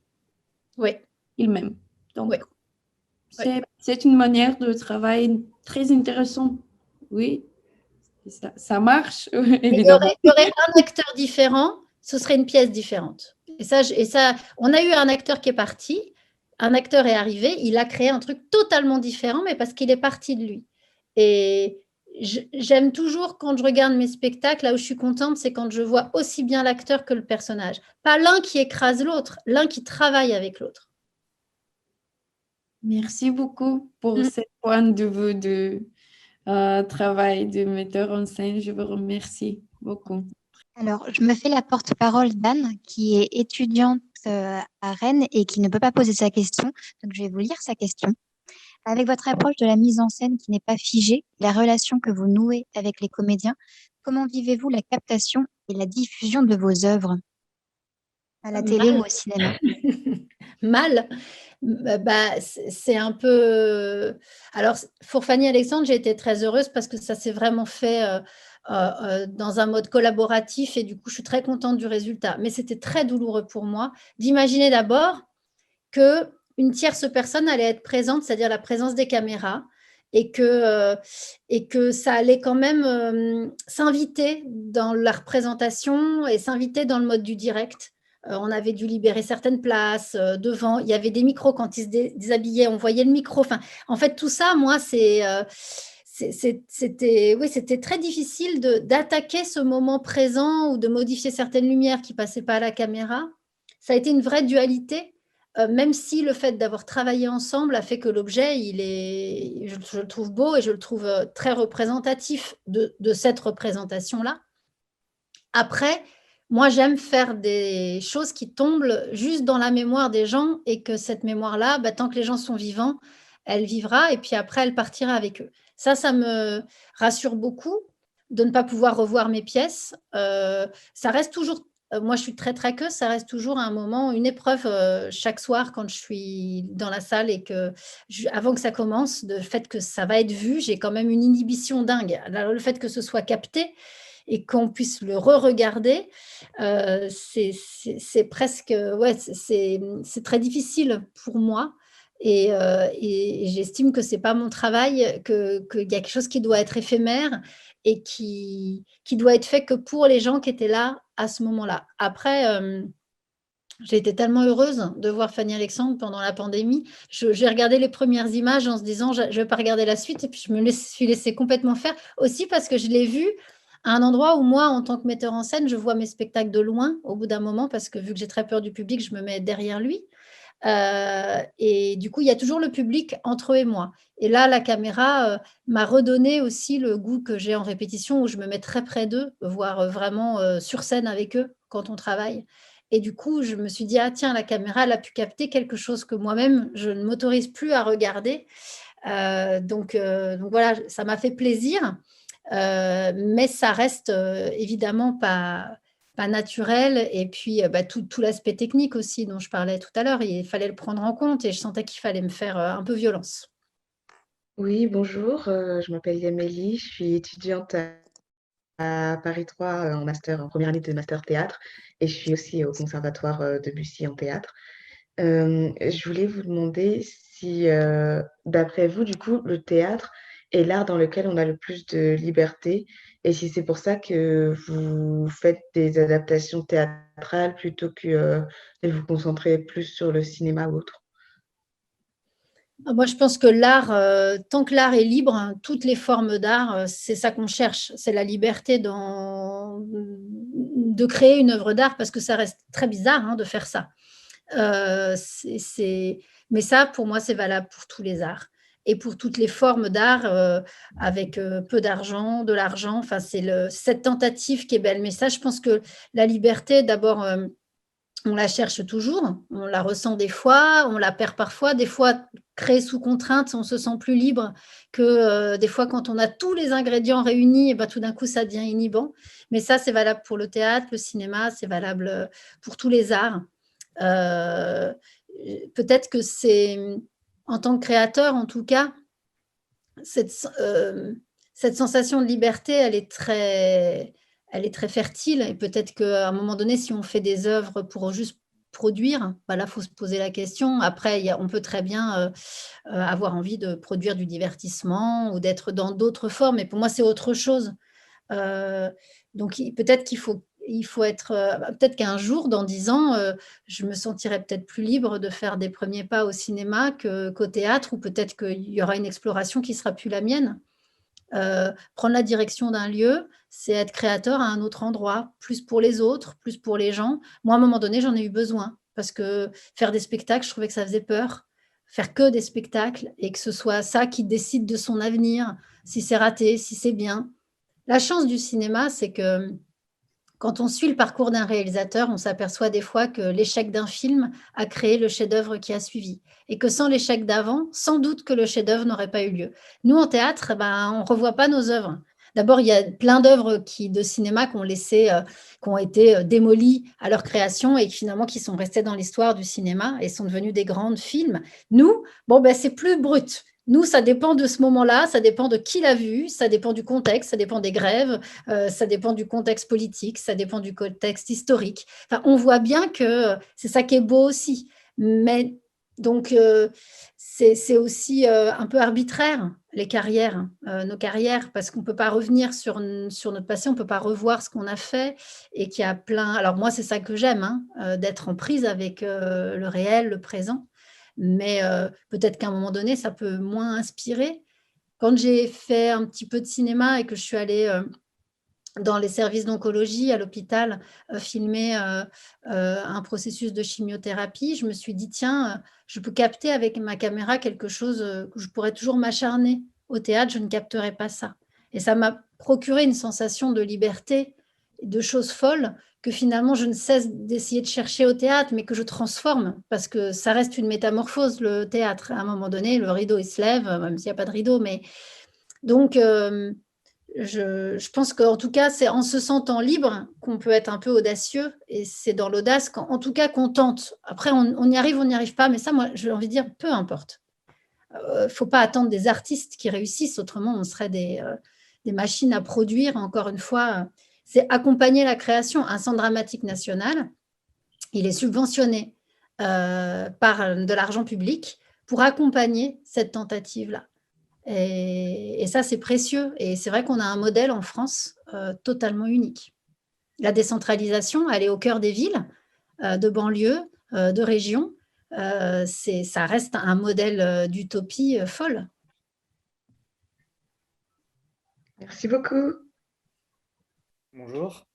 il-même. Donc, c'est une manière de travail très intéressante. Oui, ça marche, évidemment. Il y aurait un acteur différent, ce serait une pièce différente. Et ça, on a eu un acteur qui est parti, un acteur est arrivé, il a créé un truc totalement différent, mais parce qu'il est parti de lui. Et j'aime toujours, quand je regarde mes spectacles, là où je suis contente, c'est quand je vois aussi bien l'acteur que le personnage. Pas l'un qui écrase l'autre, l'un qui travaille avec l'autre. Merci beaucoup pour ce point de vue de travail de metteur en scène. Je vous remercie beaucoup. Alors, je me fais la porte-parole d'Anne, qui est étudiante à Rennes et qui ne peut pas poser sa question. Donc, je vais vous lire sa question. Avec votre approche de la mise en scène qui n'est pas figée, la relation que vous nouez avec les comédiens, comment vivez-vous la captation et la diffusion de vos œuvres à la télé ou au cinéma? Mal. C'est un peu... Alors, pour Fanny Alexandre, j'ai été très heureuse parce que ça s'est vraiment fait dans un mode collaboratif et du coup, je suis très contente du résultat. Mais c'était très douloureux pour moi d'imaginer d'abord qu'une tierce personne allait être présente, c'est-à-dire la présence des caméras, et que ça allait quand même s'inviter dans la représentation et s'inviter dans le mode du direct. On avait dû libérer certaines places devant. Il y avait des micros quand ils se déshabillaient, on voyait le micro. Enfin, en fait, tout ça, moi, c'était très difficile d'attaquer ce moment présent ou de modifier certaines lumières qui ne passaient pas à la caméra. Ça a été une vraie dualité, même si le fait d'avoir travaillé ensemble a fait que l'objet, je le trouve beau et je le trouve très représentatif de cette représentation-là. Après, moi, j'aime faire des choses qui tombent juste dans la mémoire des gens et que cette mémoire-là, tant que les gens sont vivants, elle vivra et puis après, elle partira avec eux. Ça me rassure beaucoup de ne pas pouvoir revoir mes pièces. Ça reste toujours, moi je suis très traqueuse, ça reste toujours un moment, une épreuve chaque soir quand je suis dans la salle et avant que ça commence, le fait que ça va être vu, j'ai quand même une inhibition dingue. Alors, le fait que ce soit capté, et qu'on puisse le re-regarder, c'est presque, ouais, c'est très difficile pour moi. Et j'estime que ce n'est pas mon travail, qu'il y a quelque chose qui doit être éphémère et qui doit être fait que pour les gens qui étaient là à ce moment-là. Après, j'ai été tellement heureuse de voir Fanny Alexandre pendant la pandémie. J'ai regardé les premières images en se disant, je ne vais pas regarder la suite, et puis je me suis laissée complètement faire, aussi parce que je l'ai vue à un endroit où moi, en tant que metteur en scène, je vois mes spectacles de loin au bout d'un moment, parce que vu que j'ai très peur du public, je me mets derrière lui. Et du coup, il y a toujours le public entre eux et moi. Et là, la caméra m'a redonné aussi le goût que j'ai en répétition, où je me mets très près d'eux, voire vraiment sur scène avec eux quand on travaille. Et du coup, je me suis dit, ah tiens, la caméra, elle a pu capter quelque chose que moi-même, je ne m'autorise plus à regarder. Donc voilà, ça m'a fait plaisir. Mais ça reste évidemment pas naturel. Et puis, tout l'aspect technique aussi dont je parlais tout à l'heure, il fallait le prendre en compte et je sentais qu'il fallait me faire un peu violence. Oui, bonjour, je m'appelle Yamélie, je suis étudiante à Paris 3 en première année de master théâtre et je suis aussi au conservatoire de Bussy en théâtre. Je voulais vous demander si, d'après vous, du coup, le théâtre est l'art dans lequel on a le plus de liberté et si c'est pour ça que vous faites des adaptations théâtrales plutôt que de vous concentrer plus sur le cinéma ou autre. Moi, je pense que l'art, tant que l'art est libre, hein, toutes les formes d'art, c'est ça qu'on cherche. C'est la liberté de créer une œuvre d'art, parce que ça reste très bizarre de faire ça. Mais ça, pour moi, c'est valable pour tous les arts et pour toutes les formes d'art avec peu d'argent, de l'argent. Enfin, c'est cette tentative qui est belle. Mais ça, je pense que la liberté, d'abord, on la cherche toujours, on la ressent des fois, on la perd parfois. Des fois, créée sous contrainte, on se sent plus libre que des fois, quand on a tous les ingrédients réunis, et tout d'un coup, ça devient inhibant. Mais ça, c'est valable pour le théâtre, le cinéma, c'est valable pour tous les arts. Peut-être que c'est, en tant que créateur, en tout cas, cette sensation de liberté, elle est très fertile. Et peut-être qu'à un moment donné, si on fait des œuvres pour juste produire, là, il faut se poser la question. Après, on peut très bien avoir envie de produire du divertissement ou d'être dans d'autres formes. Mais pour moi, c'est autre chose. Donc, peut-être qu'il faut être... peut-être qu'un jour, dans 10 ans, je me sentirai peut-être plus libre de faire des premiers pas au cinéma qu'au théâtre, ou peut-être qu'il y aura une exploration qui ne sera plus la mienne. Prendre la direction d'un lieu, c'est être créateur à un autre endroit, plus pour les autres, plus pour les gens. Moi, à un moment donné, j'en ai eu besoin, parce que faire des spectacles, je trouvais que ça faisait peur. faire que des spectacles et que ce soit ça qui décide de son avenir, si c'est raté, si c'est bien. La chance du cinéma, c'est que quand on suit le parcours d'un réalisateur, on s'aperçoit des fois que l'échec d'un film a créé le chef-d'œuvre qui a suivi. Et que sans l'échec d'avant, sans doute que le chef-d'œuvre n'aurait pas eu lieu. Nous, en théâtre, on ne revoit pas nos œuvres. D'abord, il y a plein d'œuvres de cinéma qui ont été démolies à leur création et finalement qui sont restées dans l'histoire du cinéma et sont devenues des grands films. Nous, c'est plus brut. Nous, ça dépend de ce moment-là, ça dépend de qui l'a vu, ça dépend du contexte, ça dépend des grèves, ça dépend du contexte politique, ça dépend du contexte historique. Enfin, on voit bien que c'est ça qui est beau aussi. Mais donc, c'est aussi un peu arbitraire, les carrières, nos carrières, parce qu'on ne peut pas revenir sur notre passé, on ne peut pas revoir ce qu'on a fait et qu'il y a plein… Alors moi, c'est ça que j'aime, d'être en prise avec le réel, le présent. Mais peut-être qu'à un moment donné, ça peut moins inspirer. Quand j'ai fait un petit peu de cinéma et que je suis allée dans les services d'oncologie à l'hôpital filmer un processus de chimiothérapie, je me suis dit, tiens, je peux capter avec ma caméra quelque chose que je pourrais toujours m'acharner. Au théâtre, je ne capterai pas ça. Et ça m'a procuré une sensation de liberté, de choses folles que finalement je ne cesse d'essayer de chercher au théâtre, mais que je transforme, parce que ça reste une métamorphose, le théâtre. À un moment donné, le rideau, il se lève, même s'il n'y a pas de rideau. Mais… Donc, je pense qu'en tout cas, c'est en se sentant libre qu'on peut être un peu audacieux, et c'est dans l'audace, en tout cas, qu'on tente. Après, on y arrive, on n'y arrive pas, mais ça, moi, j'ai envie de dire, peu importe. Il ne faut pas attendre des artistes qui réussissent, autrement, on serait des machines à produire, encore une fois… C'est accompagner la création. Un centre dramatique national, il est subventionné par de l'argent public pour accompagner cette tentative-là. Et ça, c'est précieux. Et c'est vrai qu'on a un modèle en France totalement unique. La décentralisation, elle est au cœur des villes, de banlieues, de régions. Ça reste un modèle d'utopie folle. Merci beaucoup. Bonjour,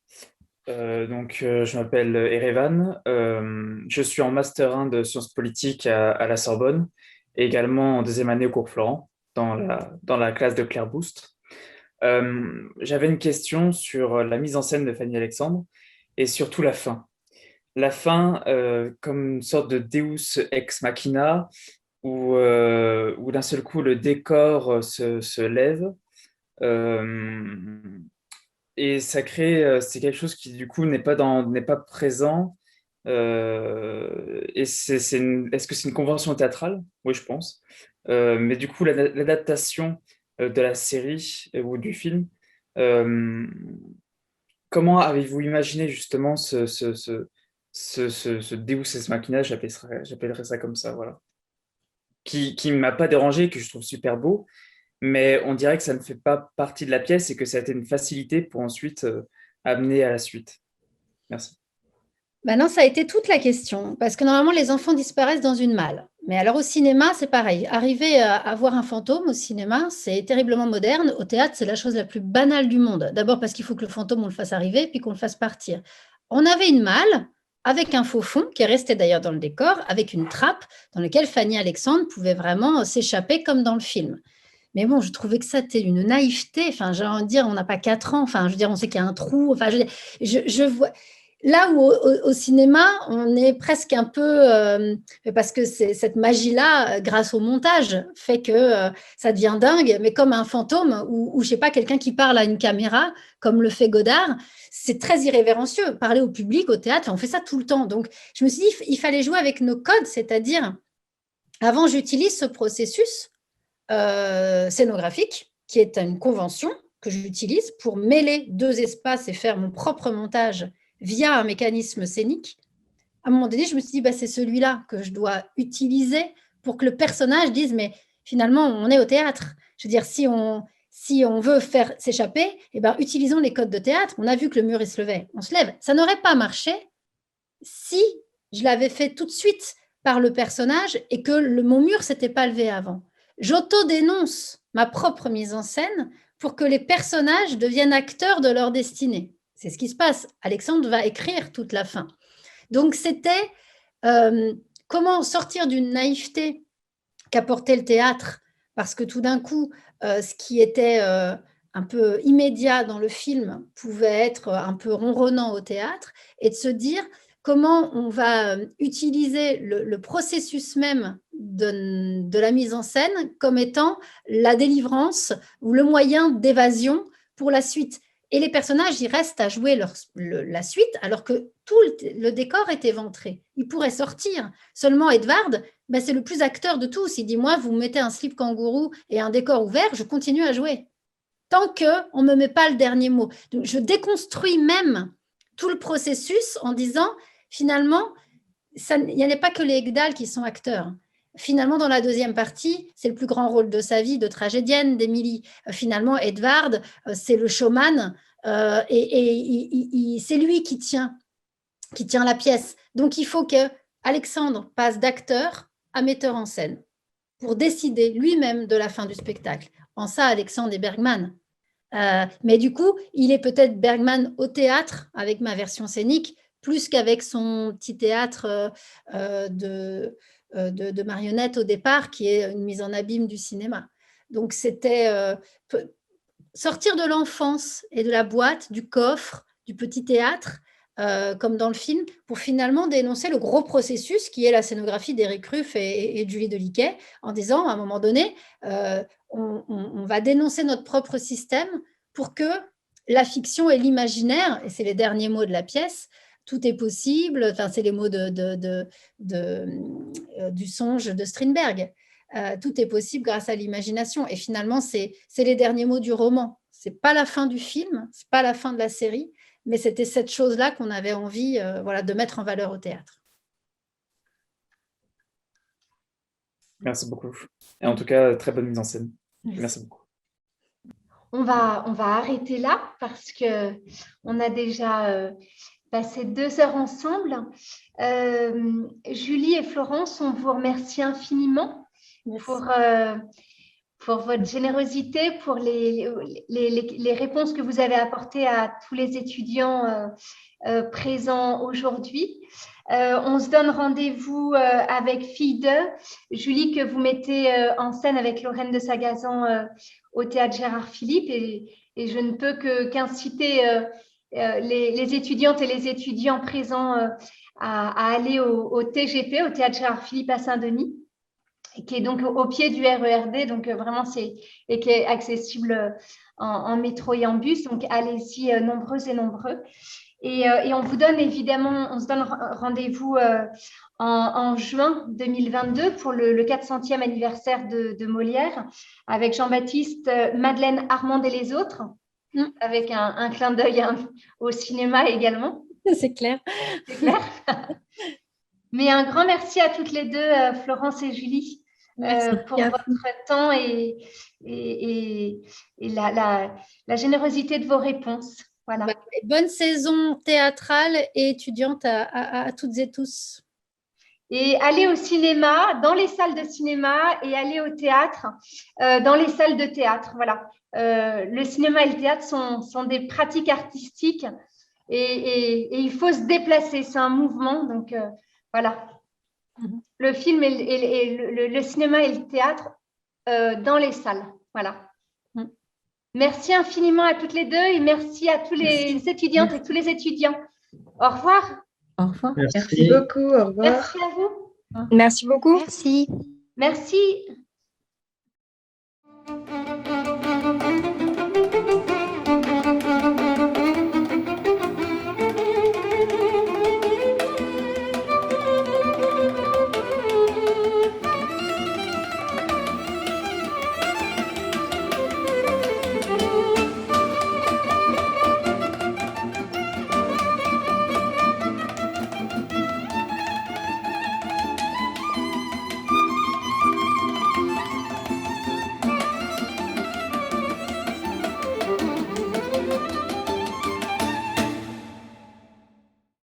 je m'appelle Erevan, je suis en Master 1 de sciences politiques à la Sorbonne et également en deuxième année au cours Florent dans la classe de Claire Boust. J'avais une question sur la mise en scène de Fanny Alexandre et surtout la fin. La fin comme une sorte de Deus ex machina où d'un seul coup le décor se lève. Et ça crée, c'est quelque chose qui du coup n'est pas présent. Est-ce que c'est une convention théâtrale? Oui, je pense. Mais du coup, l'adaptation de la série ou du film, comment avez-vous imaginé justement ce Deus ex machina, j'appellerais ça comme ça, voilà, qui ne m'a pas dérangé, que je trouve super beau, mais on dirait que ça ne fait pas partie de la pièce et que ça a été une facilité pour ensuite amener à la suite. Merci. Non, ça a été toute la question, parce que normalement, les enfants disparaissent dans une malle. Mais alors au cinéma, c'est pareil. Arriver à voir un fantôme au cinéma, c'est terriblement moderne. Au théâtre, c'est la chose la plus banale du monde. D'abord parce qu'il faut que le fantôme, on le fasse arriver, puis qu'on le fasse partir. On avait une malle avec un faux fond, qui est resté d'ailleurs dans le décor, avec une trappe dans laquelle Fanny Alexandre pouvait vraiment s'échapper comme dans le film. Mais bon, je trouvais que ça était une naïveté. Enfin, j'ai envie de dire, on n'a pas 4 ans. Enfin, je veux dire, on sait qu'il y a un trou. Enfin, je vois… Là où au cinéma, on est presque un peu… parce que cette magie-là, grâce au montage, fait que ça devient dingue, mais comme un fantôme ou je ne sais pas, quelqu'un qui parle à une caméra, comme le fait Godard, c'est très irrévérencieux. Parler au public, au théâtre, on fait ça tout le temps. Donc, je me suis dit, il fallait jouer avec nos codes, c'est-à-dire, avant, j'utilise ce processus scénographique, qui est une convention que j'utilise pour mêler 2 espaces et faire mon propre montage via un mécanisme scénique. À un moment donné, je me suis dit, c'est celui-là que je dois utiliser pour que le personnage dise, mais finalement, on est au théâtre. Je veux dire, si on veut faire s'échapper, utilisons les codes de théâtre. On a vu que le mur, il se levait. On se lève. Ça n'aurait pas marché si je l'avais fait tout de suite par le personnage et que mon mur ne s'était pas levé avant. J'auto-dénonce ma propre mise en scène pour que les personnages deviennent acteurs de leur destinée. C'est ce qui se passe. Alexandre va écrire toute la fin. Donc, c'était comment sortir d'une naïveté qu'apportait le théâtre, parce que tout d'un coup, ce qui était un peu immédiat dans le film pouvait être un peu ronronnant au théâtre, et de se dire comment on va utiliser le processus même de la mise en scène comme étant la délivrance ou le moyen d'évasion pour la suite. Et les personnages, ils restent à jouer la suite, alors que tout le décor est éventré. Ils pourraient sortir. Seulement, Edward, ben, c'est le plus acteur de tous. Il dit, moi, vous me mettez un slip kangourou et un décor ouvert, je continue à jouer. Tant qu'on ne me met pas le dernier mot. Donc, je déconstruis même tout le processus en disant, finalement, il n'y en a pas que les Egdal qui sont acteurs. Finalement, dans la deuxième partie, c'est le plus grand rôle de sa vie de tragédienne d'Émilie. Finalement, Edward, c'est le showman et c'est lui qui tient la pièce. Donc, il faut que Alexandre passe d'acteur à metteur en scène pour décider lui-même de la fin du spectacle. En ça, Alexandre est Bergman. Mais du coup, il est peut-être Bergman au théâtre avec ma version scénique, plus qu'avec son petit théâtre de marionnettes au départ, qui est une mise en abîme du cinéma. Donc, c'était sortir de l'enfance et de la boîte, du coffre, du petit théâtre, comme dans le film, pour finalement dénoncer le gros processus qui est la scénographie d'Éric Ruff et de Julie Deliquet, en disant, à un moment donné, on va dénoncer notre propre système pour que la fiction et l'imaginaire, et c'est les derniers mots de la pièce, tout est possible, enfin, c'est les mots du songe de Strindberg. Tout est possible grâce à l'imagination. Et finalement, c'est les derniers mots du roman. Ce n'est pas la fin du film, ce n'est pas la fin de la série, mais c'était cette chose-là qu'on avait envie de mettre en valeur au théâtre. Merci beaucoup. Et en tout cas, très bonne mise en scène. Merci beaucoup. On va arrêter là parce qu'on a déjà passé 2 heures ensemble. Julie et Florence, on vous remercie infiniment pour votre générosité, pour les réponses que vous avez apportées à tous les étudiants présents aujourd'hui. On se donne rendez-vous avec Fille 2, Julie, que vous mettez en scène avec Lorraine de Sagazan au théâtre Gérard Philippe. Et je ne peux qu'inciter les étudiantes et les étudiants présents à aller au TGP, au théâtre Gérard Philippe à Saint-Denis, qui est donc au pied du RERD, donc vraiment et qui est accessible en métro et en bus. Donc allez-y nombreuses et nombreux. Et on vous donne évidemment, on se donne rendez-vous en juin 2022 pour le 400e anniversaire de Molière, avec Jean-Baptiste, Madeleine, Armande et les autres, avec un clin d'œil au cinéma également. C'est clair. C'est clair. Mais un grand merci à toutes les deux, Florence et Julie, pour votre temps et la générosité de vos réponses. Voilà. Bonne saison théâtrale et étudiante à toutes et tous. Et allez au cinéma, dans les salles de cinéma, et allez au théâtre, dans les salles de théâtre. Voilà. Le cinéma et le théâtre sont des pratiques artistiques et il faut se déplacer. C'est un mouvement. Donc, voilà. Le film et le cinéma et le théâtre dans les salles. Voilà. Merci infiniment à toutes les deux et merci à tous les étudiantes et tous les étudiants. Au revoir. Au revoir. Merci beaucoup. Au revoir. Merci à vous. Merci beaucoup. Merci. Merci.